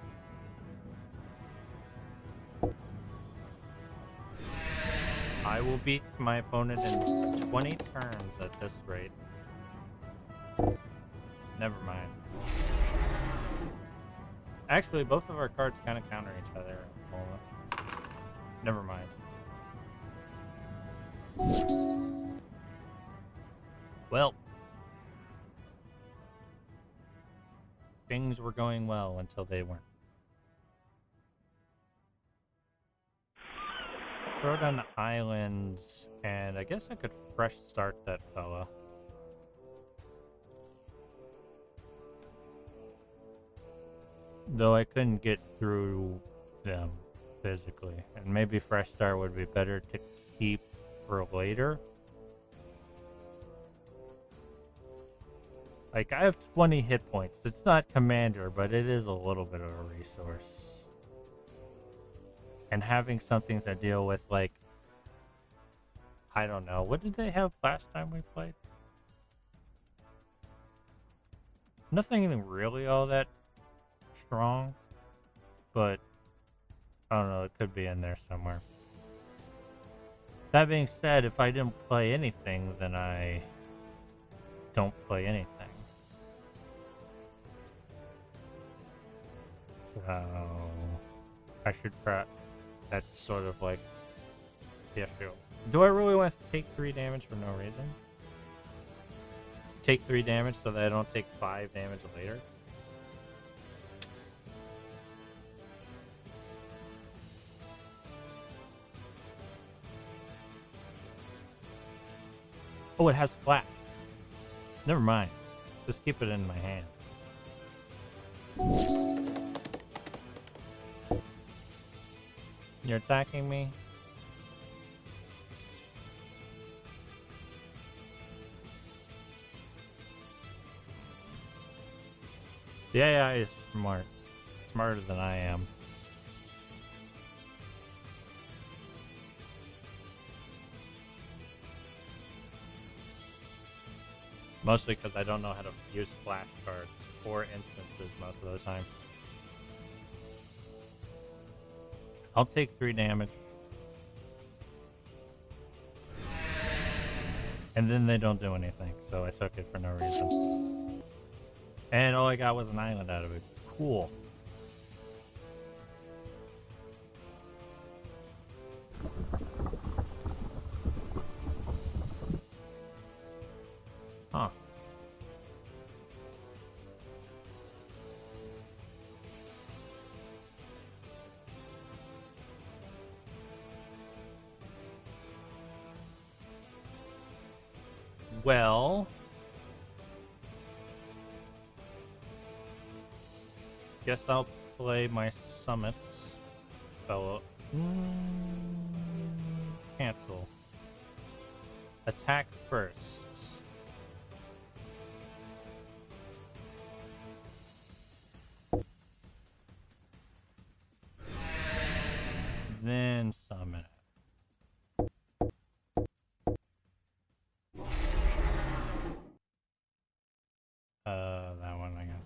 I will beat my opponent in 20 turns at this rate. Never mind. Actually, both of our cards kind of counter each other at the moment. Never mind. Well. Things were going well until they weren't. Throw down islands, and I guess I could fresh start that fella. Though I couldn't get through them physically. And maybe fresh start would be better to keep for later. Like, I have 20 hit points. It's not commander, but it is a little bit of a resource. And having something to deal with, like, I don't know. What did they have last time we played? Nothing even really all that strong, but I don't know. It could be in there somewhere. That being said, if I didn't play anything, then I don't play anything. So I should prep. That's sort of like the issue. Do I really want to take 3 damage for no reason? Take 3 damage so that I don't take 5 damage later? Oh, it has flash. Never mind. Just keep it in my hand. You're attacking me? The AI is smart. Smarter than I am. Mostly because I don't know how to use flashcards or instances most of the time. I'll take 3 damage. And then they don't do anything, so I took it for no reason. And all I got was an island out of it. Cool. Huh. Well, guess I'll play my summit fellow. Cancel. Attack first. Then summon it. That one, I guess.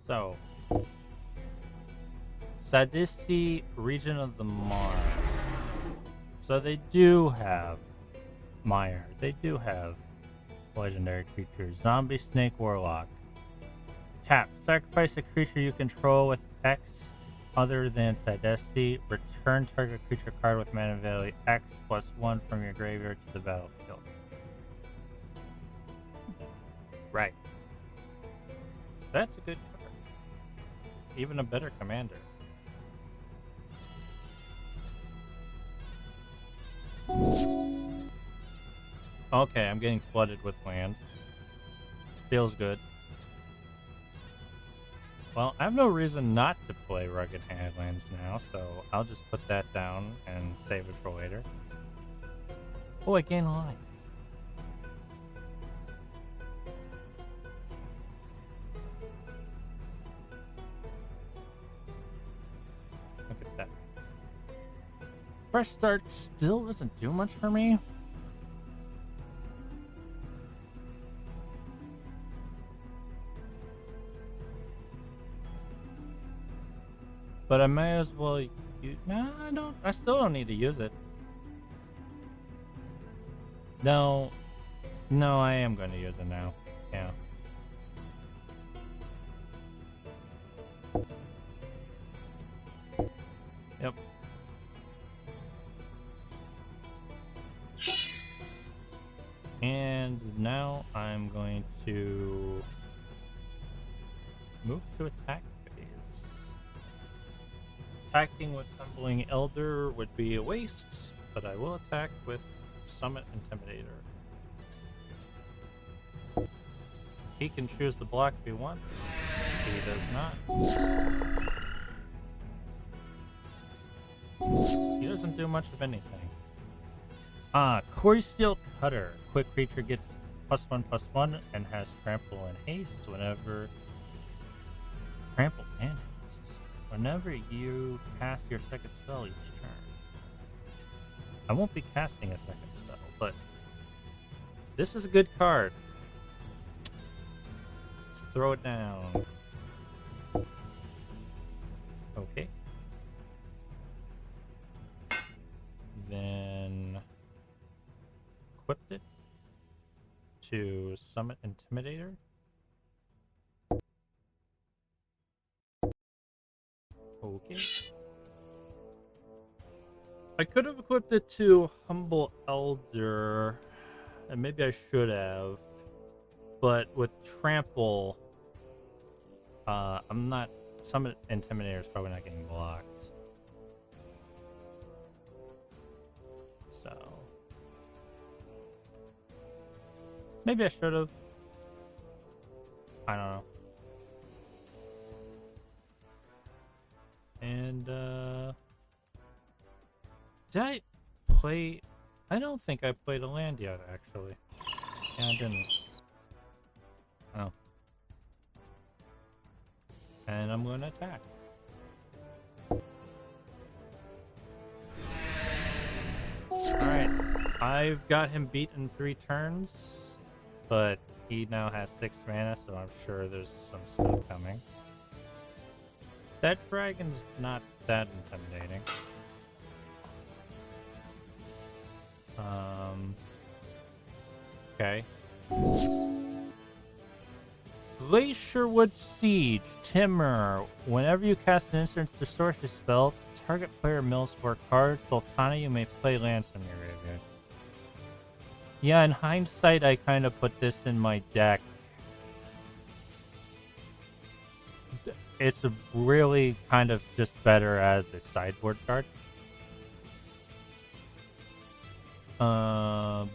So, Sadisty, region of the Mar. So they do have Mire. They do have legendary creatures. Zombie, Snake, Warlock. Tap. Sacrifice a creature you control with X other than Sadisty. Return target creature card with mana value X+1 from your graveyard to the battlefield. Right. That's a good card. Even a better commander. Okay, I'm getting flooded with lands. Feels good. Well, I have no reason not to play Rugged Highlands now, so I'll just put that down and save it for later. Oh, I gain life. Look at that. Fresh Start still doesn't do much for me. But I may as well use... No, I don't. I still don't need to use it. No. No, I am going to use it now. Yeah. Yep. And now I'm going to move to attack phase. Attacking with Humbling Elder would be a waste, but I will attack with Summit Intimidator. He can choose the block if he wants. He does not. He doesn't do much of anything. Core Steel Cutter. Quick creature gets +1/+1 and has trample and haste whenever... Trample and haste. Whenever you cast your second spell each turn. I won't be casting a second spell, but this is a good card. Let's throw it down. Okay. Then equipped it to Summit Intimidator. Okay. I could have equipped it to Humble Elder, and maybe I should have, but with Trample, I'm not Summit Intimidator is probably not getting blocked. So maybe I should have. I don't know. And did I play? I don't think I played a land yet, actually. Yeah, I didn't. Oh. And I'm going to attack. Alright. I've got him beat in 3 turns, but he now has 6 mana, so I'm sure there's some stuff coming. That dragon's not that intimidating. Okay. Glacierwood Siege. Timur. Whenever you cast an instant distortion spell, target player mills 4 cards. Sultana, you may play lands from your graveyard. Yeah, in hindsight, I kind of put this in my deck. It's really kind of just better as a sideboard card.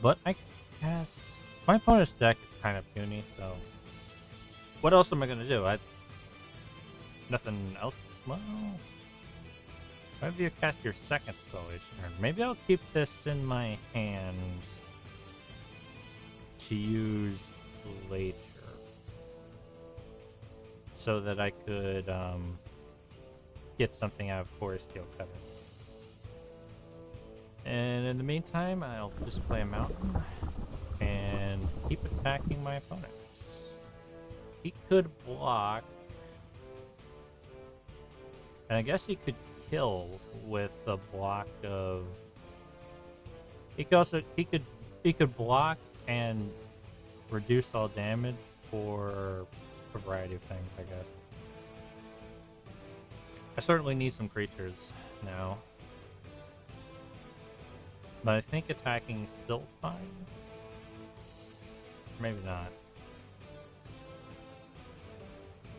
But I guess my opponent's deck is kind of puny, so what else am I gonna do? Nothing else. Well, maybe you cast your second spell each turn. Maybe I'll keep this in my hand to use later, so that I could get something out of Core Steel Cutter. And in the meantime, I'll just play a mountain and keep attacking my opponent. He could block, and I guess he could kill with a block of. He could block and reduce all damage for a variety of things, I guess. I certainly need some creatures now. But I think attacking is still fine. Maybe not.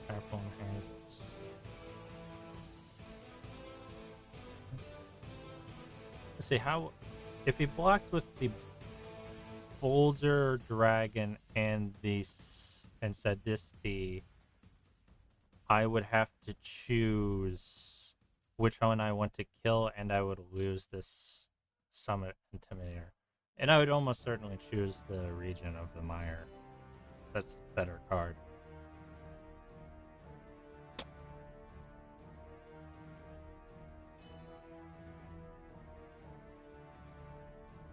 Purple and haste. Let's see how. If he blocked with the Boulder Dragon and the Sadisty, I would have to choose which one I want to kill, and I would lose this Summit Intimidator. And I would almost certainly choose the Region of the Mire. That's the better card.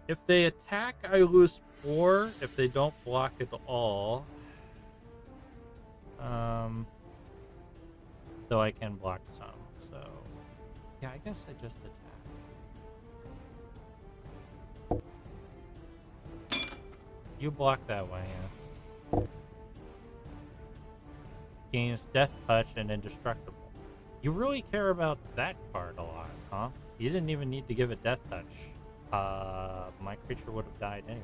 If they attack, I lose 4. If they don't block at all, though I can block some, so yeah, I guess I just attack. You block that way, yeah. Gains Death Touch and Indestructible. You really care about that card a lot, huh? You didn't even need to give it Death Touch. My creature would have died anyway.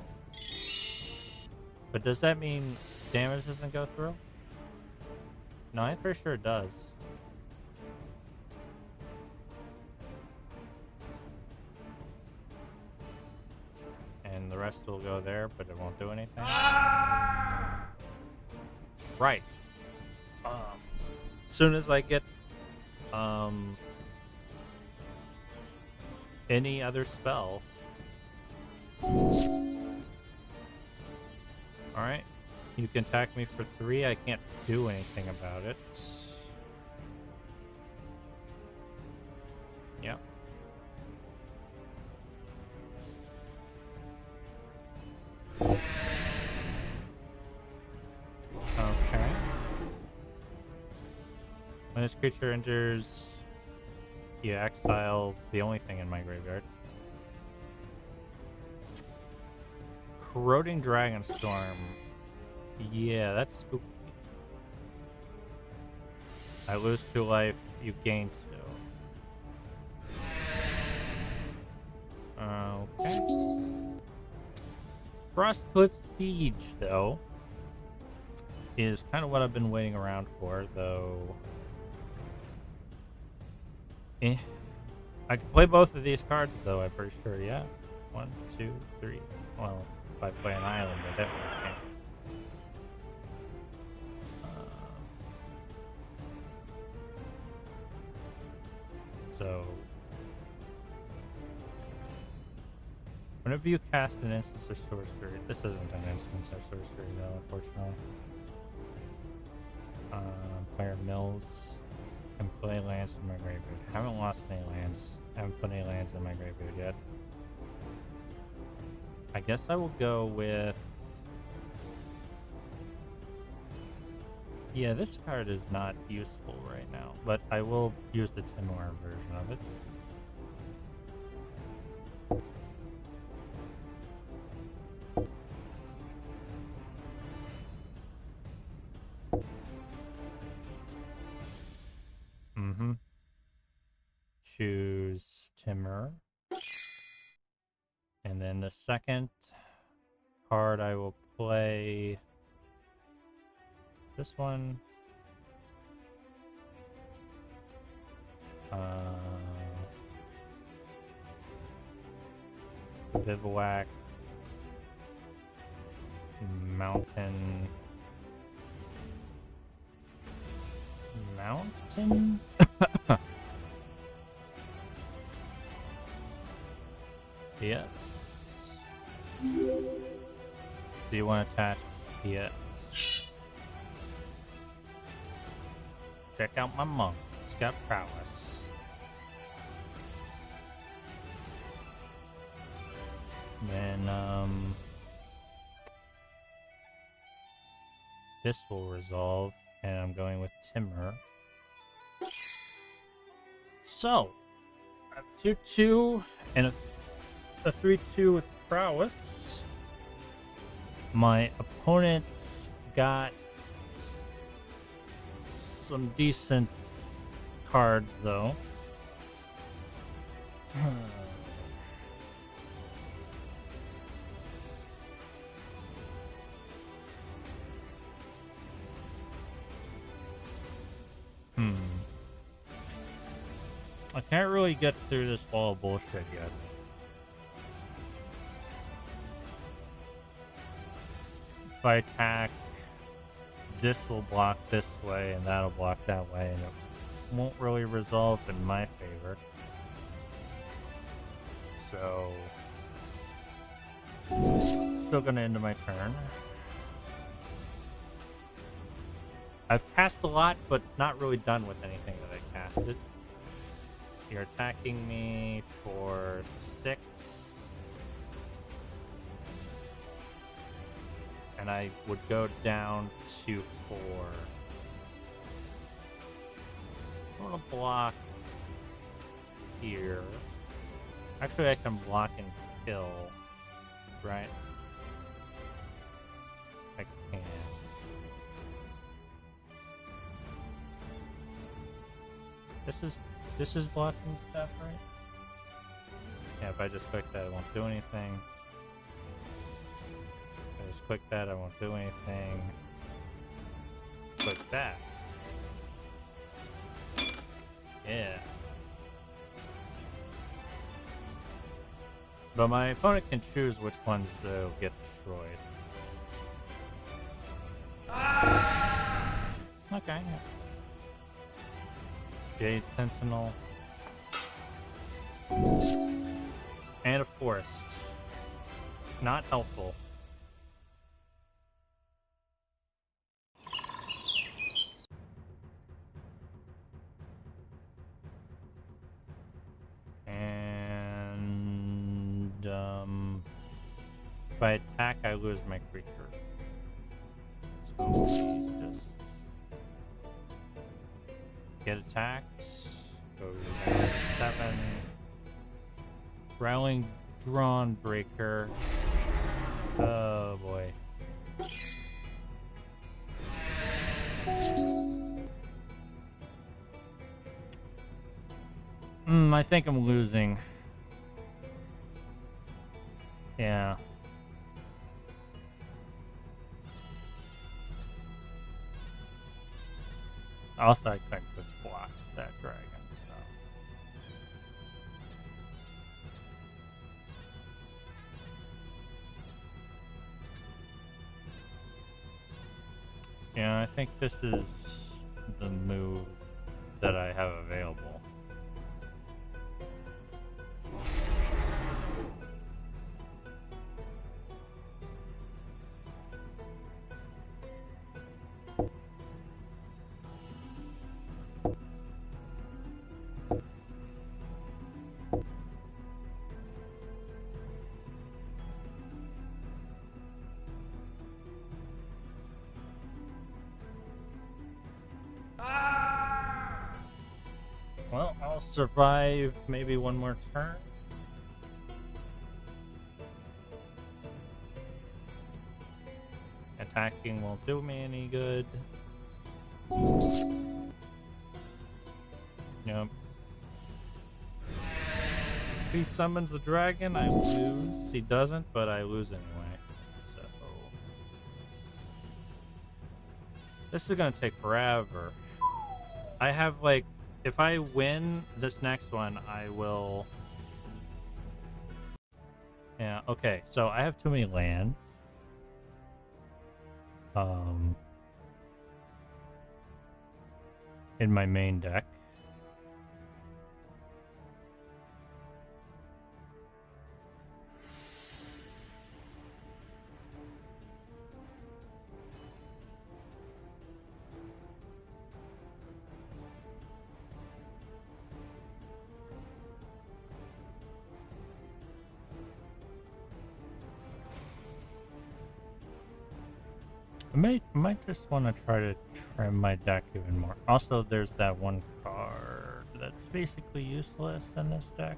But does that mean damage doesn't go through? No, I'm pretty sure it does. And the rest will go there, but it won't do anything. Right. As soon as I get any other spell. Alright. You can attack me for 3. I can't do anything about it. Yep. Okay. When this creature enters, you exile the only thing in my graveyard. Corroding Dragonstorm. Yeah, that's spooky. I lose 2 life, you gain 2. Okay. Frostcliff Siege, though, is kind of what I've been waiting arough for, though Eh. I can play both of these cards, though, I'm pretty sure, yeah. 1, 2, 3. Well, if I play an island, I definitely can. So, whenever you cast an instance or sorcery, this isn't an instance or sorcery, though, unfortunately. Player mills can play lands from my graveyard. Haven't lost any lands. Haven't put any lands in my graveyard yet. I guess I will go with... Yeah, this card is not useful right now, but I will use the Timor version of it. Choose Timor. And then the second card I will play... This one... Bivouac... Mountain... Mountain? Yes. Do you want to attach? Yes. Check out my monk. It's got prowess. Then, this will resolve, and I'm going with Timur. So, I have 2/2 and a 3/2 with prowess. My opponent's got some decent cards, though. I can't really get through this wall of bullshit yet. If I attack, this will block this way and that'll block that way, and it won't really resolve in my favor. So, still gonna end my turn. I've cast a lot, but not really done with anything that I casted. You're attacking me for 6. And I would go down to 4. I'm gonna block here. Actually, I can block and kill, right? I can. This is blocking stuff, right? Yeah, if I just click that, it won't do anything. If I just click that, I won't do anything. Click that. Yeah. But my opponent can choose which ones they'll get destroyed. Okay. Jade Sentinel. And a forest. Not helpful. And if I attack, I lose my creature. So just get attacked. Go down to 7. Growling Drawn Breaker. Oh boy. I think I'm losing. Yeah. Also, I couldn't just block that dragon, so. Yeah, I think this is the move that I have available. Well, I'll survive maybe one more turn. Attacking won't do me any good. Yep. If he summons a dragon, I lose. He doesn't, but I lose anyway. So this is gonna take forever. I have like, if I win this next one, I will. Yeah. Okay. So I have too many land. In my main deck. I might just want to try to trim my deck even more. Also, there's that one card that's basically useless in this deck.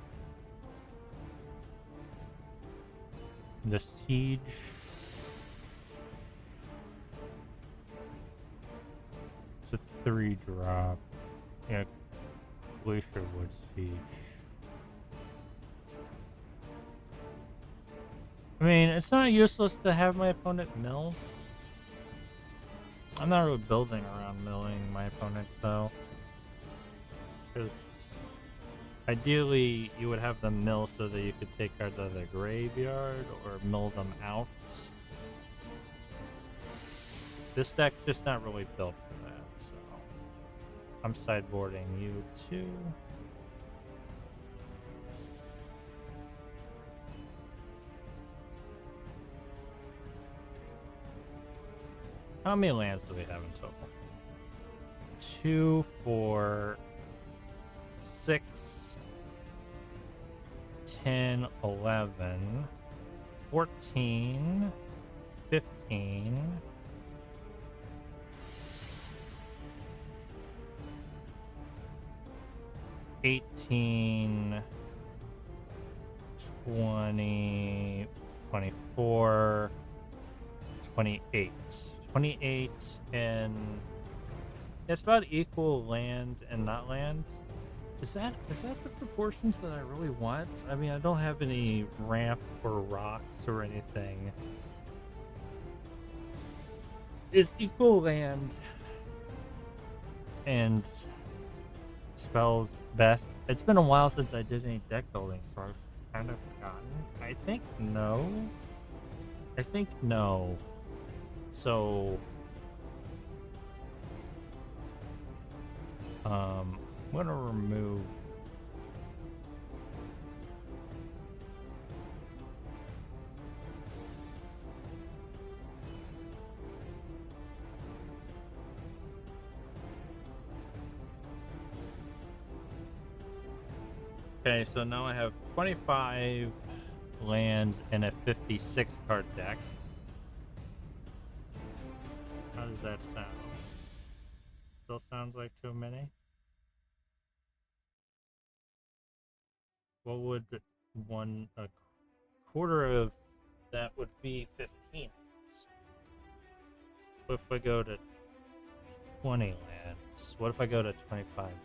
The Siege. It's a 3-drop. Yeah, Glacier Wood Siege. I mean, it's not useless to have my opponent mill. I'm not really building around milling my opponent, though. Because ideally, you would have them mill so that you could take cards out of the graveyard or mill them out. This deck's just not really built for that, so I'm sideboarding you too. How many lands do we have in total? 2, 4, 6, 10, 11, 14, 15, 18, 20, 24, 28. 28 and it's about equal land and not land. Is that the proportions that I really want? I mean, I don't have any ramp or rocks or anything. Is equal land and spells best? It's been a while since I did any deck building, so I've kind of forgotten. I think no. So, I'm gonna remove. Okay, so now I have 25 lands in a 56 card deck. How does that sound? Still sounds like too many? What would a quarter of that would be 15? What if I go to 20 lands? What if I go to 25 lands?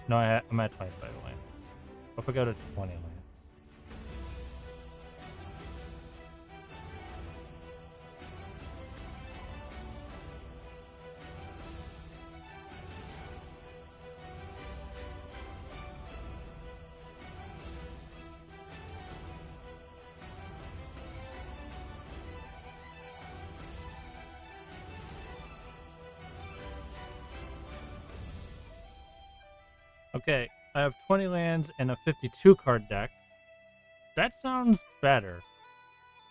No, I'm at 25 lands. What if I go to 20 lands? Okay, I have 20 lands and a 52 card deck. That sounds better.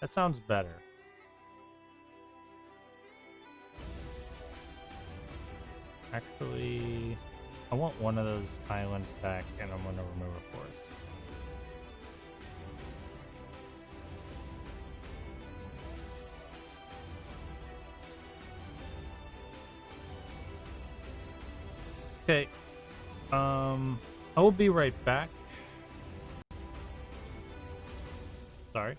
That sounds better. Actually, I want one of those islands back, and I'm going to remove a forest. Okay. I will be right back. Sorry.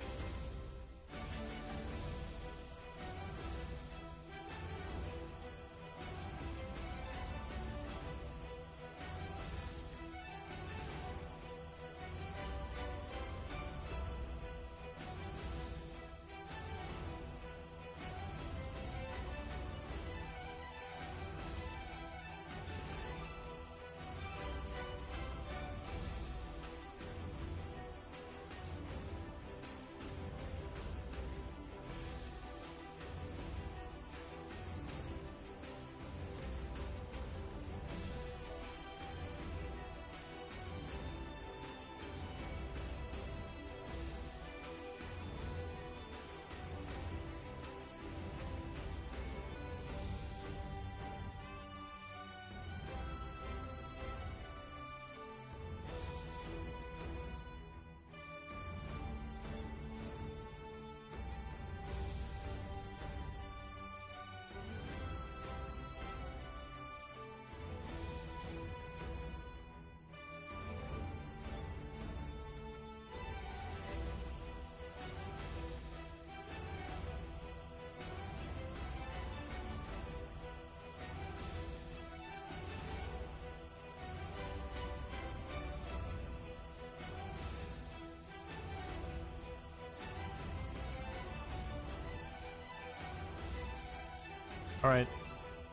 All right.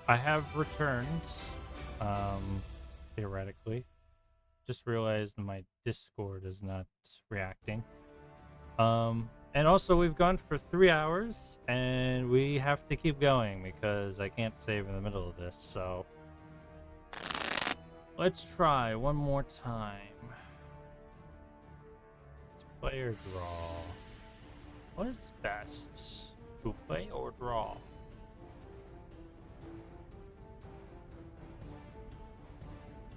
I have returned, theoretically. Just realized my Discord is not reacting. And also we've gone for 3 hours, and we have to keep going because I can't save in the middle of this, so... Let's try one more time. Let's play or draw. What is best? To play or draw?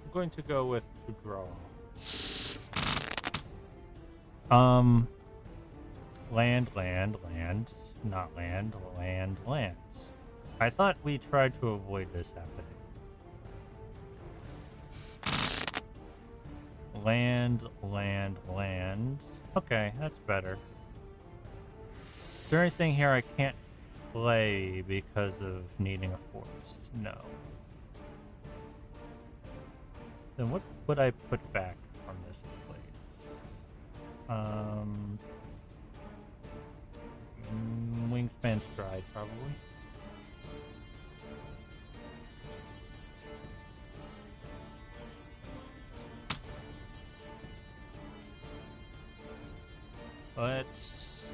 I'm going to go with to draw. Land, not land, land. I thought we tried to avoid this happening. Land. Okay, that's better. Is there anything here I can't play because of needing a forest? No. Then what would I put back from this place? Wingspan Stride, probably. Let's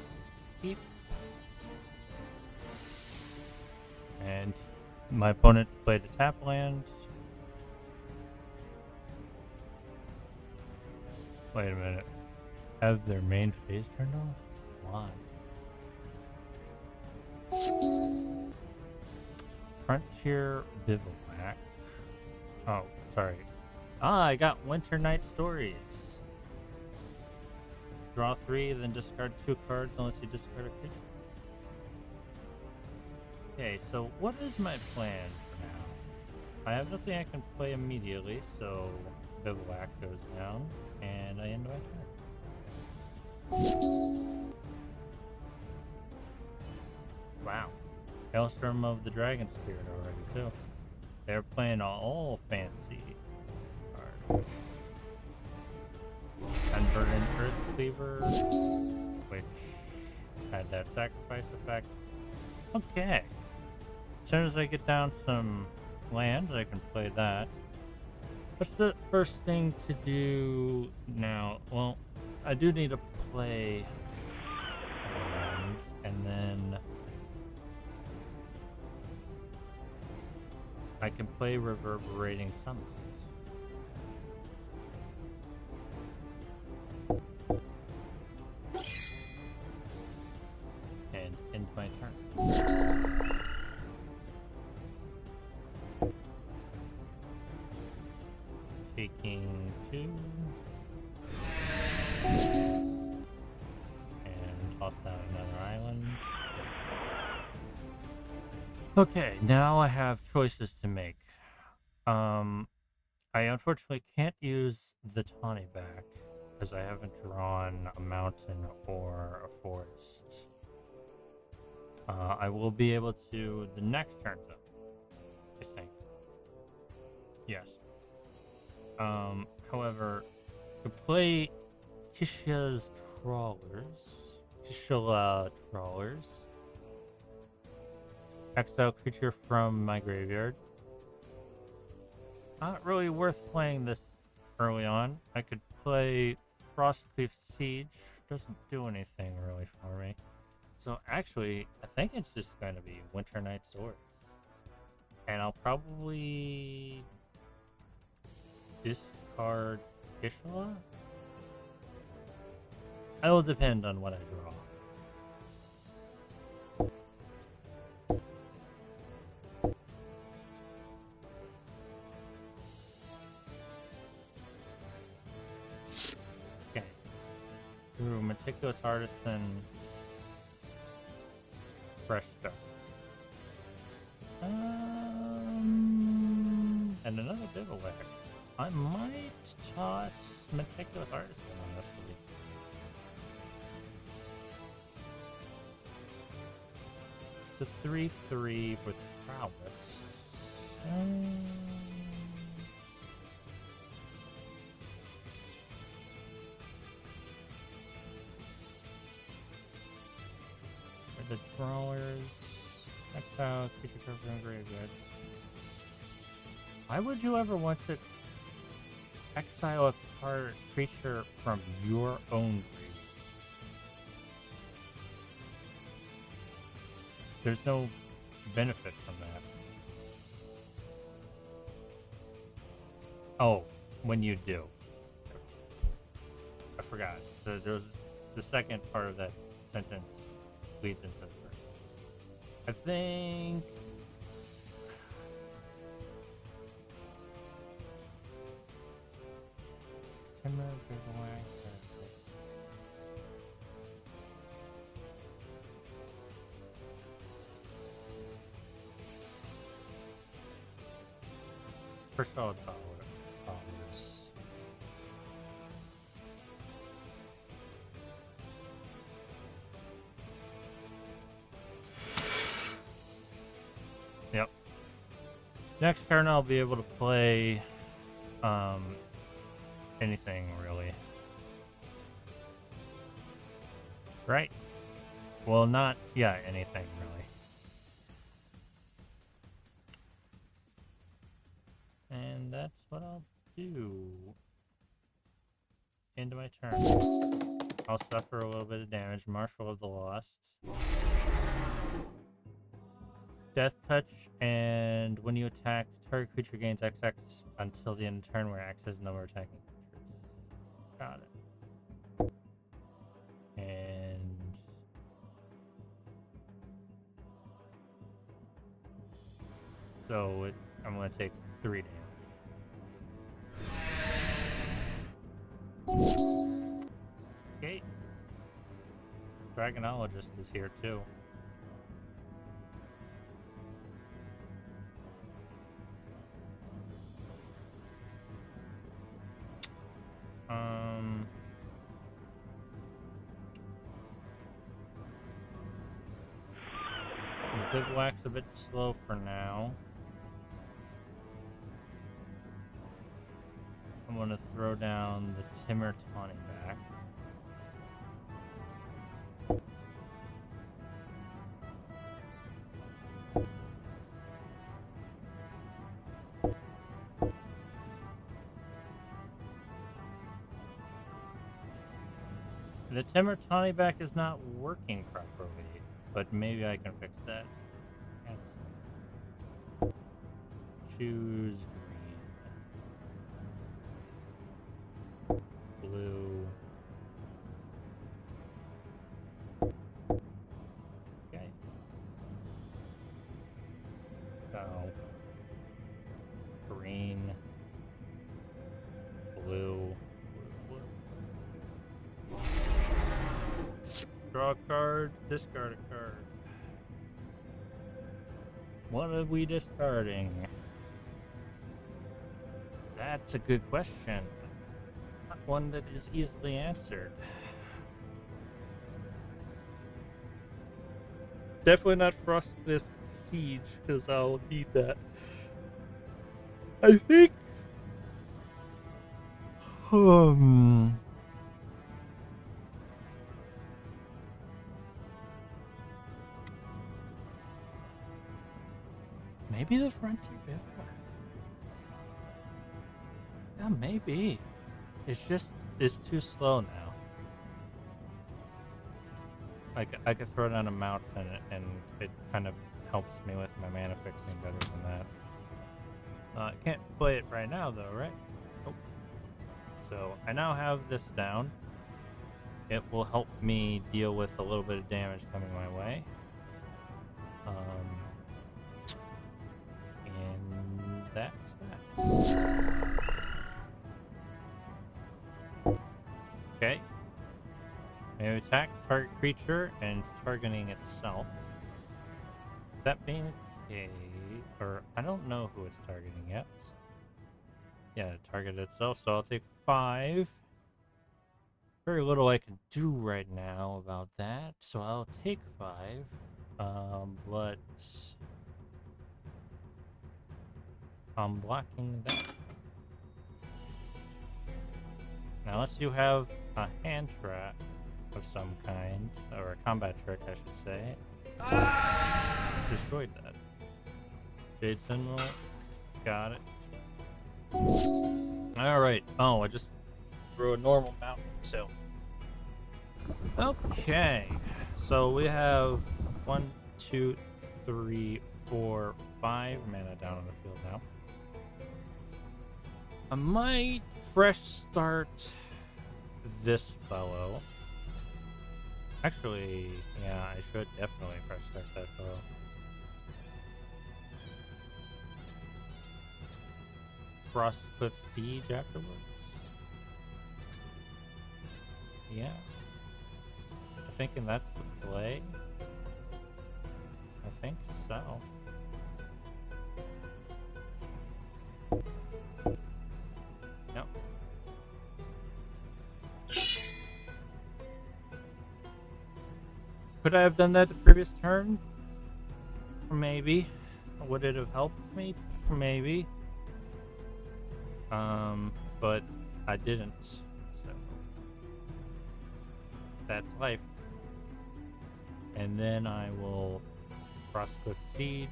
keep. And my opponent played a tap land. Wait a minute. Have their main phase turned off? Why? Frontier Bivouac. Oh, sorry. I got Winter Night Stories. Draw 3, then discard 2 cards unless you discard a creature. Okay, so what is my plan for now? I have nothing I can play immediately, so Bivouac goes down, and I end my turn. Wow. Hailstorm of the Dragon Spirit already, too. They're playing all fancy cards. Converted Earth Cleaver, which had that sacrifice effect. Okay. As soon as I get down some lands, I can play that. What's the first thing to do now? Well, I do need to play lands, and then I can play Reverberating Summons. taking 2. And toss down another island. Okay, now I have choices to make. I unfortunately can't use the Tawny back because I haven't drawn a mountain or a forest. I will be able to the next turn though, I think. Yes. However, to play Kishla Trawlers. Exile creature from my graveyard. Not really worth playing this early on. I could play Frostcleave Siege. Doesn't do anything really for me. So actually, I think it's just going to be Winter Night Swords. And I'll probably discard Kishla? It will depend on what I draw. Ooh, Meticulous Artisan. Fresh Start. And another Bivouac. I might toss Meticulous Artisan, honestly. It's a 3/3 with Prowess. The Trawlers, exile, creature card from graveyard. Why would you ever want to exile a card creature from your own graveyard? There's no benefit from that. Oh, when you do. I forgot. There's the second part of that sentence leads into the first. I think first of all, tolerance. Yep. Next turn I'll be able to play anything really. Right? Well, not anything really. And that's what I'll do. End of my turn. I'll suffer a little bit of damage. Marshal of the Lost. Death Touch, and when you attack, target creature gains XX until the end of the turn where it acts as no more attacking creatures. Got it. And so I'm going to take 3 damage. Okay. Dragonologist is here too. The Bivouac's a bit slow for now. I'm going to throw down the Timur Tawny back. The Timur Tawny back is not working properly, but maybe I can fix that. Choose green. Blue. Okay. So, green. Draw a card, discard a card. What are we discarding? That's a good question. Not one that is easily answered. Definitely not Frostcliff Siege, because I'll need that. I think. Maybe the Frontier Bivouac. Yeah, maybe. It's too slow now. I could throw down a mountain and it kind of helps me with my mana fixing better than that. I can't play it right now though, right? Nope. So I now have this down. It will help me deal with a little bit of damage coming my way. And that's that. Okay. May attack target creature and it's targeting itself. That being the case, or I don't know who it's targeting yet. Yeah, target itself, so I'll take 5. Very little I can do right now about that, so I'll take 5. But I'm blocking that. Now, unless you have a hand trap of some kind, or a combat trick, I should say, destroyed that. Jade Sentinel, got it. Alright, oh, I just threw a normal mountain, so. Okay, so we have 1, 2, 3, 4, 5 mana down on the field now. I might fresh start this fellow. Actually, yeah, I should definitely fresh start that fellow. Frostcliff Siege afterwards. Yeah. I'm thinking that's the play. I think so. Yep. Could I have done that the previous turn? Maybe. Would it have helped me? Maybe. But I didn't. So that's life. And then I will Frostcliff Siege.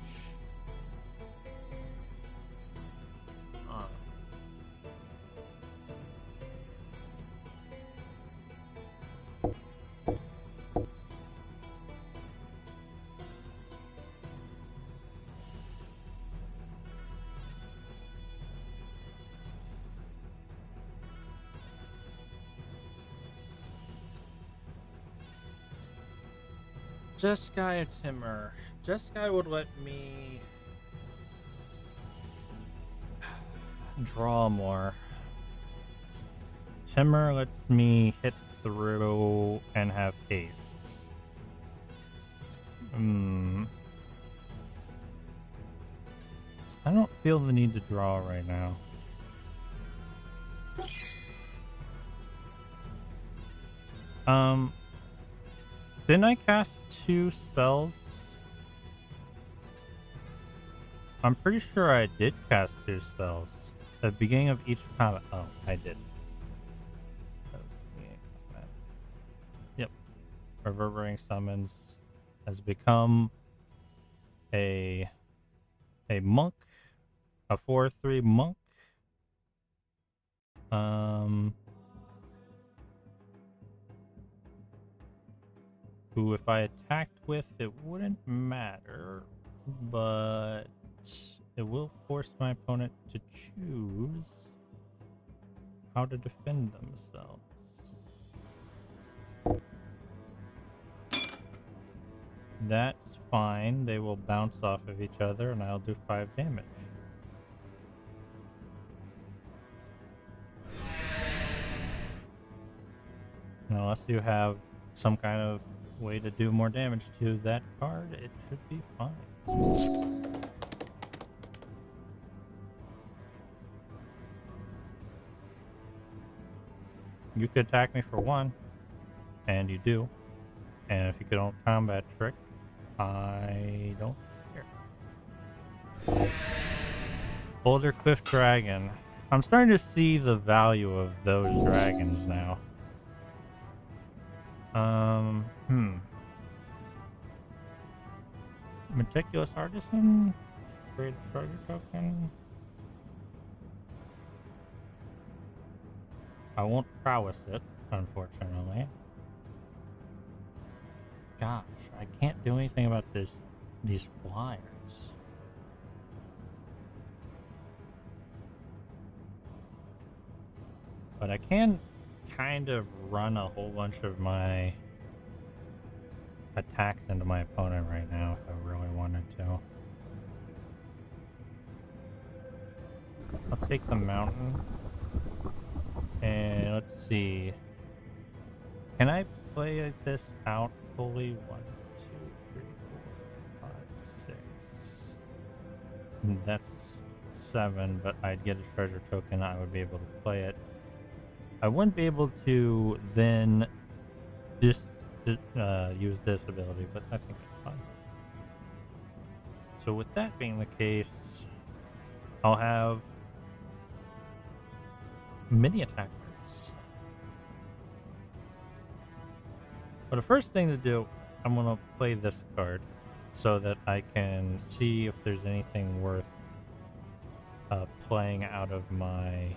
Jeskai or Timur? Jeskai would let me draw more. Timur lets me hit through and have haste. I don't feel the need to draw right now. Didn't I cast 2 spells? I'm pretty sure I did cast 2 spells. At the beginning of each combat. Oh, I did. Yep. Reverberating Summons has become a monk. A 4/3 monk. Who, if I attacked with, it wouldn't matter, but it will force my opponent to choose how to defend themselves. That's fine. They will bounce off of each other, and I'll do 5 damage. Unless you have some kind of way to do more damage to that card, it should be fine. You could attack me for 1, and you do. And if you could don't combat trick, I don't care. Boulder Cliff Dragon. I'm starting to see the value of those dragons now. Meticulous Artisan? Create a treasure token? I won't prowess it, unfortunately. Gosh, I can't do anything about these flyers. But I can kind of run a whole bunch of my attacks into my opponent right now if I really wanted to. I'll take the mountain. And let's see. Can I play this out fully? 1, 2, 3, 4, 5, 6. That's 7, but I'd get a treasure token. I would be able to play it. I wouldn't be able to then just use this ability, but I think it's fine. So with that being the case, I'll have mini attackers. But the first thing to do, I'm going to play this card so that I can see if there's anything worth playing out of my...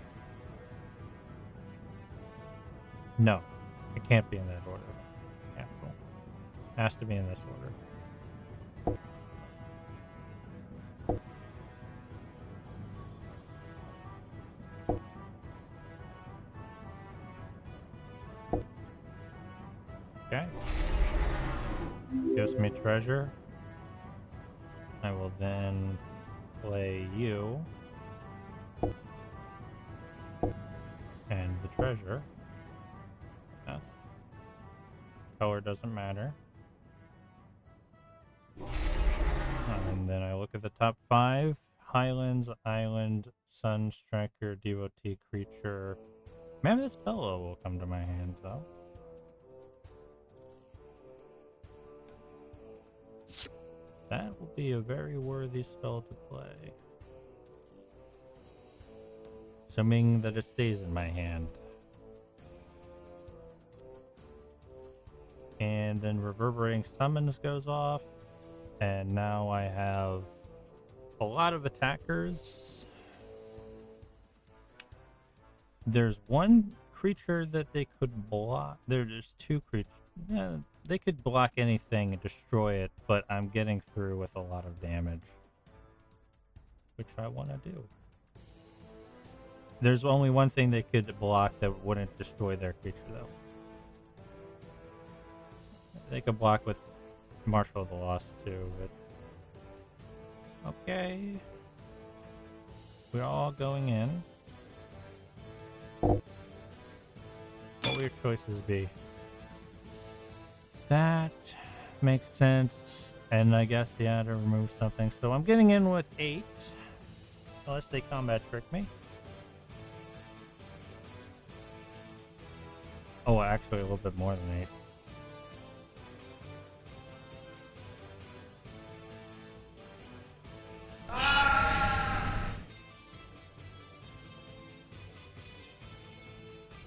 No, it can't be in that order. Cancel. It has to be in this order. Okay. Gives me treasure. I will then play you. And the treasure. Yes. Color doesn't matter. And then I look at the top 5. Highlands, Island, Sun, Striker, Devotee, Creature. Maybe this Bellow will come to my hand, though. That will be a very worthy spell to play. Assuming that it stays in my hand. And then Reverberating Summons goes off. And now I have a lot of attackers. There's one creature that they could block. There's 2 creatures. Yeah, they could block anything and destroy it, but I'm getting through with a lot of damage, which I want to do. There's only one thing they could block that wouldn't destroy their creature, though. They could block with Marshal of the Lost, too, but... Okay. We're all going in. What will your choices be? That makes sense. And I guess, yeah, to remove something. So I'm getting in with 8. Unless they combat trick me. Oh, actually a little bit more than 8.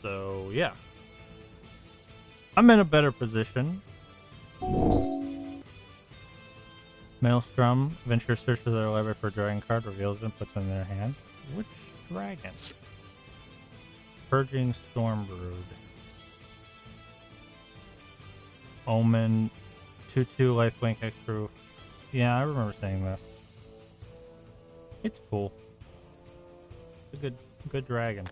So, yeah. I'm in a better position. Maelstrom. Venture searches their library for a dragon card, reveals them, puts them in their hand. Which dragon? Purging Stormbrood. Omen. 2/2 lifelink hexproof. Yeah, I remember saying this. It's cool. It's a good dragon.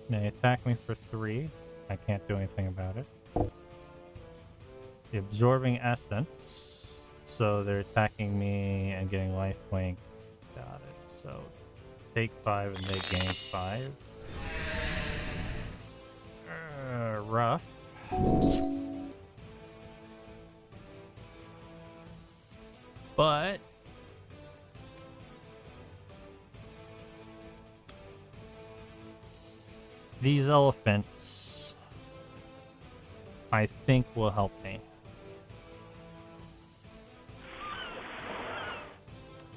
They attack me for 3. I can't do anything about it. The Absorbing Essence. So they're attacking me and getting lifelink. Got it. So take 5 and they gain 5. Rough. But these elephants, I think, will help me.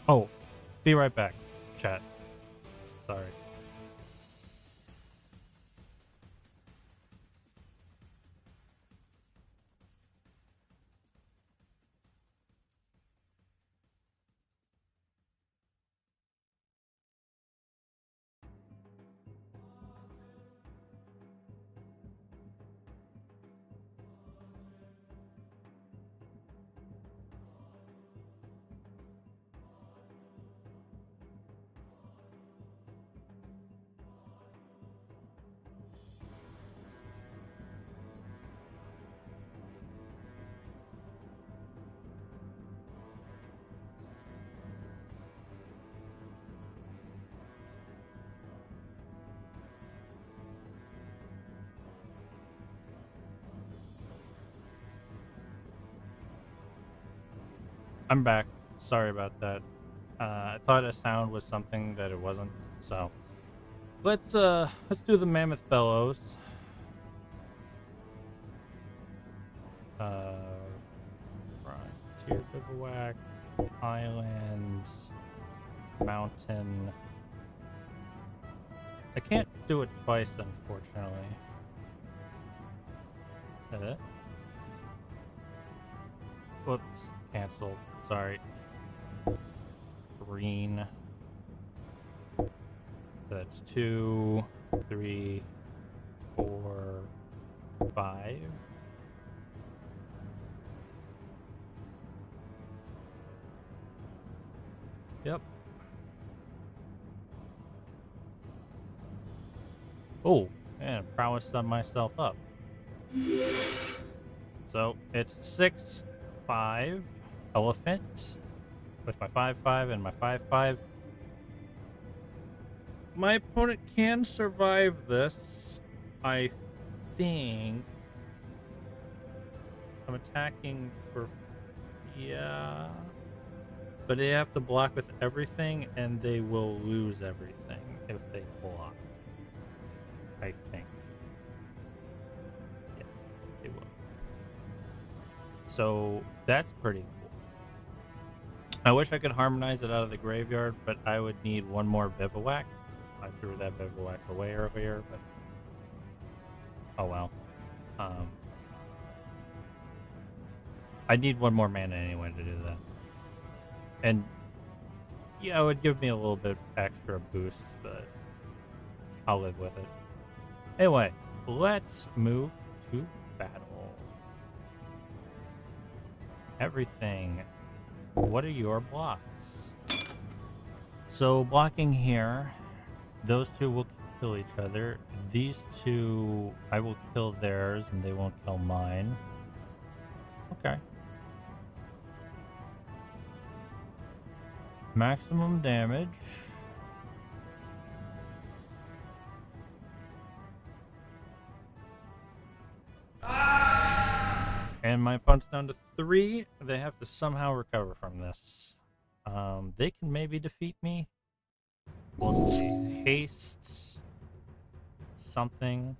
Oh, be right back, chat. Sorry. I'm back. Sorry about that. I thought a sound was something that it wasn't. So let's do the mammoth bellows. Frontier bivouac, island, mountain. I can't do it twice, unfortunately. Is that it? Whoops, cancel. Sorry. Green. So that's 2, 3, 4, 5. Yep. Oh, and prowess on myself up. So it's 6, 5 elephant with my 5/5 and my 5/5. My opponent can survive this, I think. I'm attacking for, yeah, but they have to block with everything, and they will lose everything if they block. I think. Yeah, they will. So that's pretty cool. I wish I could harmonize it out of the graveyard, but I would need one more bivouac. I threw that bivouac away earlier, but oh well. I need one more mana anyway to do that. And yeah, it would give me a little bit extra boost, but I'll live with it. Anyway, let's move to battle. Everything. What are your blocks? So blocking here, those two will kill each other. These two, I will kill theirs and they won't kill mine. Okay. Maximum damage. And my opponent's down to 3. They have to somehow recover from this. They can maybe defeat me. We'll see. Haste. Something.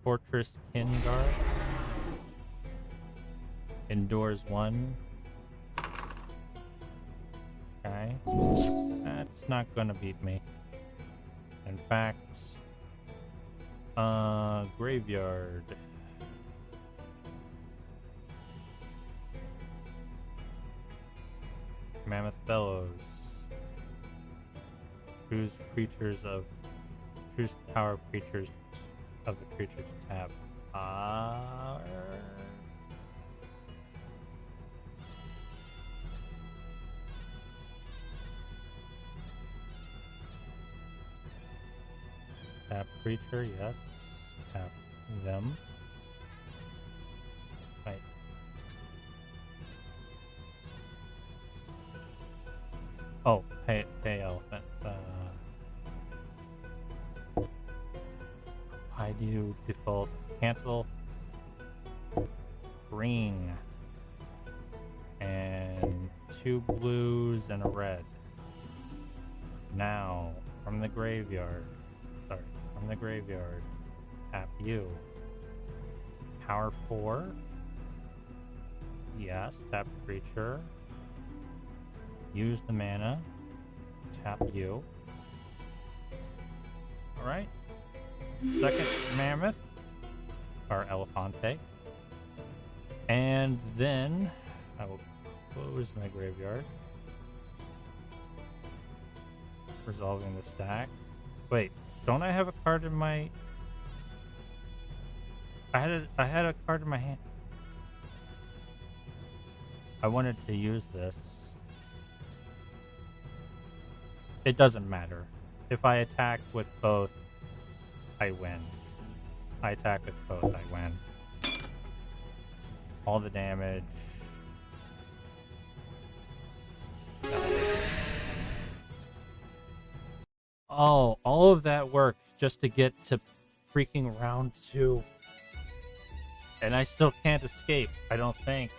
Fortress Kingar. Endures 1. Okay. That's not gonna beat me. In fact, graveyard. Mammoth Bellows. Choose power creatures of the creature to tap. Tap creature, yes. Tap them. Right. Oh, hey elephant. Why do you default? Cancel. Green. And 2 blues and a red. Now, from the graveyard. Sorry, from the graveyard. Tap you. Power 4. Yes, tap creature. Use the mana. Tap you. Alright. Second mammoth. Or elefante. And then I will close my graveyard. Resolving the stack. Wait, don't I have a card in my... I had a card in my hand. I wanted to use this. It doesn't matter. If I attack with both, I win. I attack with both, I win. All the damage. Oh, all of that work just to get to freaking round 2. And I still can't escape, I don't think.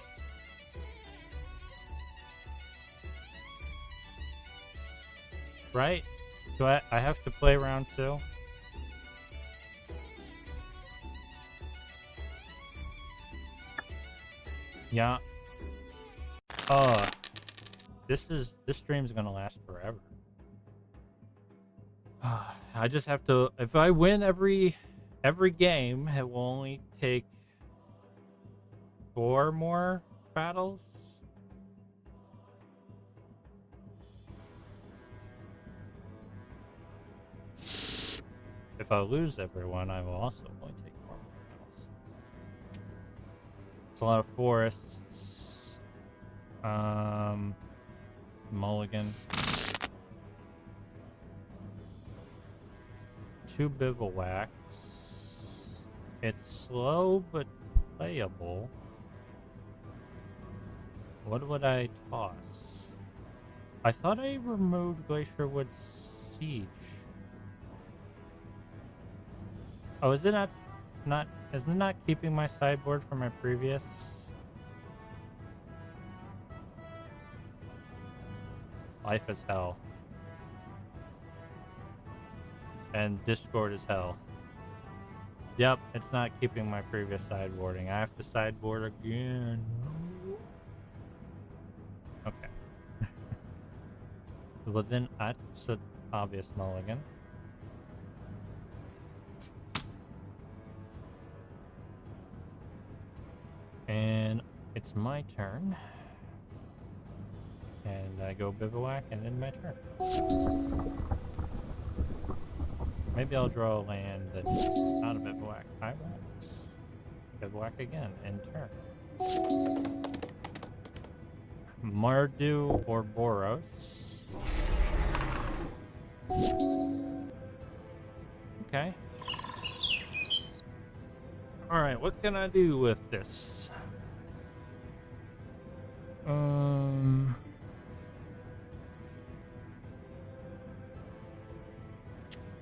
Right? Do I have to play round 2? Yeah. This stream's gonna last forever. I just have to, if I win every game, it will only take 4 more battles. If I lose everyone, I will also only take 4 more battles. It's a lot of forests. Mulligan. 2 bivouacs. It's slow but playable. What would I toss? I thought I removed Glacierwood Siege. Oh, is it not isn't it not keeping my sideboard from my previous? Life is hell. And Discord is hell. Yep, it's not keeping my previous sideboarding. I have to sideboard again. Okay. Well then, that's an obvious mulligan. And it's my turn. And I go bivouac and end my turn. Maybe I'll draw a land that's not a bivouac. I won't. Bivouac again, end turn. Mardu or Boros. Okay. Alright, what can I do with this?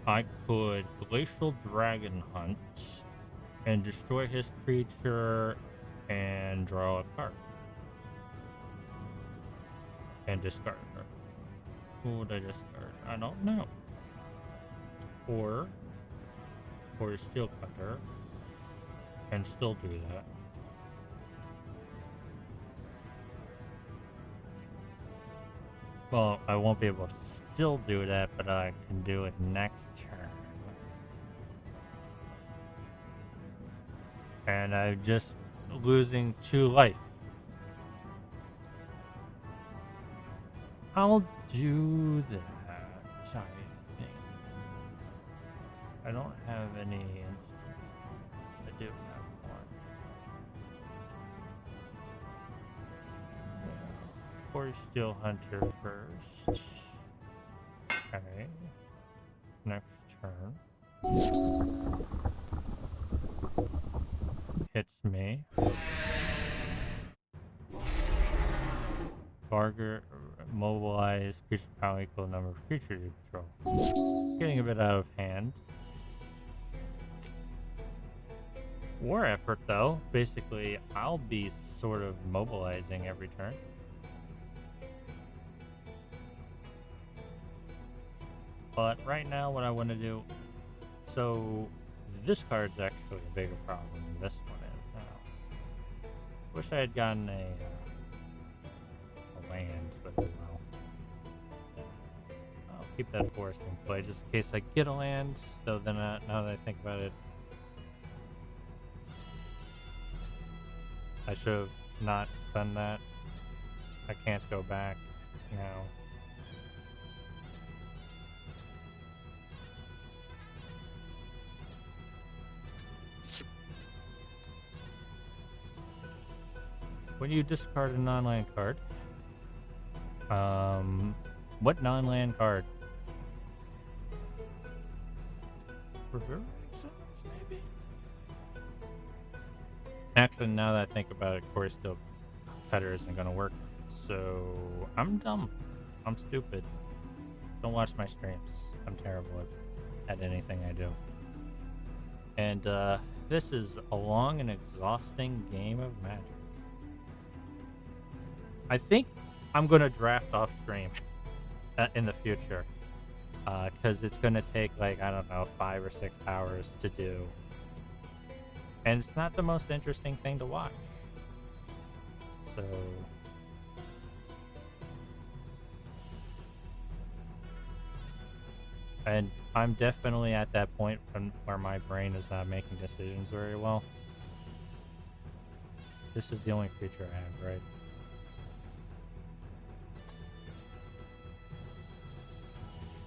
I could Glacial Dragon Hunt and destroy his creature and draw a card. And discard her. Who would I discard? I don't know. Or Steel Cutter and still do that. Well, I won't be able to still do that, but I can do it next turn. And I'm just losing 2 life. I'll do that, I think. I don't have any instances. I do have one. Or Steel Hunter first. Okay. Next turn. Hits me. mobilize creature power equal number of creatures you control. Getting a bit out of hand. War effort, though. Basically, I'll be sort of mobilizing every turn. But right now, what I want to do... So, this card's actually a bigger problem than this one is now. Wish I had gotten a land, but oh well. I'll keep that forest in play just in case I get a land. Though then, now that I think about it, I should have not done that. I can't go back now. When you discard a non-land card, what non-land card? Reverse Summons, maybe? Actually, now that I think about it, Core Steel Cutter isn't gonna work. So, I'm dumb. I'm stupid. Don't watch my streams. I'm terrible at anything I do. And, this is a long and exhausting game of Magic. I think I'm gonna draft off stream in the future. Because it's gonna take, like, I don't know, 5 or 6 hours to do. And it's not the most interesting thing to watch. So... And I'm definitely at that point where my brain is not making decisions very well. This is the only creature I have, right?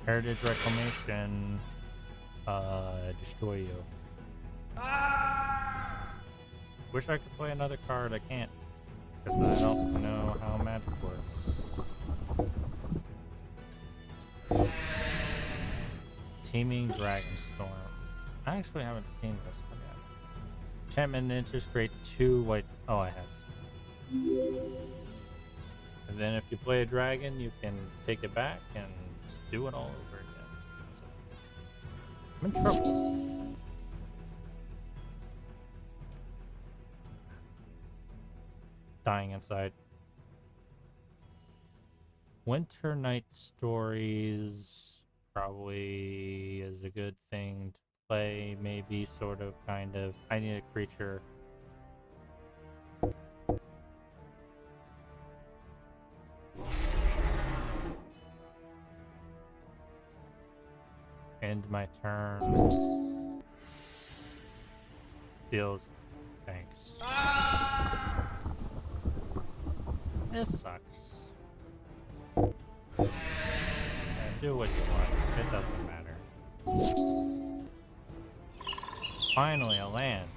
Heritage Reclamation. Destroy you. Wish I could play another card. I can't. Because I don't know how magic works. Teeming Dragonstorm. I actually haven't seen this one yet. Enchantment Ninjas create 2 white... Oh, I have seen. And then if you play a dragon, you can take it back and just do it all over again. So, I'm in trouble. Dying inside. Winter Night Stories probably is a good thing to play. Maybe, sort of, kind of. I need a creature. End my turn. Deals. Thanks. This sucks. Do what you want. It doesn't matter. Finally, a land.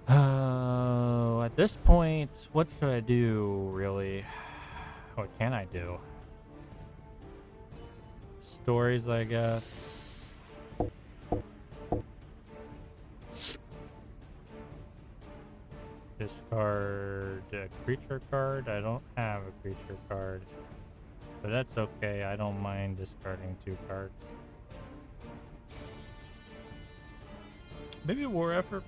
Oh, at this point, what should I do, really? What can I do? Stories, I guess. Discard a creature card. I don't have a creature card. But that's okay. I don't mind discarding 2 cards. Maybe War Effort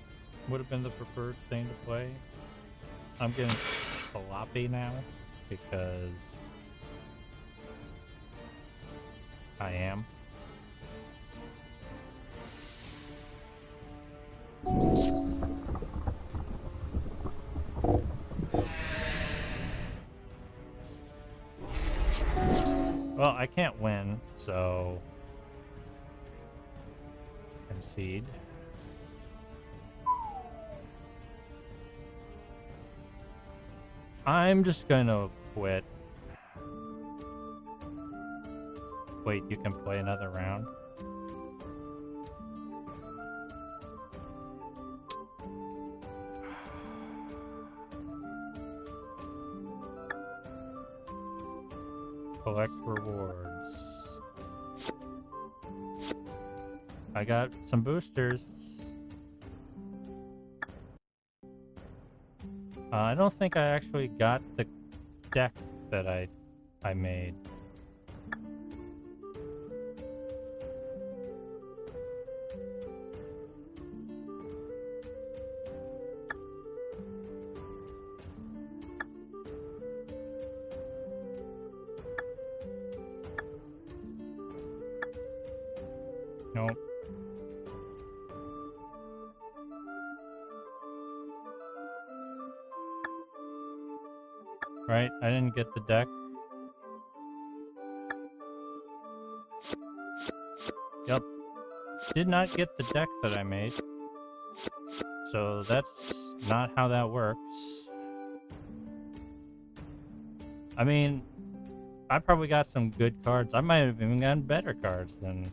would have been the preferred thing to play. I'm getting sloppy now because I am. Well, I can't win, so concede. I'm just gonna quit. Wait, you can play another round? Collect rewards. I got some boosters. I don't think I actually got the deck that I made. Nope. Right? I didn't get the deck. Yep. Did not get the deck that I made. So that's not how that works. I mean, I probably got some good cards. I might have even gotten better cards than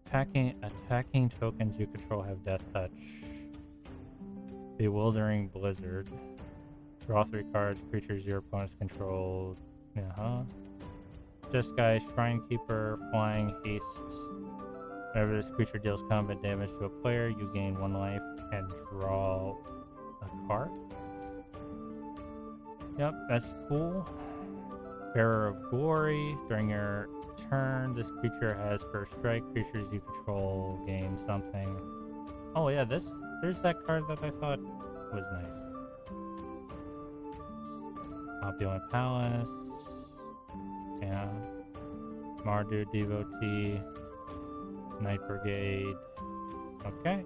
attacking tokens you control have death touch. Bewildering Blizzard. Draw 3 cards, creatures your opponents control. Jeskai, Shrine Keeper, Flying Haste. Whenever this creature deals combat damage to a player, you gain 1 life and draw a card. Yep, that's cool. Bearer of Glory. During your turn, this creature has first strike. Creatures you control gain something. Oh yeah, there's that card that I thought was nice. Opulent Palace. Yeah. Mardu Devotee. Night Brigade. Okay.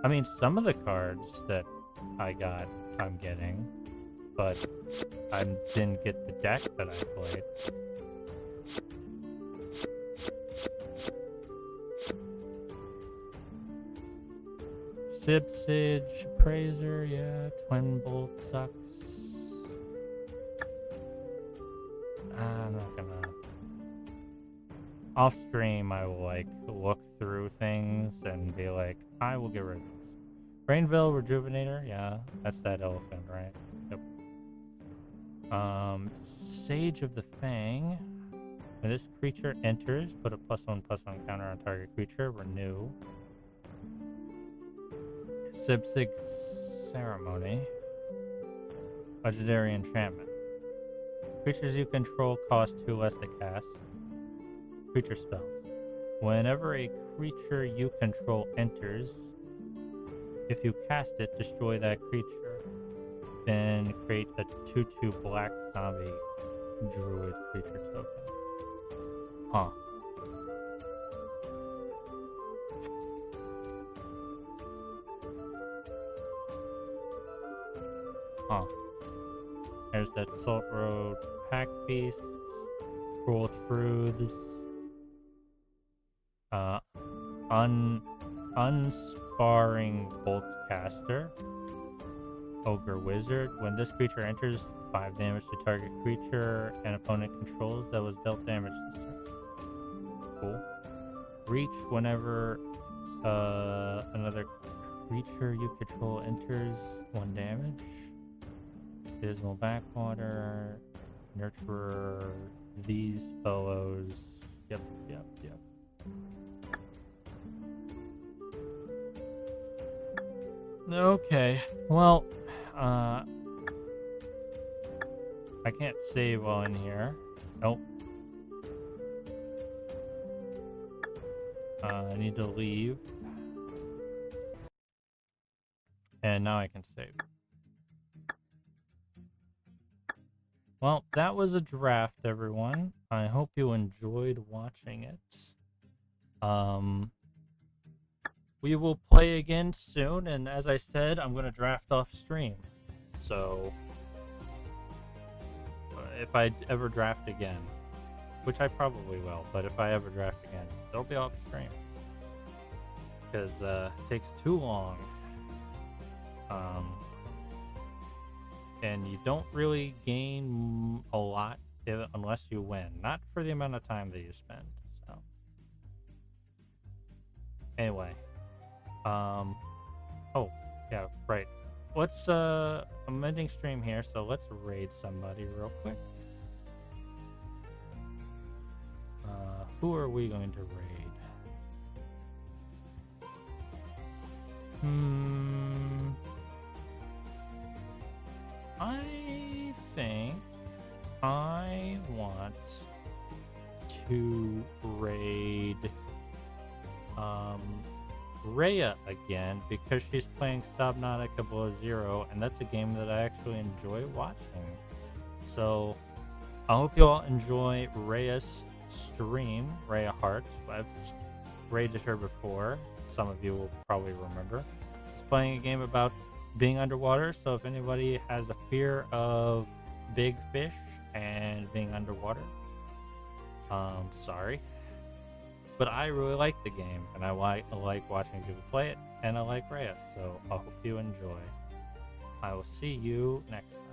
I mean, some of the cards that I got, I'm getting. But I didn't get the deck that I played. Sibsage, Praiser, yeah. Twin Bolt sucks. I'm not gonna... Off stream, I will, like, look through things and be like, I will get rid of this. Rainville Rejuvenator, yeah. That's that elephant, right? Yep. Sage of the Fang. When this creature enters, put a +1/+1 counter on target creature. Renew. Sibsig Ceremony. Legendary Enchantment. Creatures you control cost 2 less to cast. Creature spells. Whenever a creature you control enters, if you cast it, destroy that creature. Then create a 2/2 black zombie druid creature token. Huh. Huh. There's that Salt Road Pack Beasts, Cruel Truths, Unsparring Boltcaster, Ogre Wizard. When this creature enters, 5 damage to target creature and opponent controls that was dealt damage this turn. Cool. Reach whenever another creature you control enters, 1 damage. Dismal Backwater, Nurturer, these fellows. Yep. Okay, well, I can't save while in here. Nope. I need to leave. And now I can save. Well, that was a draft, everyone. I hope you enjoyed watching it. We will play again soon, and as I said, I'm going to draft off stream. So, if I ever draft again, which I probably will, but if I ever draft again, it'll be off stream. Because it takes too long. And you don't really gain a lot unless you win. Not for the amount of time that you spend. So, anyway. Oh, yeah, right. Let's, I'm ending stream here, so let's raid somebody real quick. Who are we going to raid? I think I want to raid Rhea again because she's playing Subnautica Below Zero, and that's a game that I actually enjoy watching. So I hope you all enjoy Rhea's stream, Rhea Hart. I've raided her before. Some of you will probably remember. She's playing a game about being underwater, so if anybody has a fear of big fish and being underwater, sorry. But I really like the game, and I like watching people play it, and I like Rhea, so I hope you enjoy. I will see you next time.